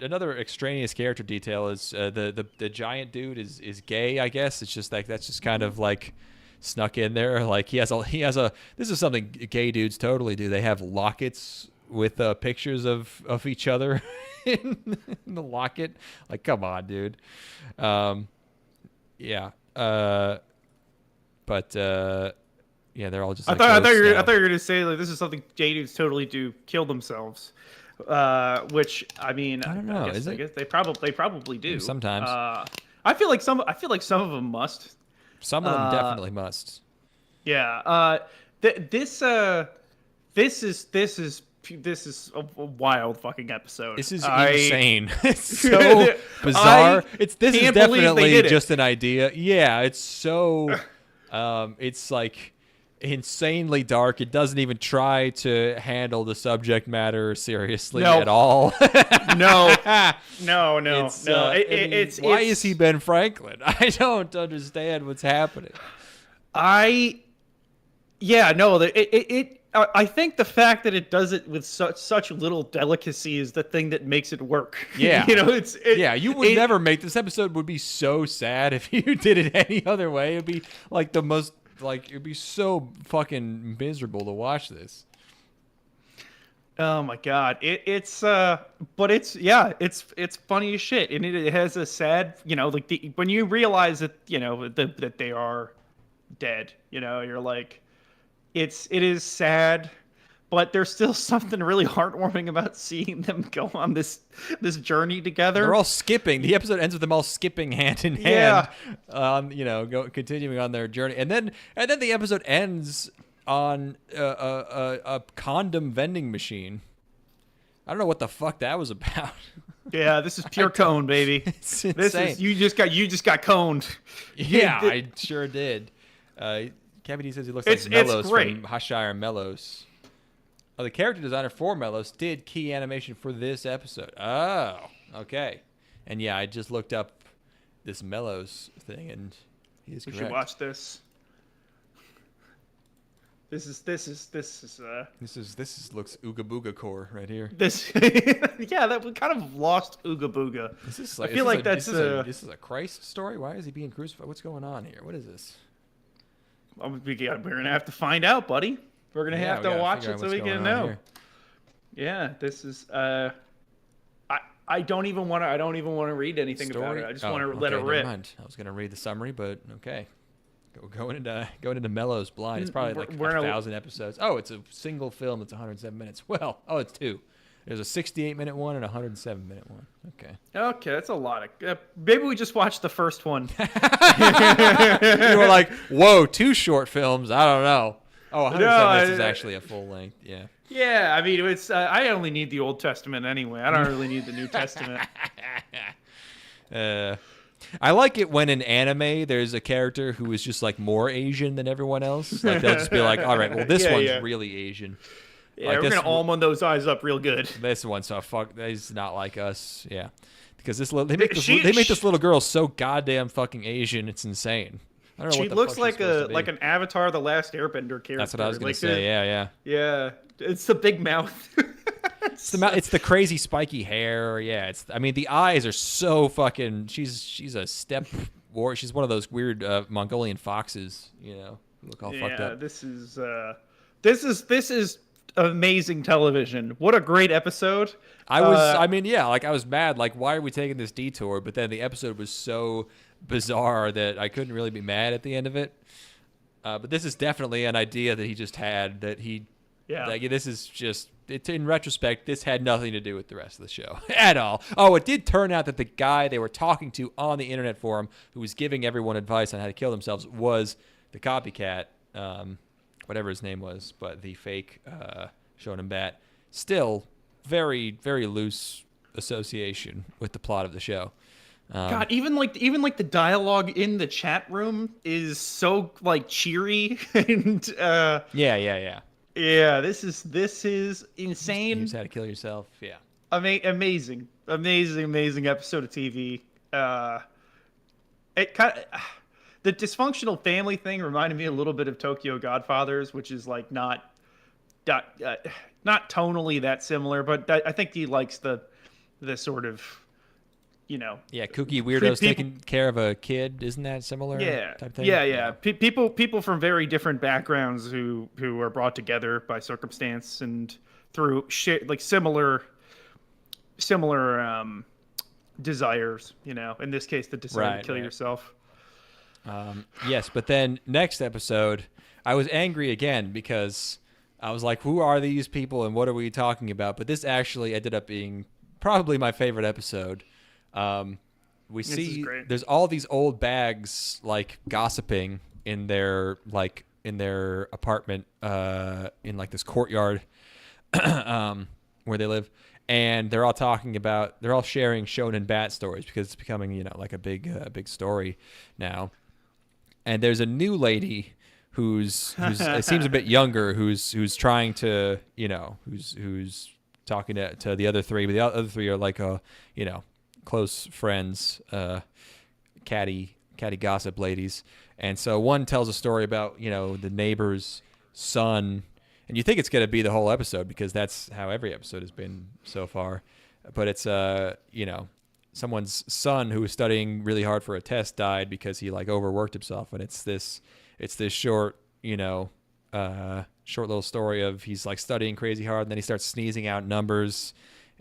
another extraneous character detail is the giant dude is gay, I guess. It's just like that's just kind of like snuck in there. Like he has a this is something gay dudes totally do. They have lockets with pictures of each other in the locket. Like, come on, dude. They're all just. I thought you were gonna say like this is something gay dudes totally do, kill themselves. Which I mean, I don't know. I guess they probably do sometimes. I feel like some of them must. Some of them definitely must. Yeah. This is a wild fucking episode. This is insane. It's so bizarre. This is definitely just an idea. Yeah, it's so it's like insanely dark. It doesn't even try to handle the subject matter seriously at all. No. Why is he Ben Franklin? I don't understand what's happening. I think the fact that it does it with such little delicacy is the thing that makes it work. Yeah. You know, yeah, you would never make this episode would be so sad if you did it any other way. It'd be like the most it'd be so fucking miserable to watch this. Oh my god, but it's funny as shit, and it has a sad, like when you realize that that they are dead, you're like, it is sad, but there's still something really heartwarming about seeing them go on this journey together. They're all skipping. The episode ends with them all skipping hand in hand, continuing on their journey, and then the episode ends on a condom vending machine. I don't know what the fuck that was about. Yeah, this is pure cone, baby. It's insane. This is you just got coned. Yeah, I sure did. Kevin D says he looks like Mellos from Hashire Mellos. Oh, the character designer for Mellos did key animation for this episode. Oh, okay. And yeah, I just looked up this Mellos thing, and he's correct. We should watch this. This looks Ooga Booga core right here. That we kind of lost Ooga Booga. I feel like this is a Christ story. Why is he being crucified? What's going on here? What is this? We're gonna have to find out, buddy. We're gonna have to watch it so we can know. Here. Yeah, this is. I don't even want to read anything about it. I just want to let it rip. I was gonna read the summary, but okay. Going into Mello's Blind. It's probably like 1,000 episodes. Oh, it's a single film that's 107 minutes. Well, it's two. There's a 68-minute one and a 107-minute one. Okay, that's a lot of. Maybe we just watched the first one. You were like, whoa, 2 short films. I don't know. Oh, 107 minutes is actually a full length. Yeah. Yeah, I mean, it's. I only need the Old Testament anyway. I don't really need the New Testament. I like it when in anime there's a character who is just like more Asian than everyone else. Like they'll just be like, all right, well this one's really Asian. Yeah, like we're gonna almond those eyes up real good. This one, so fuck, he's not like us. Yeah, because they make this little girl so goddamn fucking Asian. It's insane. I don't know. She looks like an Avatar: The Last Airbender character. That's what I was gonna say. Yeah. It's the big mouth. It's the crazy spiky hair. Yeah, the eyes are so fucking. She's a step war. She's one of those weird Mongolian foxes. Who look all fucked up. This is amazing television. What a great episode. I was mad. Like, why are we taking this detour? But then the episode was so bizarre that I couldn't really be mad at the end of it. But this is definitely an idea that he just had. That he. Yeah. Like, this is just. In retrospect, this had nothing to do with the rest of the show at all. Oh, it did turn out that the guy they were talking to on the internet forum who was giving everyone advice on how to kill themselves was the copycat, whatever his name was, but the fake Shonen Bat. Still, very, very loose association with the plot of the show. God, even like the dialogue in the chat room is so like cheery and yeah. Yeah, this is insane. Here's how to kill yourself. Yeah. Amazing episode of TV. It kind of the dysfunctional family thing reminded me a little bit of Tokyo Godfathers, which is like not tonally that similar, but I think he likes the sort of kooky weirdos taking care of a kid. Isn't that similar? Type thing? Yeah. People from very different backgrounds who are brought together by circumstance and through similar desires. In this case, the desire to kill yourself. Yes, but then next episode, I was angry again because I was like, "Who are these people and what are we talking about?" But this actually ended up being probably my favorite episode. We see there's all these old bags like gossiping in their apartment in like this courtyard where they live, and they're all sharing Shonen Bat stories because it's becoming like a big story now. And there's a new lady who's it seems a bit younger who's trying to who's talking to the other three, but the other three are like close friends, catty gossip ladies. And so one tells a story about the neighbor's son and you think it's gonna be the whole episode because that's how every episode has been so far. But it's someone's son who was studying really hard for a test died because he like overworked himself, and it's this short short little story of he's like studying crazy hard and then he starts sneezing out numbers,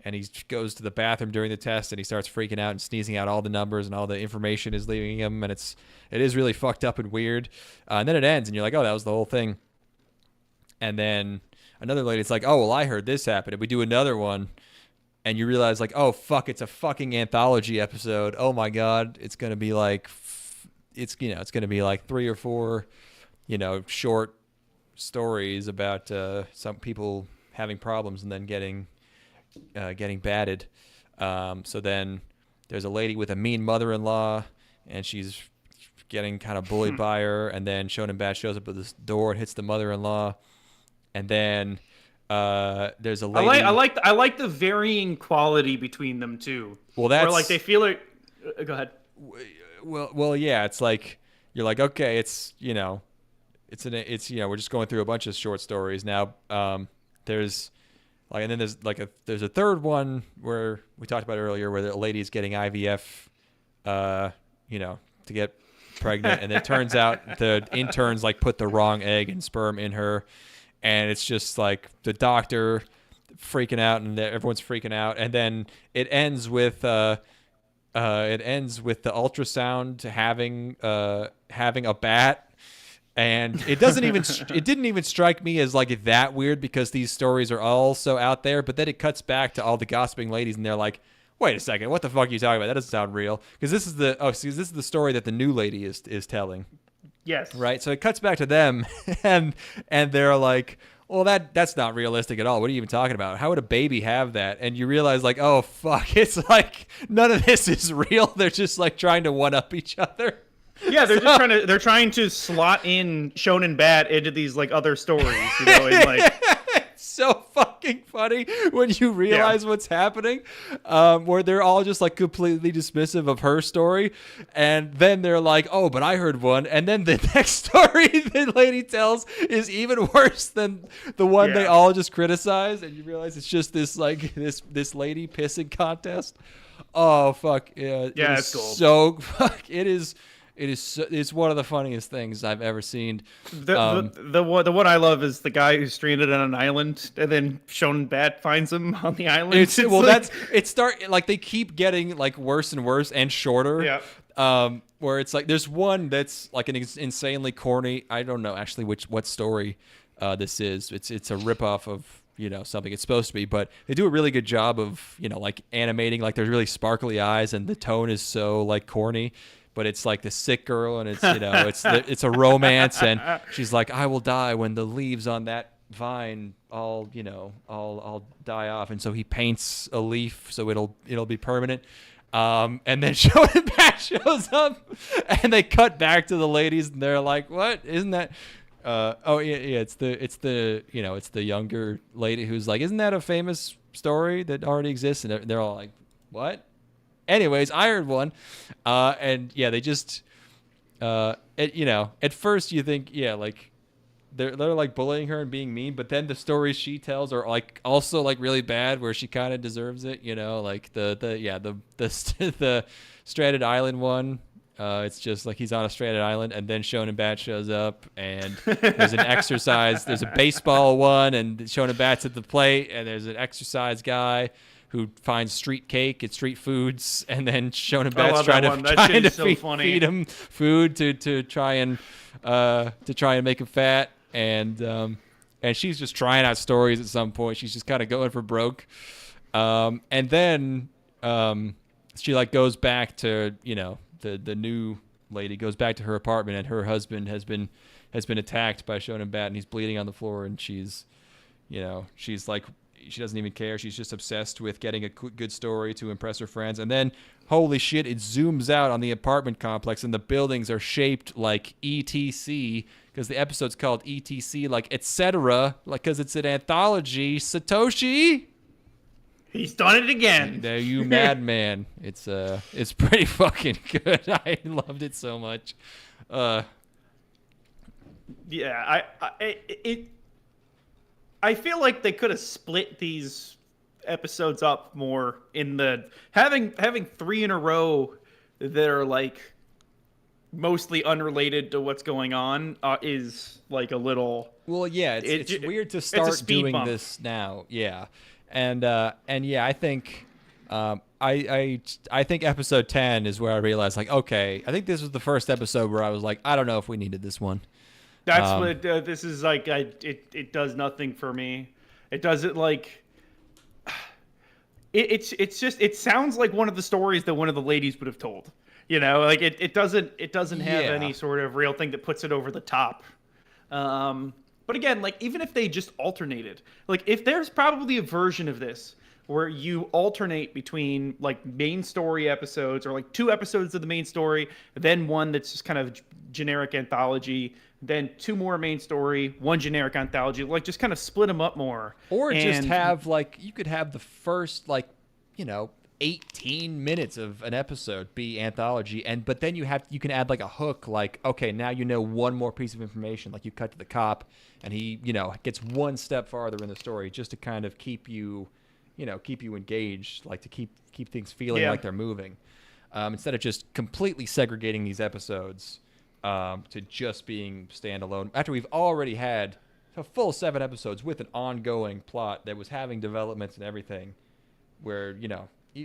and he goes to the bathroom during the test and he starts freaking out and sneezing out all the numbers and all the information is leaving him, and it is really fucked up and weird. And then it ends and you're like, oh, that was the whole thing. And then another lady's like, oh, well, I heard this happen, and we do another one. And you realize, like, oh, fuck, it's a fucking anthology episode. Oh, my God. It's going to be like, it's going to be like 3 or 4, short stories about some people having problems and then getting batted. So then there's a lady with a mean mother-in-law, and she's getting kind of bullied by her. And then Shonen Bat shows up at this door and hits the mother-in-law. And then... there's a lady. I like the varying quality between them too. Well, that's where like they feel it. Go ahead. Well, yeah. It's like you're like, okay, it's we're just going through a bunch of short stories now. There's like, and then there's a third one where we talked about earlier where the lady is getting IVF, to get pregnant, and it turns out the interns like put the wrong egg and sperm in her. And it's just like the doctor freaking out, and everyone's freaking out. And then it ends with the ultrasound having a bat. And it didn't even strike me as like that weird because these stories are all so out there. But then it cuts back to all the gossiping ladies, and they're like, "Wait a second, what the fuck are you talking about? That doesn't sound real." Because this is the story that the new lady is telling. Yes. Right. So it cuts back to them, and they're like, "Well, that's not realistic at all. What are you even talking about? How would a baby have that?" And you realize, like, oh fuck, it's like none of this is real. They're just like trying to one up each other. Yeah, they're trying to slot in Shonen Bat into these like other stories, and like. It's so fucking funny when you realize what's happening, where they're all just like completely dismissive of her story, and then they're like, "Oh, but I heard one," and then the next story the lady tells is even worse than the one they all just criticized, and you realize it's just this like this lady pissing contest. Oh fuck yeah! It's cool. So fuck it is. It's one of the funniest things I've ever seen. The one I love is the guy who's stranded on an island, and then Shonen Bat finds him on the island. They keep getting like worse and worse and shorter. Yeah. Where it's like there's one that's like an insanely corny. I don't know actually what story this is. It's a ripoff of something it's supposed to be, but they do a really good job of like animating. Like there's really sparkly eyes, and the tone is so like corny. But it's like the sick girl, and it's it's a romance, and she's like, "I will die when the leaves on that vine all die off," and so he paints a leaf so it'll be permanent. And then Shonen Bat shows up, and they cut back to the ladies, and they're like, "What? Isn't that?" It's the younger lady who's like, "Isn't that a famous story that already exists?" And they're all like, "What?" Anyways, I heard one, and yeah, they just, at first you think, like, they're like bullying her and being mean, but then the stories she tells are like also like really bad, where she kind of deserves it, like the stranded island one. It's just like he's on a stranded island, and then Shonen Bat shows up, and there's an exercise. There's a baseball one, and Shonen Bat's at the plate, and there's an exercise guy who finds street cake and street foods, and then Shonen Bat's trying to feed him food to try and make him fat, and she's just trying out stories at some point. She's just kind of going for broke, and then she like goes back to the new lady goes back to her apartment, and her husband has been attacked by Shonen Bat, and he's bleeding on the floor, and she's like. She doesn't even care. She's just obsessed with getting a good story to impress her friends. And then, holy shit, it zooms out on the apartment complex, and the buildings are shaped like ETC, because the episode's called ETC, like etc., like because it's an anthology. Satoshi, he's done it again. There, you madman. It's pretty fucking good. I loved it so much. I feel like they could have split these episodes up more in the having 3 in a row that are like mostly unrelated to what's going on is like a little. Well, yeah, it's weird to it's a start speed doing bump. this now. Yeah, and yeah, I think I think episode 10 is where I realized like, okay, I think this was the first episode where I was like, I don't know if we needed this one. That's what this is like. It does nothing for me. It doesn't like. It's just it sounds like one of the stories that one of the ladies would have told. You know, like it doesn't have Yeah. any sort of real thing that puts it over the top. But again, like even if they just alternated, like if there's probably a version of this where you alternate between like main story episodes or like 2 episodes of the main story, then one that's just kind of generic anthology, then 2 more main story, 1 generic anthology, like just kind of split them up more. Or just And- have like you could have the first like 18 minutes of an episode be anthology, and but then you can add like a hook, like okay, now you know one more piece of information, like you cut to the cop and he gets one step farther in the story just to kind of keep you engaged, like to keep things feeling like they're moving, instead of just completely segregating these episodes to just being standalone after we've already had a full 7 episodes with an ongoing plot that was having developments and everything, where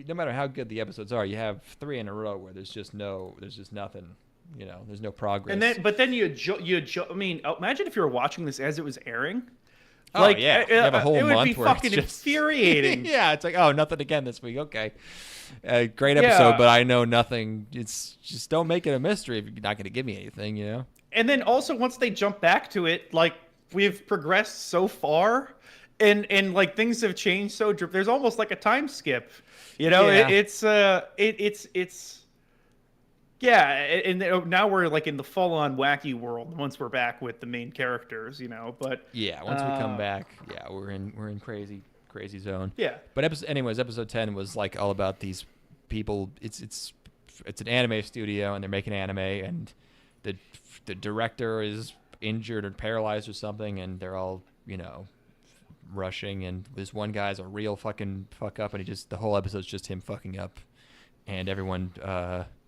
no matter how good the episodes are, you have 3 in a row where there's just nothing, there's no progress. And then, but then I mean, imagine if you were watching this as it was airing. Oh, yeah. You have a whole it would month be where it's fucking just- infuriating. Yeah, it's like, oh, nothing again this week. Okay, great episode, Yeah. but I know nothing. It's just don't make it a mystery if you're not going to give me anything, And then also once they jump back to it, like we've progressed so far, and like things have changed so. There's almost like a time skip. Yeah. It's. Yeah, and now we're like in the full-on wacky world once we're back with the main characters, But Yeah, once we come back, yeah, we're in crazy zone. yeah, But episode 10 was like all about these people. It's an anime studio and they're making anime, and the director is injured or paralyzed or something, and they're all rushing, and this one guy's a real fucking fuck up, and the whole episode's just him fucking up, and everyone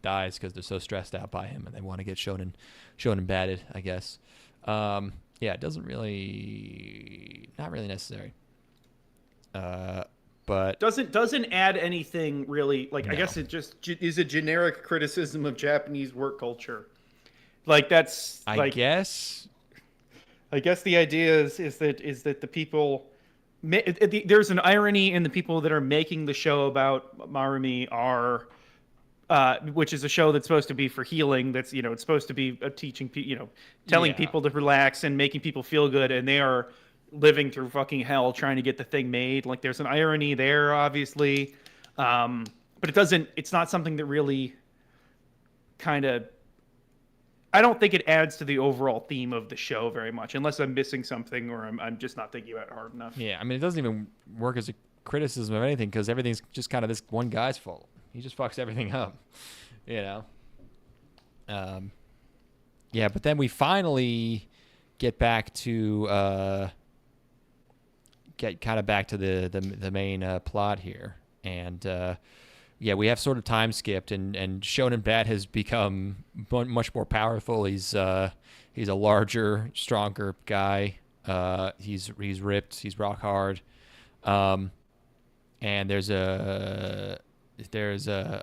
dies because they're so stressed out by him and they want to get shown and batted, I guess. Yeah, it doesn't really, not really necessary. But doesn't add anything really. Like I No. guess it just is a generic criticism of Japanese work culture. Like that's I like guess I guess the idea is that the people there's an irony in the people that are making the show about Marumi are which is a show that's supposed to be for healing. That's it's supposed to be teaching telling Yeah. people to relax and making people feel good, and they are living through fucking hell trying to get the thing made. Like there's an irony there, obviously, but it's not something that really kind of. I don't think it adds to the overall theme of the show very much, unless I'm missing something or I'm just not thinking about it hard enough. Yeah, I mean, it doesn't even work as a criticism of anything because everything's just kind of this one guy's fault. He just fucks everything up, Yeah, but then we finally get back to the main plot here, and yeah, we have sort of time skipped, and Shonen Bat has become much more powerful. He's a larger, stronger guy. He's ripped. He's rock hard. And there's a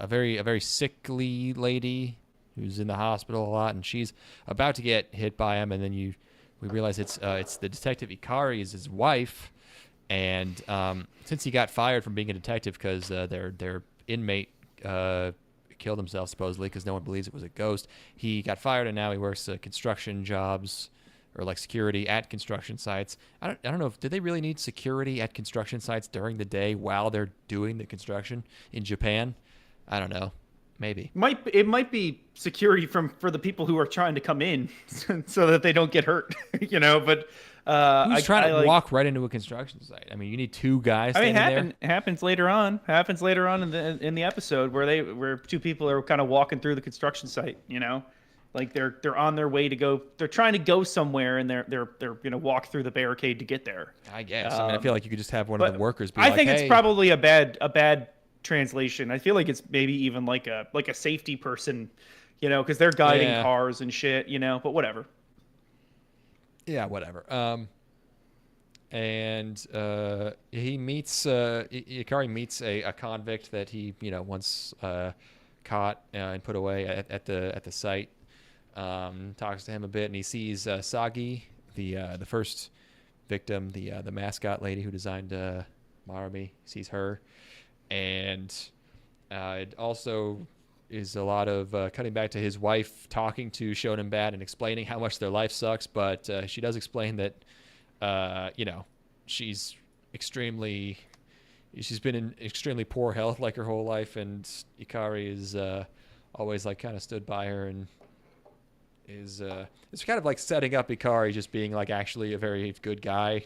very sickly lady who's in the hospital a lot, and she's about to get hit by him, and then we realize it's the detective Ikari is his wife, and since he got fired from being a detective because their inmate killed himself supposedly because no one believes it was a ghost, he got fired, and now he works construction jobs or like security at construction sites. I don't know if did they really need security at construction sites during the day while they're doing the construction in Japan? I don't know. Maybe. It might be security for the people who are trying to come in so that they don't get hurt, but Who's trying to walk right into a construction site? I mean, you need 2 guys I mean, standing there. happens later on. Happens later on in the episode where 2 people are kind of walking through the construction site, Like they're on their way to go. They're trying to go somewhere, and they're gonna walk through the barricade to get there. I guess. I mean, I feel like you could just have one of But the workers be I like, think it's "Hey, probably a bad translation. I feel like it's maybe even like a safety person, because they're guiding Yeah. cars and shit, But whatever. yeah, whatever." And Ikari meets a convict that he once caught and put away at the site. Talks to him a bit, and he sees Sagi, the first victim, the mascot lady who designed Marami. Sees her, and it also is a lot of cutting back to his wife talking to Shonen Bat and explaining how much their life sucks. But she does explain that she's been in extremely poor health like her whole life, and Ikari is always like kind of stood by her and is it's kind of like setting up Ikari just being like actually a very good guy.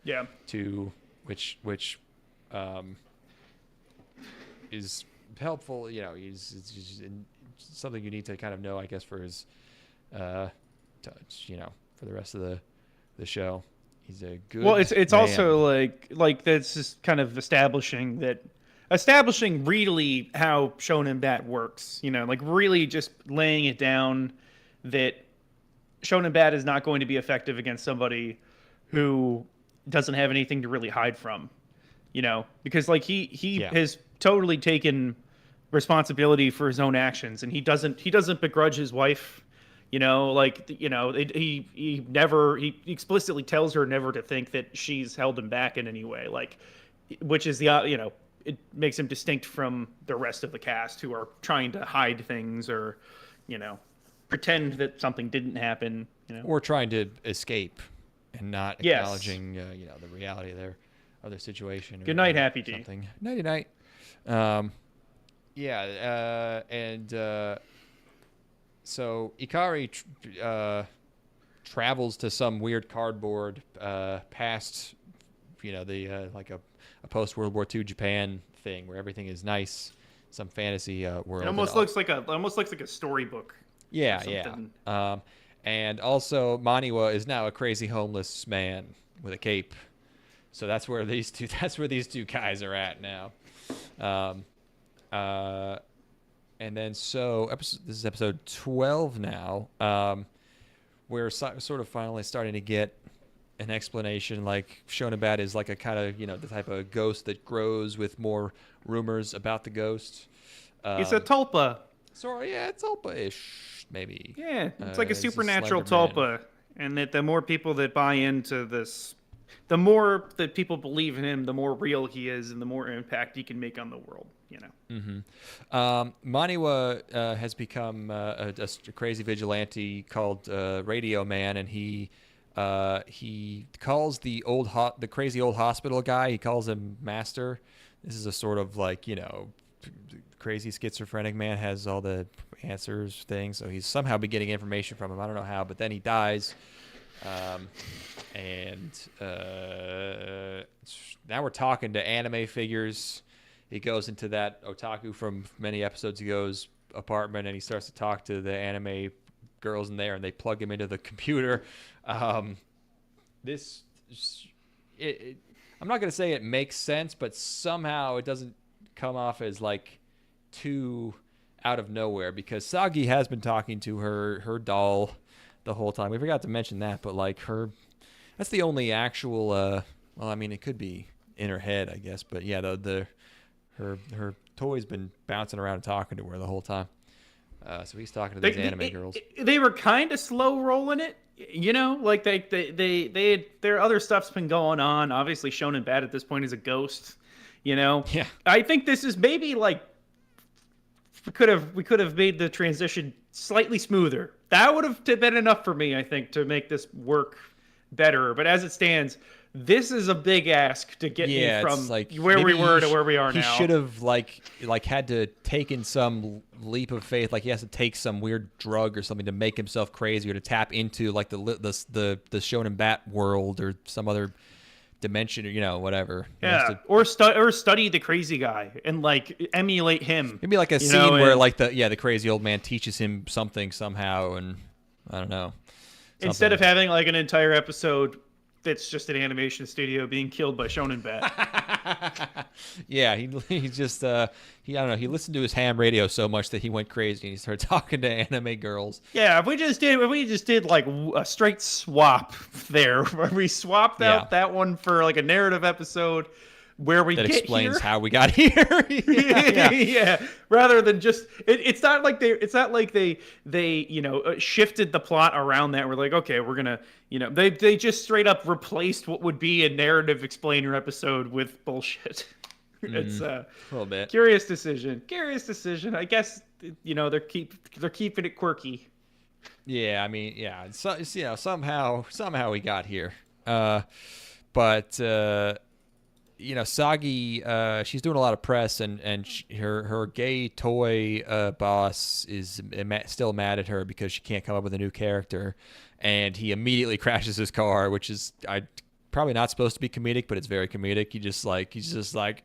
Yeah. To which is helpful. He's something you need to kind of know, I guess, for his for the rest of the show. He's a good. Well, it's man. also like that's just kind of establishing really how Shonen Bat works. Like really just laying it down that Shonen Bat is not going to be effective against somebody who doesn't have anything to really hide from. Because like he Yeah. has totally taken responsibility for his own actions, and he doesn't begrudge his wife. He explicitly tells her never to think that she's held him back in any way, like, which is it makes him distinct from the rest of the cast who are trying to hide things or pretend that something didn't happen. Or trying to escape and not Yes. acknowledging the reality of their situation. Good night, Happy D. Something. Nighty night. So Ikari travels to some weird cardboard past, like a post World War II Japan thing where everything is nice, some fantasy world. It almost looks like a storybook. Yeah, or yeah. something. And also Maniwa is now a crazy homeless man with a cape. So that's where these two guys are at now. And then this is episode 12 now. We're sort of finally starting to get an explanation. Like Shonen Bat is like a kind of the type of ghost that grows with more rumors about the ghost. It's a tulpa. So yeah, it's tulpa-ish maybe. Yeah, it's like a He's supernatural Slender Man. tulpa, and that the more people that buy into this, the more that people believe in him, the more real he is, and the more impact he can make on the world. Maniwa has become a crazy vigilante called Radio Man, and he calls the crazy old hospital guy. He calls him Master. This is a sort of like crazy schizophrenic man has all the answers things. So he's somehow been getting information from him. I don't know how, but then he dies. Now we're talking to anime figures. He goes into that otaku from many episodes ago's apartment, and he starts to talk to the anime girls in there, and they plug him into the computer. I'm not going to say it makes sense, but somehow it doesn't come off as like too out of nowhere, because Sagi has been talking to her doll the whole time. We forgot to mention that, but like that's the only actual well, I mean, it could be in her head, I guess, but yeah, her toy's been bouncing around and talking to her the whole time. So he's talking to these anime girls. They were kind of slow rolling it, like their other stuff's been going on. Obviously, Shonen Bat at this point is a ghost. Yeah. I think this is maybe like we could have made the transition slightly smoother. That would have been enough for me, I think, to make this work better. But as it stands, this is a big ask to get me from like where we were to where we are now. He should have like had to taken some leap of faith. Like he has to take some weird drug or something to make himself crazy, or to tap into like the Shonen Bat world or some other dimension, or whatever. He has Yeah, to, or study the crazy guy and like emulate him. it'd be like a you scene know, where and like the crazy old man teaches him something somehow, and I don't know. instead Something. of having like an entire episode that's just an animation studio being killed by Shonen Bat. Yeah, he just he I don't know, he listened to his ham radio so much that he went crazy and he started talking to anime girls. Yeah, if we just did like a straight swap there, where we swapped Yeah. out that one for like a narrative episode where we That get explains here. how we got here. yeah. Yeah. Rather than just it's not like they shifted the plot around that. We're like, okay, we're gonna they just straight up replaced what would be a narrative explainer episode with bullshit. It's A little bit. curious decision. I guess they're keeping it quirky. Yeah, I mean, yeah. So, somehow we got here. But Sagi, she's doing a lot of press, and her gay toy boss is still mad at her because she can't come up with a new character, and he immediately crashes his car, which is probably not supposed to be comedic, but it's very comedic. He's just like,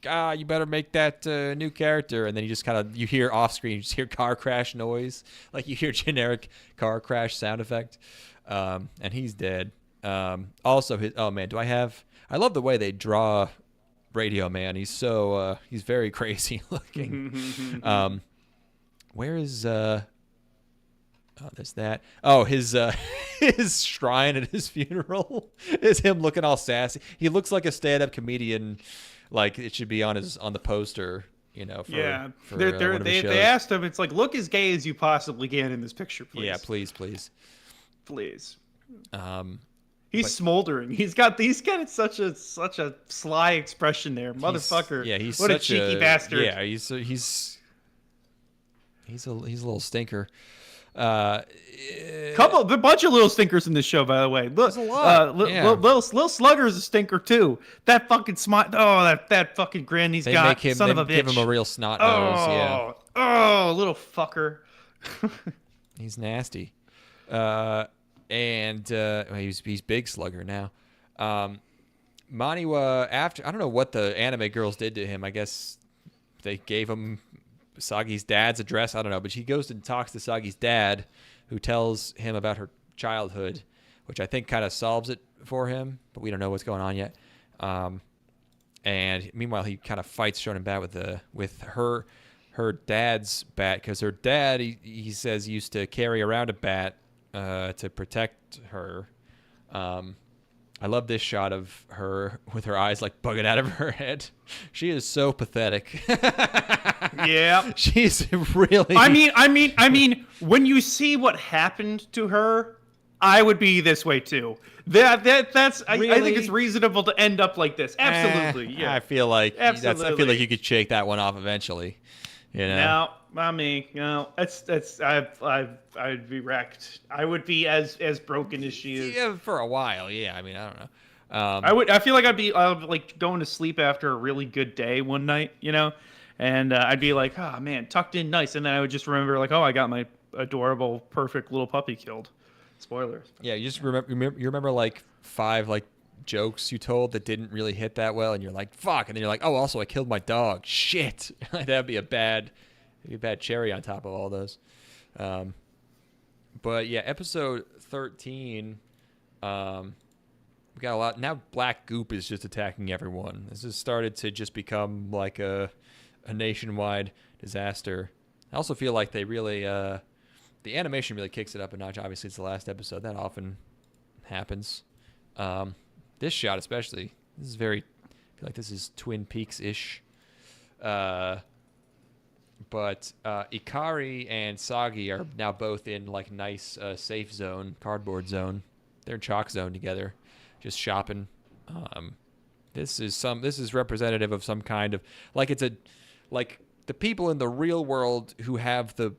you better make that new character, and then you hear off screen, you just hear car crash noise, like you hear generic car crash sound effect, and he's dead. Also, I love the way they draw Radio Man. He's so he's very crazy looking. Where is there's that. Oh, his his shrine at his funeral is him looking all sassy. He looks like a stand-up comedian, like it should be on the poster, for one of his shows. They asked him, it's like, look as gay as you possibly can in this picture, please. Yeah, please. He's smoldering. He's got such a sly expression there, motherfucker. He's what such a cheeky bastard. Yeah, he's a little stinker. A bunch of little stinkers in this show, by the way. Look, There's a lot. Little Slugger is a stinker too. That fucking smart. Oh, that fucking grin he's got. Son of a bitch. Give him a real snot nose. Yeah. Oh, little fucker. He's nasty. And he's big Slugger now. Maniwa, after, I don't know what the anime girls did to him. I guess they gave him Sagi's dad's address. I don't know, but he goes and talks to Sagi's dad, who tells him about her childhood, which I think kind of solves it for him, but we don't know what's going on yet. And meanwhile, he kind of fights Shonen Bat with her dad's bat, because her dad, he says, used to carry around a bat to protect her. I love this shot of her with her eyes like bugging out of her head. She is so pathetic. Yeah. She's really... I mean, when you see what happened to her, I would be this way too. That's Really? I think it's reasonable to end up like this. Absolutely. Yeah. I feel like Absolutely. you could shake that one off eventually. No, not me. No, I'd be wrecked. I would be as broken as she is. Yeah, for a while. Yeah, I mean, I don't know. I feel like I'd be like going to sleep after a really good day one night, and I'd be like, oh man, tucked in nice, and then I would just remember like, oh, I got my adorable, perfect little puppy killed. Spoilers. Yeah, you just remember like 5 like jokes you told that didn't really hit that well, and you're like, fuck, and then you're like, oh, also I killed my dog. Shit. That'd be a bad cherry on top of all those. But yeah, episode 13, we got a lot. Now Black Goop is just attacking everyone. This has started to just become like a nationwide disaster. I also feel like they really, the animation really kicks it up a notch. Obviously, it's the last episode. That often happens. This shot especially, this is very, I feel like this is Twin Peaks-ish. But Ikari and Sagi are now both in like nice safe zone, cardboard zone. They're in chalk zone together, just shopping. This is representative of some kind of like the people in the real world who have the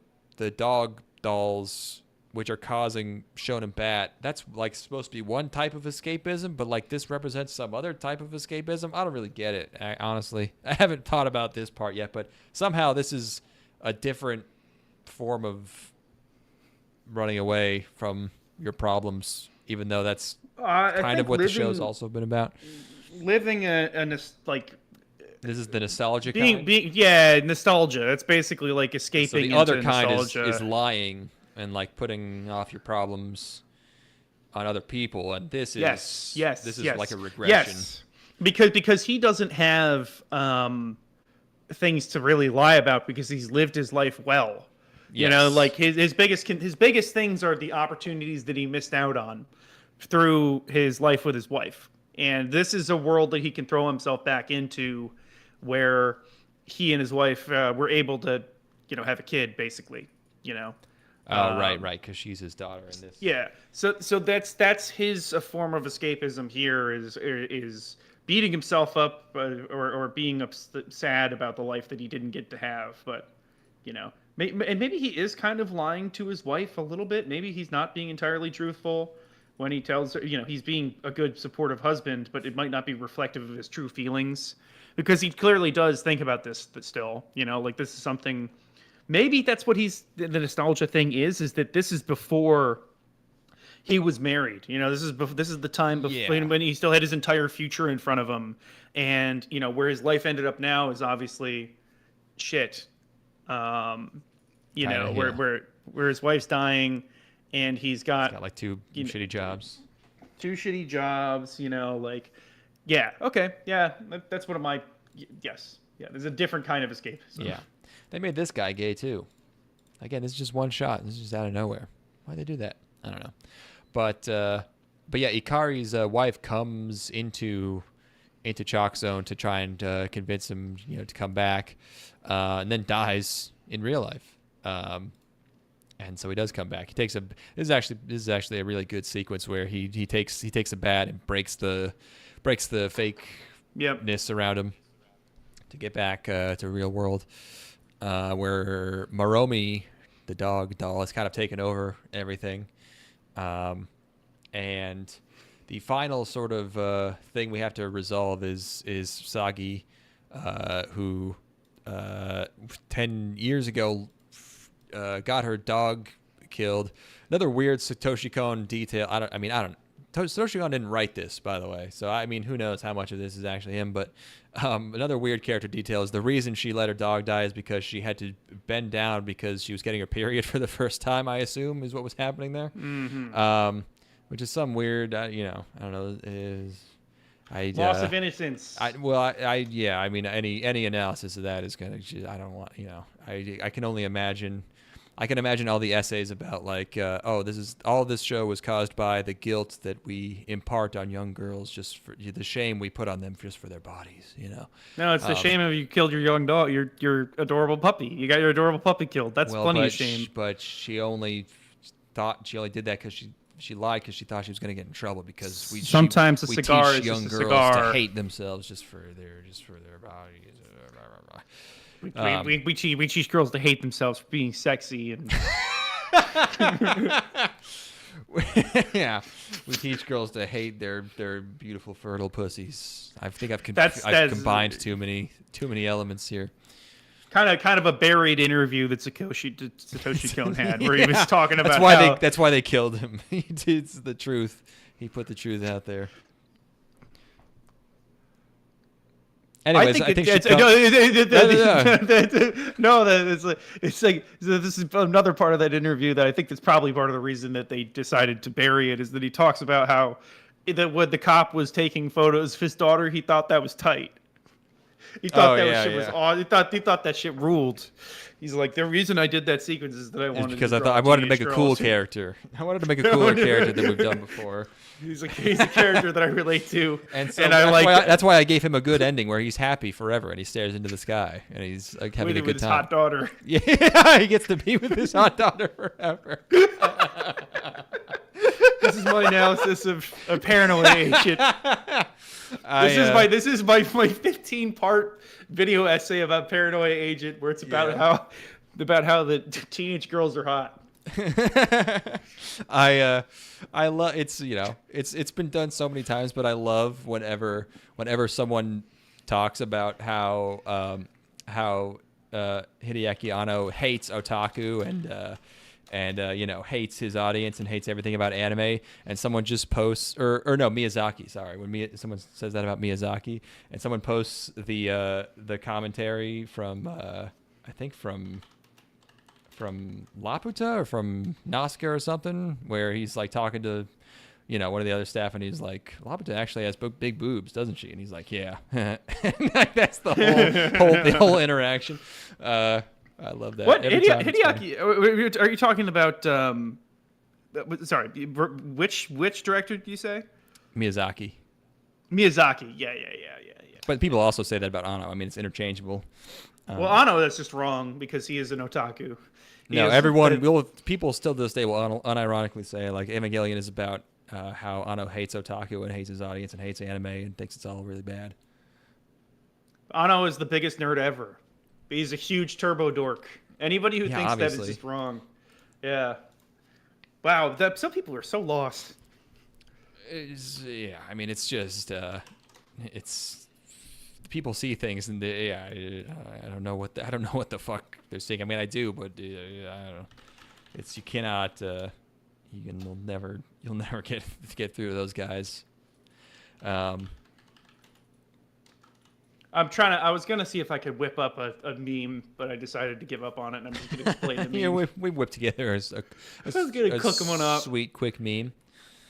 dog dolls, which are causing Shonen Bat. That's like supposed to be one type of escapism, but like this represents some other type of escapism. I don't really get it. Honestly, I haven't thought about this part yet, but somehow this is a different form of running away from your problems, even though that's I kind of think what the show's also been about. living like This is the nostalgia kind. yeah, nostalgia. It's basically like escaping So the into other kind nostalgia. is lying and like putting off your problems on other people, and this is like a regression. Yes, because he doesn't have things to really lie about because he's lived his life well. You know, Yes. like his biggest things are the opportunities that he missed out on through his life with his wife. And this is a world that he can throw himself back into where he and his wife were able to, have a kid basically, Oh, right, because she's his daughter in this. Yeah. So that's his a form of escapism here is beating himself up or being sad about the life that he didn't get to have, but and maybe he is kind of lying to his wife a little bit. Maybe he's not being entirely truthful when he tells her, he's being a good supportive husband, but it might not be reflective of his true feelings because he clearly does think about this still, like this is something. Maybe that's what the nostalgia thing is that this is before he was married. This is the time before when he still had his entire future in front of him, and where his life ended up now is obviously shit. Where his wife's dying, and he's got like two shitty jobs. That's one of my yes. Yeah, there's a different kind of escape. So. Yeah. They made this guy gay too. Again, this is just one shot. This is just out of nowhere. Why'd they do that? I don't know. But yeah, Ikari's wife comes into Chalk Zone to try and convince him, to come back, and then dies in real life. And so he does come back. He takes this is actually a really good sequence where he takes a bat and breaks the fakeness around him to get back to real world. Where Maromi, the dog doll, has kind of taken over everything. And the final sort of thing we have to resolve is Sagi, who 10 years ago got her dog killed. Another weird Satoshi Kon detail. Satoshi Kon didn't write this, by the way. So, who knows how much of this is actually him. But another weird character detail is the reason she let her dog die is because she had to bend down because she was getting her period for the first time, I assume, is what was happening there. Mm-hmm. Which is some weird, I don't know, Loss of innocence. Any analysis of that is going to, I don't want, I can only imagine. I can imagine all the essays about this show was caused by the guilt that we impart on young girls, just for the shame we put on them just for their bodies, No, it's the shame of you killed your young dog, your adorable puppy. You got your adorable puppy killed. That's plenty of shame. But she only did that because she lied because she thought she was going to get in trouble because we a cigar teach is young just a girls cigar. to hate themselves just for their bodies. We teach girls to hate themselves for being sexy and yeah, we teach girls to hate their beautiful fertile pussies. I think I've combined too many elements here. Kind of a buried interview that Satoshi Kon had, where he was talking about that's why they killed him. He did the truth. He put the truth out there. Anyways, it's like this is another part of that interview that I think that's probably part of the reason that they decided to bury it is that he talks about how when the cop was taking photos of his daughter, he thought that was tight. He thought was odd. He thought that shit ruled. He's like, the reason I did that sequence is that I wanted to make a cool character. I wanted to make a cooler character than we've done before. He's a character that I relate to, and that's why I gave him a good ending where he's happy forever and he stares into the sky and he's like having a good his time. Hot daughter. Yeah, he gets to be with his hot daughter forever. This is my analysis of Paranoia Agent. This is my 15-part video essay about Paranoia Agent, where it's about how the teenage girls are hot. I love it's been done so many times, but I love whenever someone talks about how Hideaki Anno hates otaku and hates his audience and hates everything about anime, and someone just posts, or no, Miyazaki, sorry, when someone says that about Miyazaki, and someone posts the commentary from I think from Laputa or from Nazca or something, where he's like talking to one of the other staff, and he's like, Laputa actually has big boobs, doesn't she? And he's like, yeah. And like, that's the whole interaction. I love that. What Every time it's Hideaki? Are you talking about? Sorry, which director did you say? Miyazaki. Miyazaki. Yeah. But people also say that about Anno. I mean, it's interchangeable. Well, Anno, that's just wrong because he is an otaku. People still to this day will unironically say like Evangelion is about how Anno hates otaku and hates his audience and hates anime and thinks it's all really bad. Anno is the biggest nerd ever. He's a huge turbo dork. Anybody who thinks obviously. that is just wrong. Yeah. Wow, some people are so lost. I mean, it's just it's people see things and I don't know what the fuck they're seeing. I mean, I do, but I don't know. You cannot you'll never get through those guys. I was gonna see if I could whip up a meme, but I decided to give up on it, and I'm just gonna play the meme. Yeah, we whipped together a cook one up. Sweet, quick meme.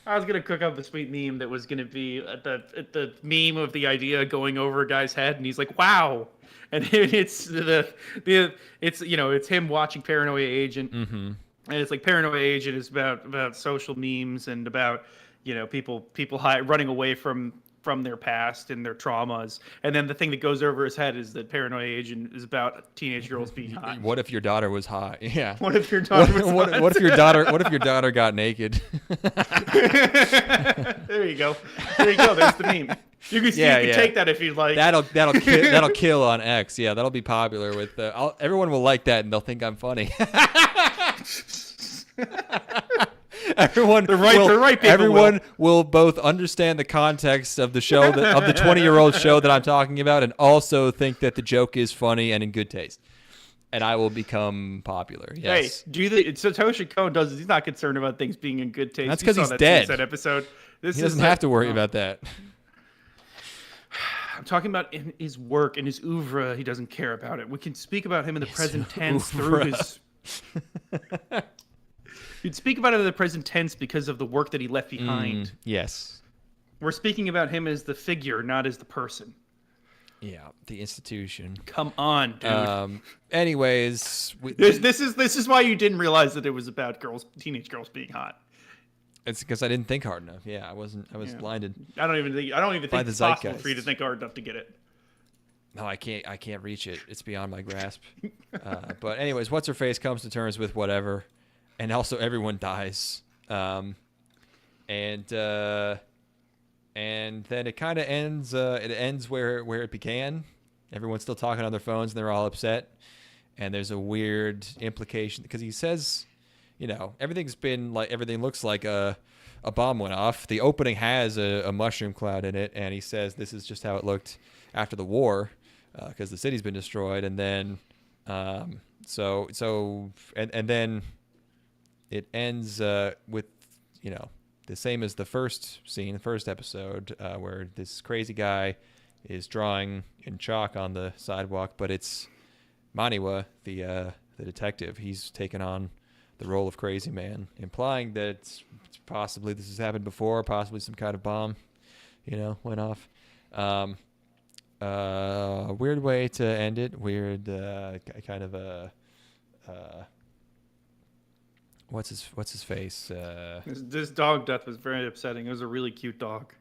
I was gonna cook up the sweet meme that was gonna be the meme of the idea going over a guy's head, and he's like, "Wow," and it's it's him watching Paranoia Agent, and it's like Paranoia Agent is about social memes and about people running away from their past and their traumas, and then the thing that goes over his head is that Paranoia Agent is about teenage girls being hot. What if your daughter was hot? Yeah. What if your daughter was hot? What if your daughter got naked? There you go. There's the meme. You can take that if you'd like. That'll kill on X. Yeah, that'll be popular with everyone will like that and they'll think I'm funny. Everyone will both understand the context of the show of the 20-year-old show that I'm talking about, and also think that the joke is funny and in good taste, and I will become popular. Yes. Hey, Satoshi Kon does? He's not concerned about things being in good taste. That's because he's dead. That episode. He doesn't have to worry about that. I'm talking about in his work, in his oeuvre. He doesn't care about it. We can speak about him in the present tense through his. You'd speak about it in the present tense because of the work that he left behind. Yes. We're speaking about him as the figure, not as the person. Yeah, the institution. Come on, dude. Anyways, this is why you didn't realize that it was about teenage girls being hot. It's because I didn't think hard enough. Yeah, I was blinded. I don't even think it's possible for you to think hard enough to get it. No, I can't reach it. It's beyond my grasp. But anyways, what's her face comes to terms with whatever. And also, everyone dies, and then it kind of ends. It ends where it began. Everyone's still talking on their phones, and they're all upset. And there's a weird implication because he says, everything looks like a bomb went off. The opening has a mushroom cloud in it, and he says this is just how it looked after the war, because the city's been destroyed. And then, and then. It ends with, the same as the first scene, the first episode, where this crazy guy is drawing in chalk on the sidewalk, but it's Maniwa, the detective. He's taken on the role of crazy man, implying that possibly this has happened before, possibly some kind of bomb, went off. Weird way to end it. Weird kind of a... What's his face? This dog death was very upsetting. It was a really cute dog.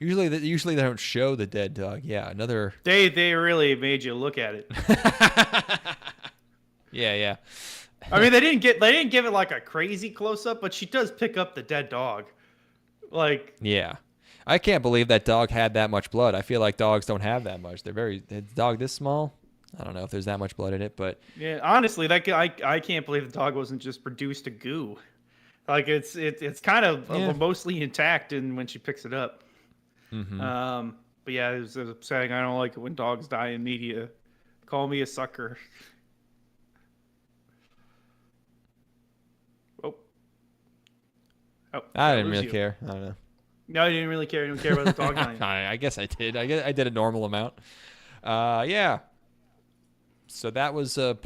Usually they don't show the dead dog. Yeah, another. They really made you look at it. Yeah. I mean, they didn't give it like a crazy close up, but she does pick up the dead dog. Like. Yeah, I can't believe that dog had that much blood. I feel like dogs don't have that much. The dog this small. I don't know if there's that much blood in it, but yeah, honestly, I can't believe the dog wasn't just reduced to goo. Like it's kind of mostly intact, and when she picks it up. Mm-hmm. But yeah, it was upsetting. I don't like it when dogs die in media. Call me a sucker. Oh, I did didn't lose really you. care. I don't know. No, you didn't really care. You didn't care about the dog dying. I guess I did. I did a normal amount. Yeah. So that was a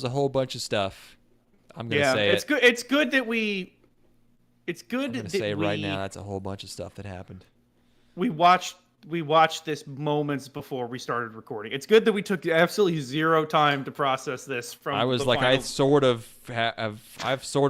whole bunch of stuff. I'm gonna Yeah, say it's it. good. It's good that we. It's good I'm gonna that say it right now. That's a whole bunch of stuff that happened. we watched this moments before we started recording. It's good that we took absolutely zero time to process this from. I was the like, final... I've sort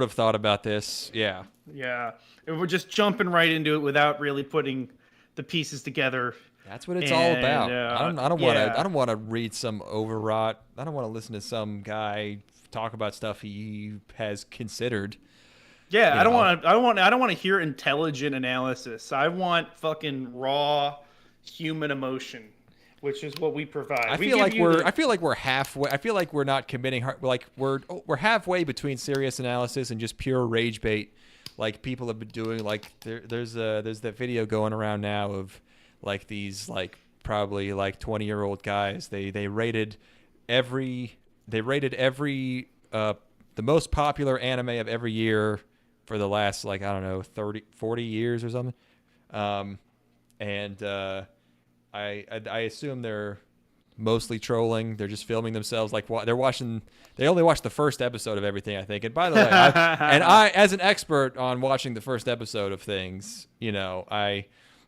of thought about this. Yeah. Yeah, and we're just jumping right into it without really putting the pieces together. That's what it's all about. I don't yeah. want to read some overwrought. I don't want to listen to some guy talk about stuff he has considered. Yeah, You I don't know. want to hear intelligent analysis. I want fucking raw human emotion, which is what we provide. I feel like we're halfway. I feel like we're not committing. Like we're halfway between serious analysis and just pure rage bait. Like people have been doing. Like there's that video going around now of like these like probably like 20-year-old guys. They rated every the most popular anime of every year for the last like I don't know 40 years or something. I assume they're mostly trolling. They're just filming themselves like they're watching. They only watch the first episode of everything, I think. And by the way, I as an expert on watching the first episode of things,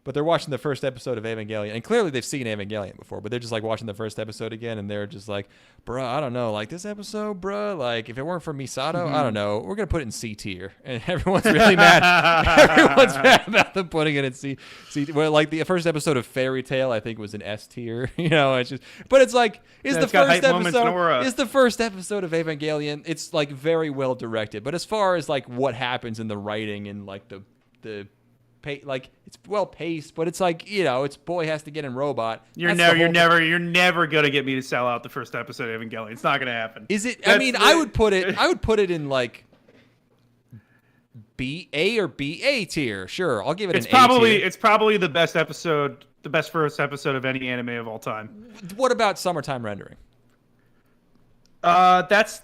but they're watching the first episode of Evangelion, and clearly they've seen Evangelion before, but they're just like watching the first episode again, and they're just like, bruh, I don't know, like this episode, bruh, like if it weren't for Misato, I don't know, we're gonna put it in C tier, and everyone's really mad. Everyone's mad about them putting it in C. Well, like the first episode of Fairy Tail, I think was in S tier. It's just, but it's like, is the first episode of Evangelion? It's like very well directed, but as far as like what happens in the writing and like the like it's well paced, but it's like it's boy has to get in robot. You're never gonna get me to sell out the first episode of Evangelion. It's not gonna happen. Is it? I would put it in like A or BA tier. Sure, I'll give it an A tier. It's probably the best episode, the best first episode of any anime of all time. What about Summertime Rendering? That's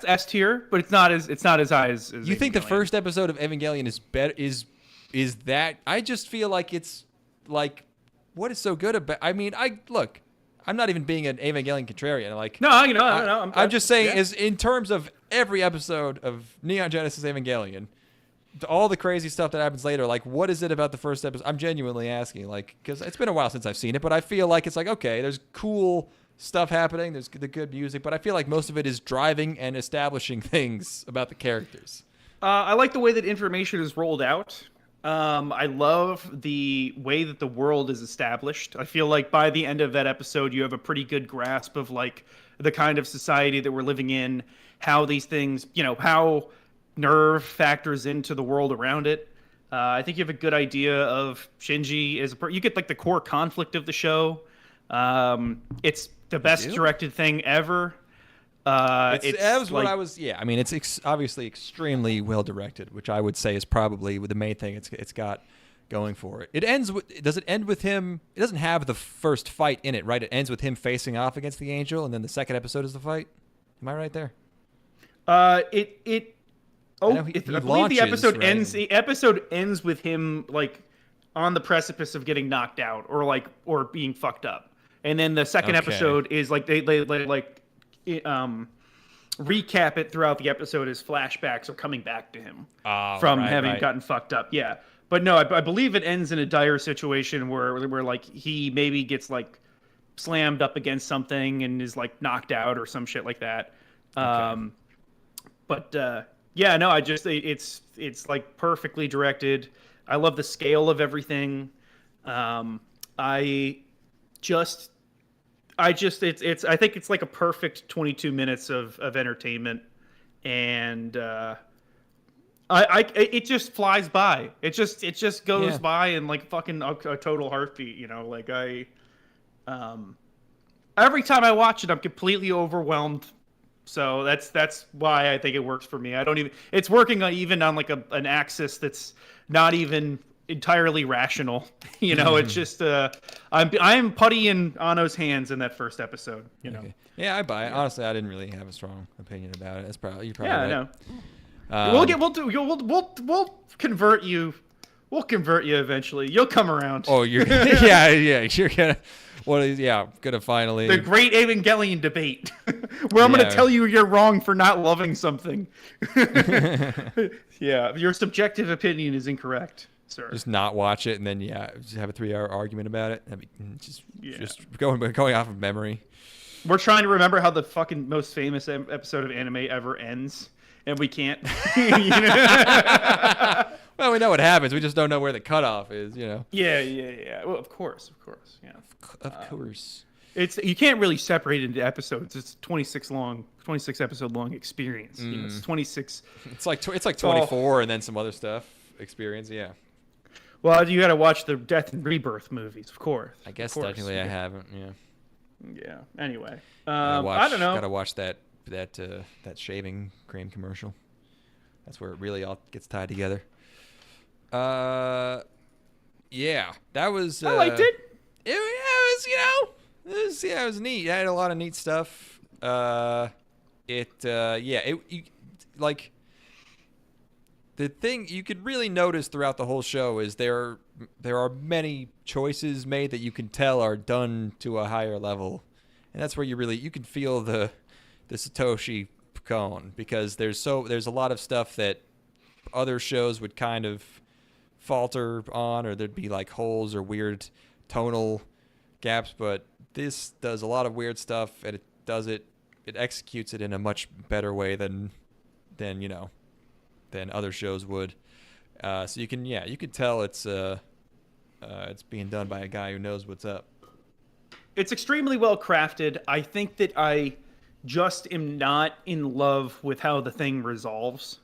S tier, but it's not as high as you think the first episode of Evangelion is better? Is that? I just feel like it's like what is so good about? I mean, I'm not even being an Evangelion contrarian. Like no. I'm just saying, yeah. is in terms of every episode of Neon Genesis Evangelion, all the crazy stuff that happens later. Like, what is it about the first episode? I'm genuinely asking, like, because it's been a while since I've seen it, but I feel like it's like okay, there's cool stuff happening. There's the good music, but I feel like most of it is driving and establishing things about the characters. I like the way that information is rolled out. I love the way that the world is established. I feel like by the end of that episode, you have a pretty good grasp of like the kind of society that we're living in, how these things, how nerve factors into the world around it. I think you have a good idea of Shinji you get like the core conflict of the show. It's the best directed thing ever. It's obviously extremely well directed, which I would say is probably the main thing it's got going for it. Does it end with him? It doesn't have the first fight in it, right? It ends with him facing off against the angel, and then the second episode is the fight. Am I right there? I believe the episode right? ends. The episode ends with him like on the precipice of getting knocked out, or being fucked up, and then the second episode is like they recap it throughout the episode as flashbacks are coming back to him from having gotten fucked up. Yeah, but no, I believe it ends in a dire situation where like he maybe gets like slammed up against something and is like knocked out or some shit like that. Yeah, no, it's like perfectly directed. I love the scale of everything. I think it's like a perfect 22 minutes of entertainment, and it just flies by. It just goes by in like fucking a total heartbeat. Every time I watch it, I'm completely overwhelmed. So that's why I think it works for me. It's working even on like an axis that's not even entirely rational. It's just I'm putty in Anno's hands in that first episode. Okay. Yeah, I buy it. Honestly, I didn't really have a strong opinion about it. You're probably right. No. We'll convert you. We'll convert you eventually. You'll come around. Oh, you're yeah, you're gonna. Gonna finally. The great Evangelion debate, where I'm gonna tell you you're wrong for not loving something. Yeah, your subjective opinion is incorrect, sir. Just not watch it and then just have a 3-hour argument about it. Just going off of memory. We're trying to remember how the fucking most famous episode of anime ever ends, and we can't. Well, we know what happens. We just don't know where the cutoff is. Yeah. Well, of course. Yeah. Of course. You can't really separate it into episodes. It's 26 episode long experience. It's 26. It's like 24 and then some other stuff experience. Yeah. Well, you got to watch the Death and Rebirth movies, of course. I guess technically I haven't. Yeah. Yeah. Anyway, I don't know. Gotta watch that shaving cream commercial. That's where it really all gets tied together. Yeah, that was. I liked it. It was neat. It had a lot of neat stuff. The thing you could really notice throughout the whole show is there are many choices made that you can tell are done to a higher level, and that's where you can feel the Satoshi Kon, because there's a lot of stuff that other shows would kind of falter on, or there'd be like holes or weird tonal gaps, but this does a lot of weird stuff, and it executes it in a much better way than other shows would. So you can tell it's being done by a guy who knows what's up. It's extremely well crafted. I think that I just am not in love with how the thing resolves.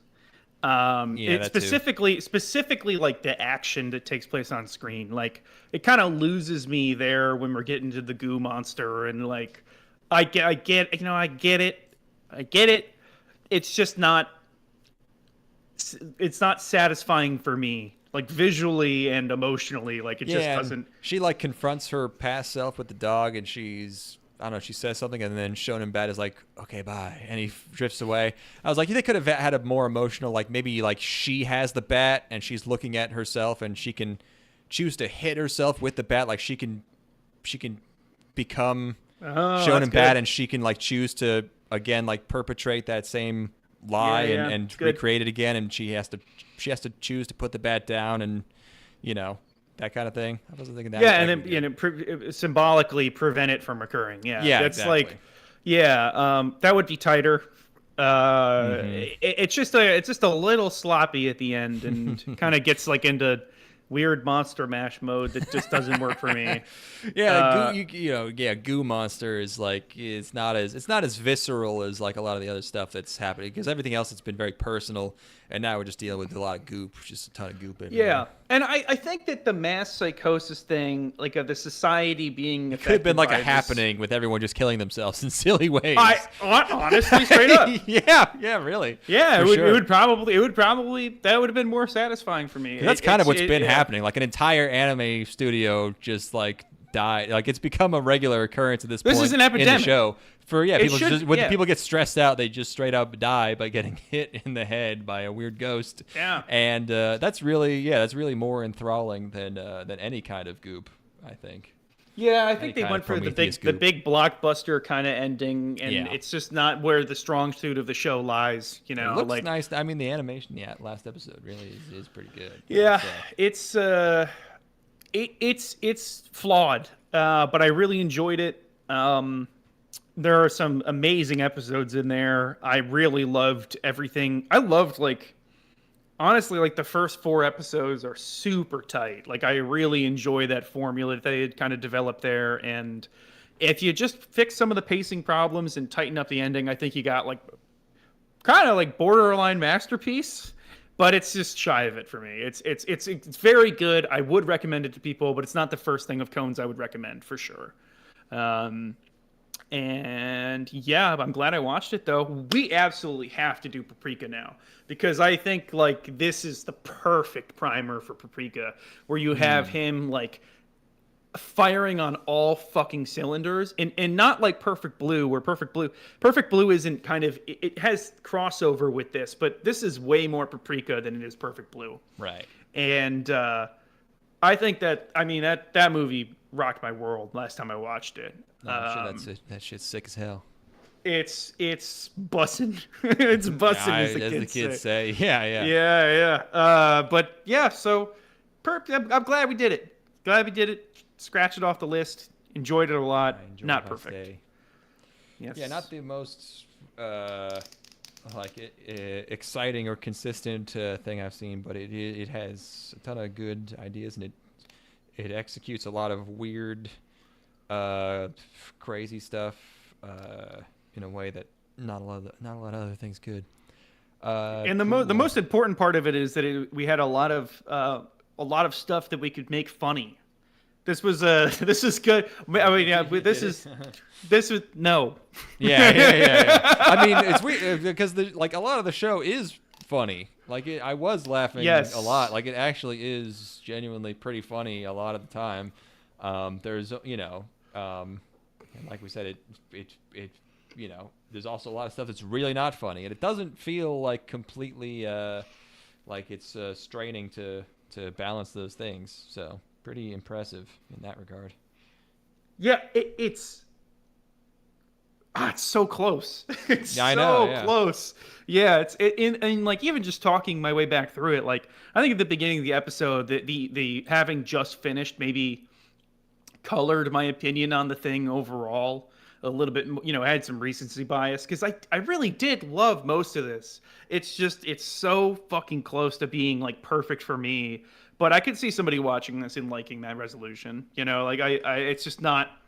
It's specifically like the action that takes place on screen. Like, it kind of loses me there when we're getting to the goo monster, and like, I get it. It's just not. It's not satisfying for me, like visually and emotionally. Like, it just doesn't. She like confronts her past self with the dog, and she says something, and then Shonen Bat is like, okay, bye, and he drifts away. I was like, they could have had a more emotional, like maybe like she has the bat and she's looking at herself, and she can choose to hit herself with the bat, like she can become Shonen Bat, and she can like choose to again like perpetrate that same lie and recreate it again, and she has to choose to put the bat down, and that kind of thing. I wasn't thinking that. Yeah, and then symbolically prevent it from occurring. Yeah, that's exactly. That would be tighter. It's just a little sloppy at the end, and kind of gets like into weird monster mash mode that just doesn't work for me. Goo monster is like it's not as visceral as like a lot of the other stuff that's happening, because everything else has been very personal, and now we're just dealing with a lot of goop, just a ton of goop. And I think that the mass psychosis thing, like of the society being affected, could have been like a happening with everyone just killing themselves in silly ways. Honestly, straight up. yeah, really. Yeah, it would probably that would have been more satisfying for me. That's kind of what's been happening. Like an entire anime studio just like died. Like it's become a regular occurrence at this point. This is an epidemic in the show. When people get stressed out, they just straight up die by getting hit in the head by a weird ghost. Yeah, and that's really more enthralling than any kind of goop, I think. Yeah, I think they went for the big blockbuster kind of ending, and it's just not where the strong suit of the show lies. It looks nice. I mean, the animation, last episode really is pretty good. Yeah, it's flawed, but I really enjoyed it. There are some amazing episodes in there. I really loved everything. I loved, honestly, the first 4 episodes are super tight. Like, I really enjoy that formula that they had kind of developed there. And if you just fix some of the pacing problems and tighten up the ending, I think you got, kind of borderline masterpiece. But it's just shy of it for me. It's very good. I would recommend it to people, but it's not the first thing of Cone's I would recommend, for sure. And yeah, I'm glad I watched it, though. We absolutely have to do Paprika now, because I think this is the perfect primer for Paprika, where you have him firing on all fucking cylinders, and not like Perfect Blue, where Perfect Blue isn't kind of, it has crossover with this, but this is way more Paprika than it is Perfect Blue. Right. And I think that, I mean, that movie rocked my world last time I watched it. No, I'm sure that shit's sick as hell. It's bussin'. It's bussin', Yeah, as the as kids say. Yeah. Yeah. But yeah, so I'm glad we did it. Glad we did it. Scratch it off the list. Enjoyed it a lot. Not perfect. Yes. Yeah, not the most exciting or consistent thing I've seen, but it has a ton of good ideas, and it executes a lot of weird, crazy stuff in a way that not a lot of other things could. And the most important part of it is that we had a lot of stuff that we could make funny. This was good. I mean, yeah, this was no. Yeah. I mean, it's weird because a lot of the show is funny. Like I was laughing a lot. Like it actually is genuinely pretty funny a lot of the time. There's and like we said, it there's also a lot of stuff that's really not funny, and it doesn't feel like completely like it's straining to balance those things. So pretty impressive in that regard. Yeah, it's so close. It's I know, yeah. close. Yeah, and like even just talking my way back through it, like I think at the beginning of the episode, the having just finished maybe colored my opinion on the thing overall a little bit. I had some recency bias because I really did love most of this. It's so fucking close to being like perfect for me. But I could see somebody watching this and liking that resolution. Like it's just not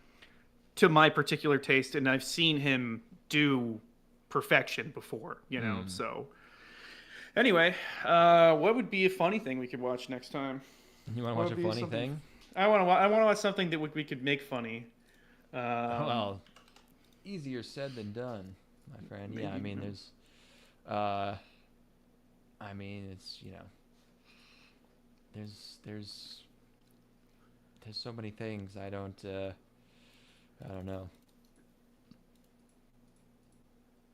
to my particular taste, and I've seen him do perfection before. So anyway, what would be a funny thing we could watch next time? You want to watch a funny thing? I want to watch something that we could make funny. Well, easier said than done, my friend. Yeah, I mean, there's, it's there's so many things I don't know.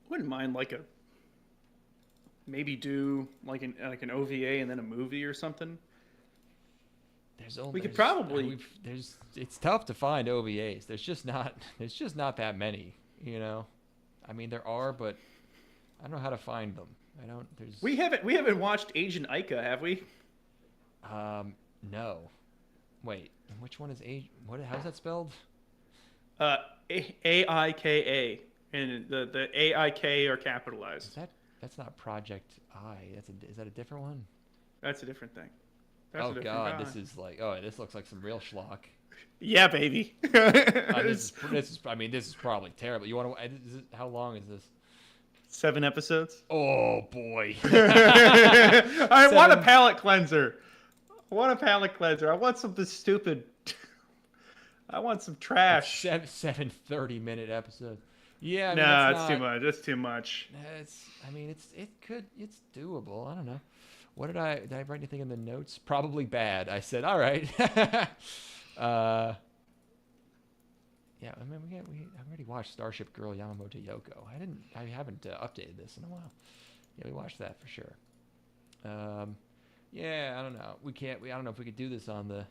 Wouldn't mind maybe do like an OVA and then a movie or something. It's tough to find OVAs. There's just not that many, I mean, there are, but I don't know how to find them. We haven't watched Agent Ica, have we? No. Wait, which one is how's that spelled? AIKA, and the AIK are capitalized. That's not Project I. Is that a different one? That's a different thing. Oh god, this is this looks like some real schlock. Yeah, baby. This is probably terrible. You want to? How long is this? 7 episodes. Oh boy. I want a palate cleanser. I want something stupid. I want some trash. 7 30-minute episodes. Yeah. It's too much. That's too much. It's doable. I don't know. Did I write anything in the notes? Probably bad. I said, all right. Yeah, I mean, I already watched Starship Girl Yamamoto Yoko. I haven't updated this in a while. Yeah, we watched that for sure. Yeah, I don't know. I don't know if we could do this on the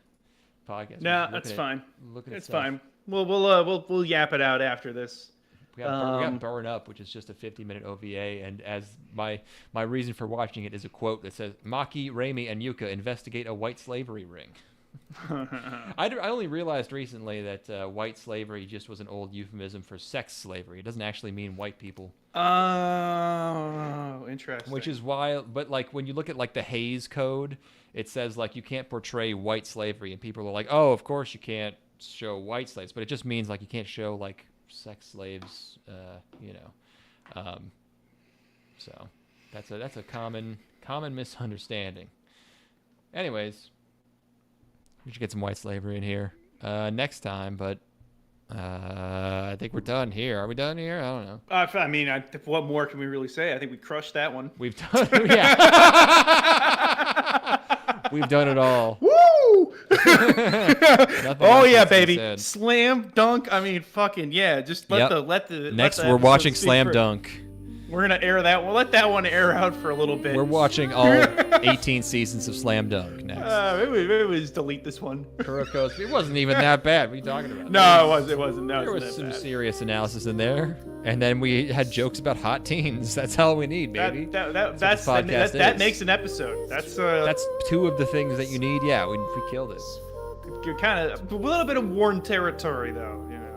podcast. No, that's fine. It's fine. We'll yap it out after this. We got Burn Up, which is just a 50-minute OVA, and as my reason for watching it is a quote that says, Maki, Reimi, and Yuka investigate a white slavery ring. I only realized recently that white slavery just was an old euphemism for sex slavery. It doesn't actually mean white people. Oh, interesting. Which is why, but when you look at the Hays Code, it says you can't portray white slavery, and people are like, oh, of course you can't show white slaves, but it just means you can't show sex slaves, so that's a common misunderstanding. Anyways, we should get some white slavery in here next time, but I think we're done here. Are we done here? I don't know. I mean, what more can we really say? I think we crushed that one. We've done, yeah. We've done it all. Woo! Woo! Nothing Oh else yeah, needs to be baby. said. Slam dunk. I mean, fucking yeah. Just let Yep. the Next, let the we're episode watching speak Slam for- Dunk. We're gonna air that. We'll let that one air out for a little bit. We're watching all 18 seasons of Slam Dunk next. Maybe we just delete this one. Kuroko's, it wasn't even that bad. What are you talking about? No, it wasn't. No, There it was wasn't some that bad. serious analysis in there, and then we had jokes about hot teens. That's all we need, baby. That is. makes an episode. That's That's two of the things that you need. Yeah, we killed it. kind of a little bit of worn territory, though. You know.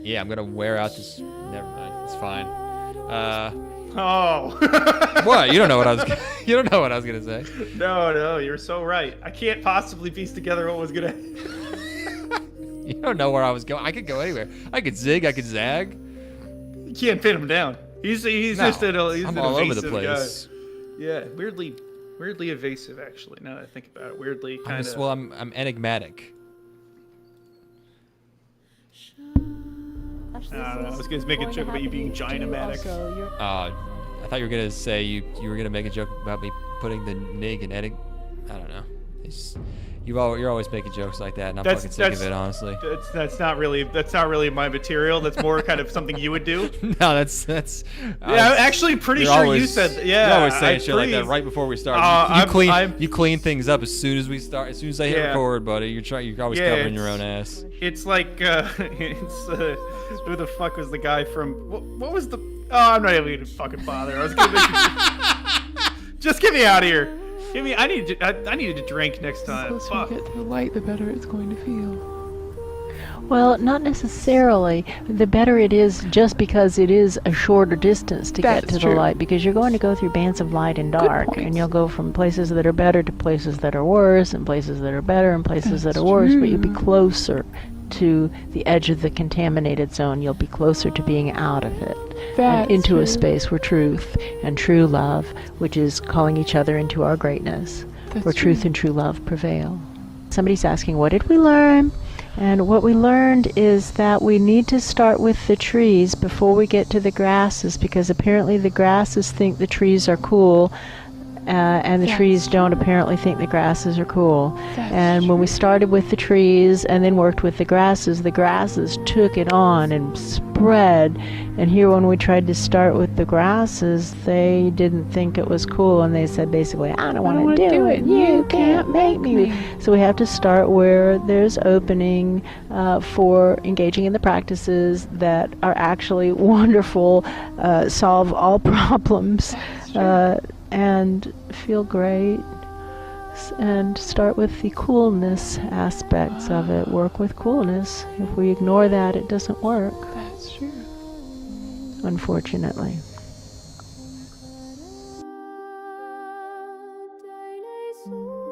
Yeah, I'm gonna wear out this. Never mind. It's fine. Oh. What? You don't know what I was. You don't know what I was gonna say. No, you're so right. I can't possibly piece together what was gonna. You don't know where I was going. I could go anywhere. I could zig. I could zag. You can't pin him down. He's No, just he's I'm an all over the evasive place. guy. Yeah, weirdly evasive actually. Now that I think about it, weirdly kind of. Well, I'm enigmatic. I don't know. I was gonna make a joke about you being giant-o-matic. I thought you were gonna say you were gonna make a joke about me putting the nig in enig. I don't know. It's, you're always making jokes like that, and I'm fucking sick of it, honestly. That's not really my material. That's more kind of something you would do. No, that's. Yeah, I'm actually pretty sure you said. Yeah, you're always saying I'm shit like that pretty- right before we start. I'm- You clean things up as soon as we start. As soon as I hit Yeah. record, buddy. You're always Yeah, covering your it's- own ass. It's like who the fuck was the guy from? What was the? Oh, I'm not even gonna fucking bother. I was gonna just get me out of here. Give me. I needed to drink next The time. closer Fuck. you get to the light, the better it's going to feel. Well, not necessarily. The better it is just because it is a shorter distance to That get to is the true. light, because you're going to go through bands of light and dark, point. and you'll go from places that are better to places that are worse, and places that are better and places that That's are worse, but you'll be true. closer to the edge of the contaminated zone. You'll be closer to being out of it. That's And into a true. space where truth and true love, which is calling each other into our greatness, That's where truth true. and true love prevail. Somebody's asking, what did we learn? And what we learned is that we need to start with the trees before we get to the grasses, because apparently the grasses think the trees are cool, and the trees don't apparently think the grasses are cool. And when we started with the trees and then worked with the grasses took it on and spread. And here when we tried to start with the grasses, they didn't think it was cool, and they said basically, I don't want to do it. You can't make me. So we have to start where there's opening for engaging in the practices that are actually wonderful, solve all problems, and feel great, and start with the coolness aspects of it. Work with coolness. If we ignore that, it doesn't work, That's true. unfortunately. Daily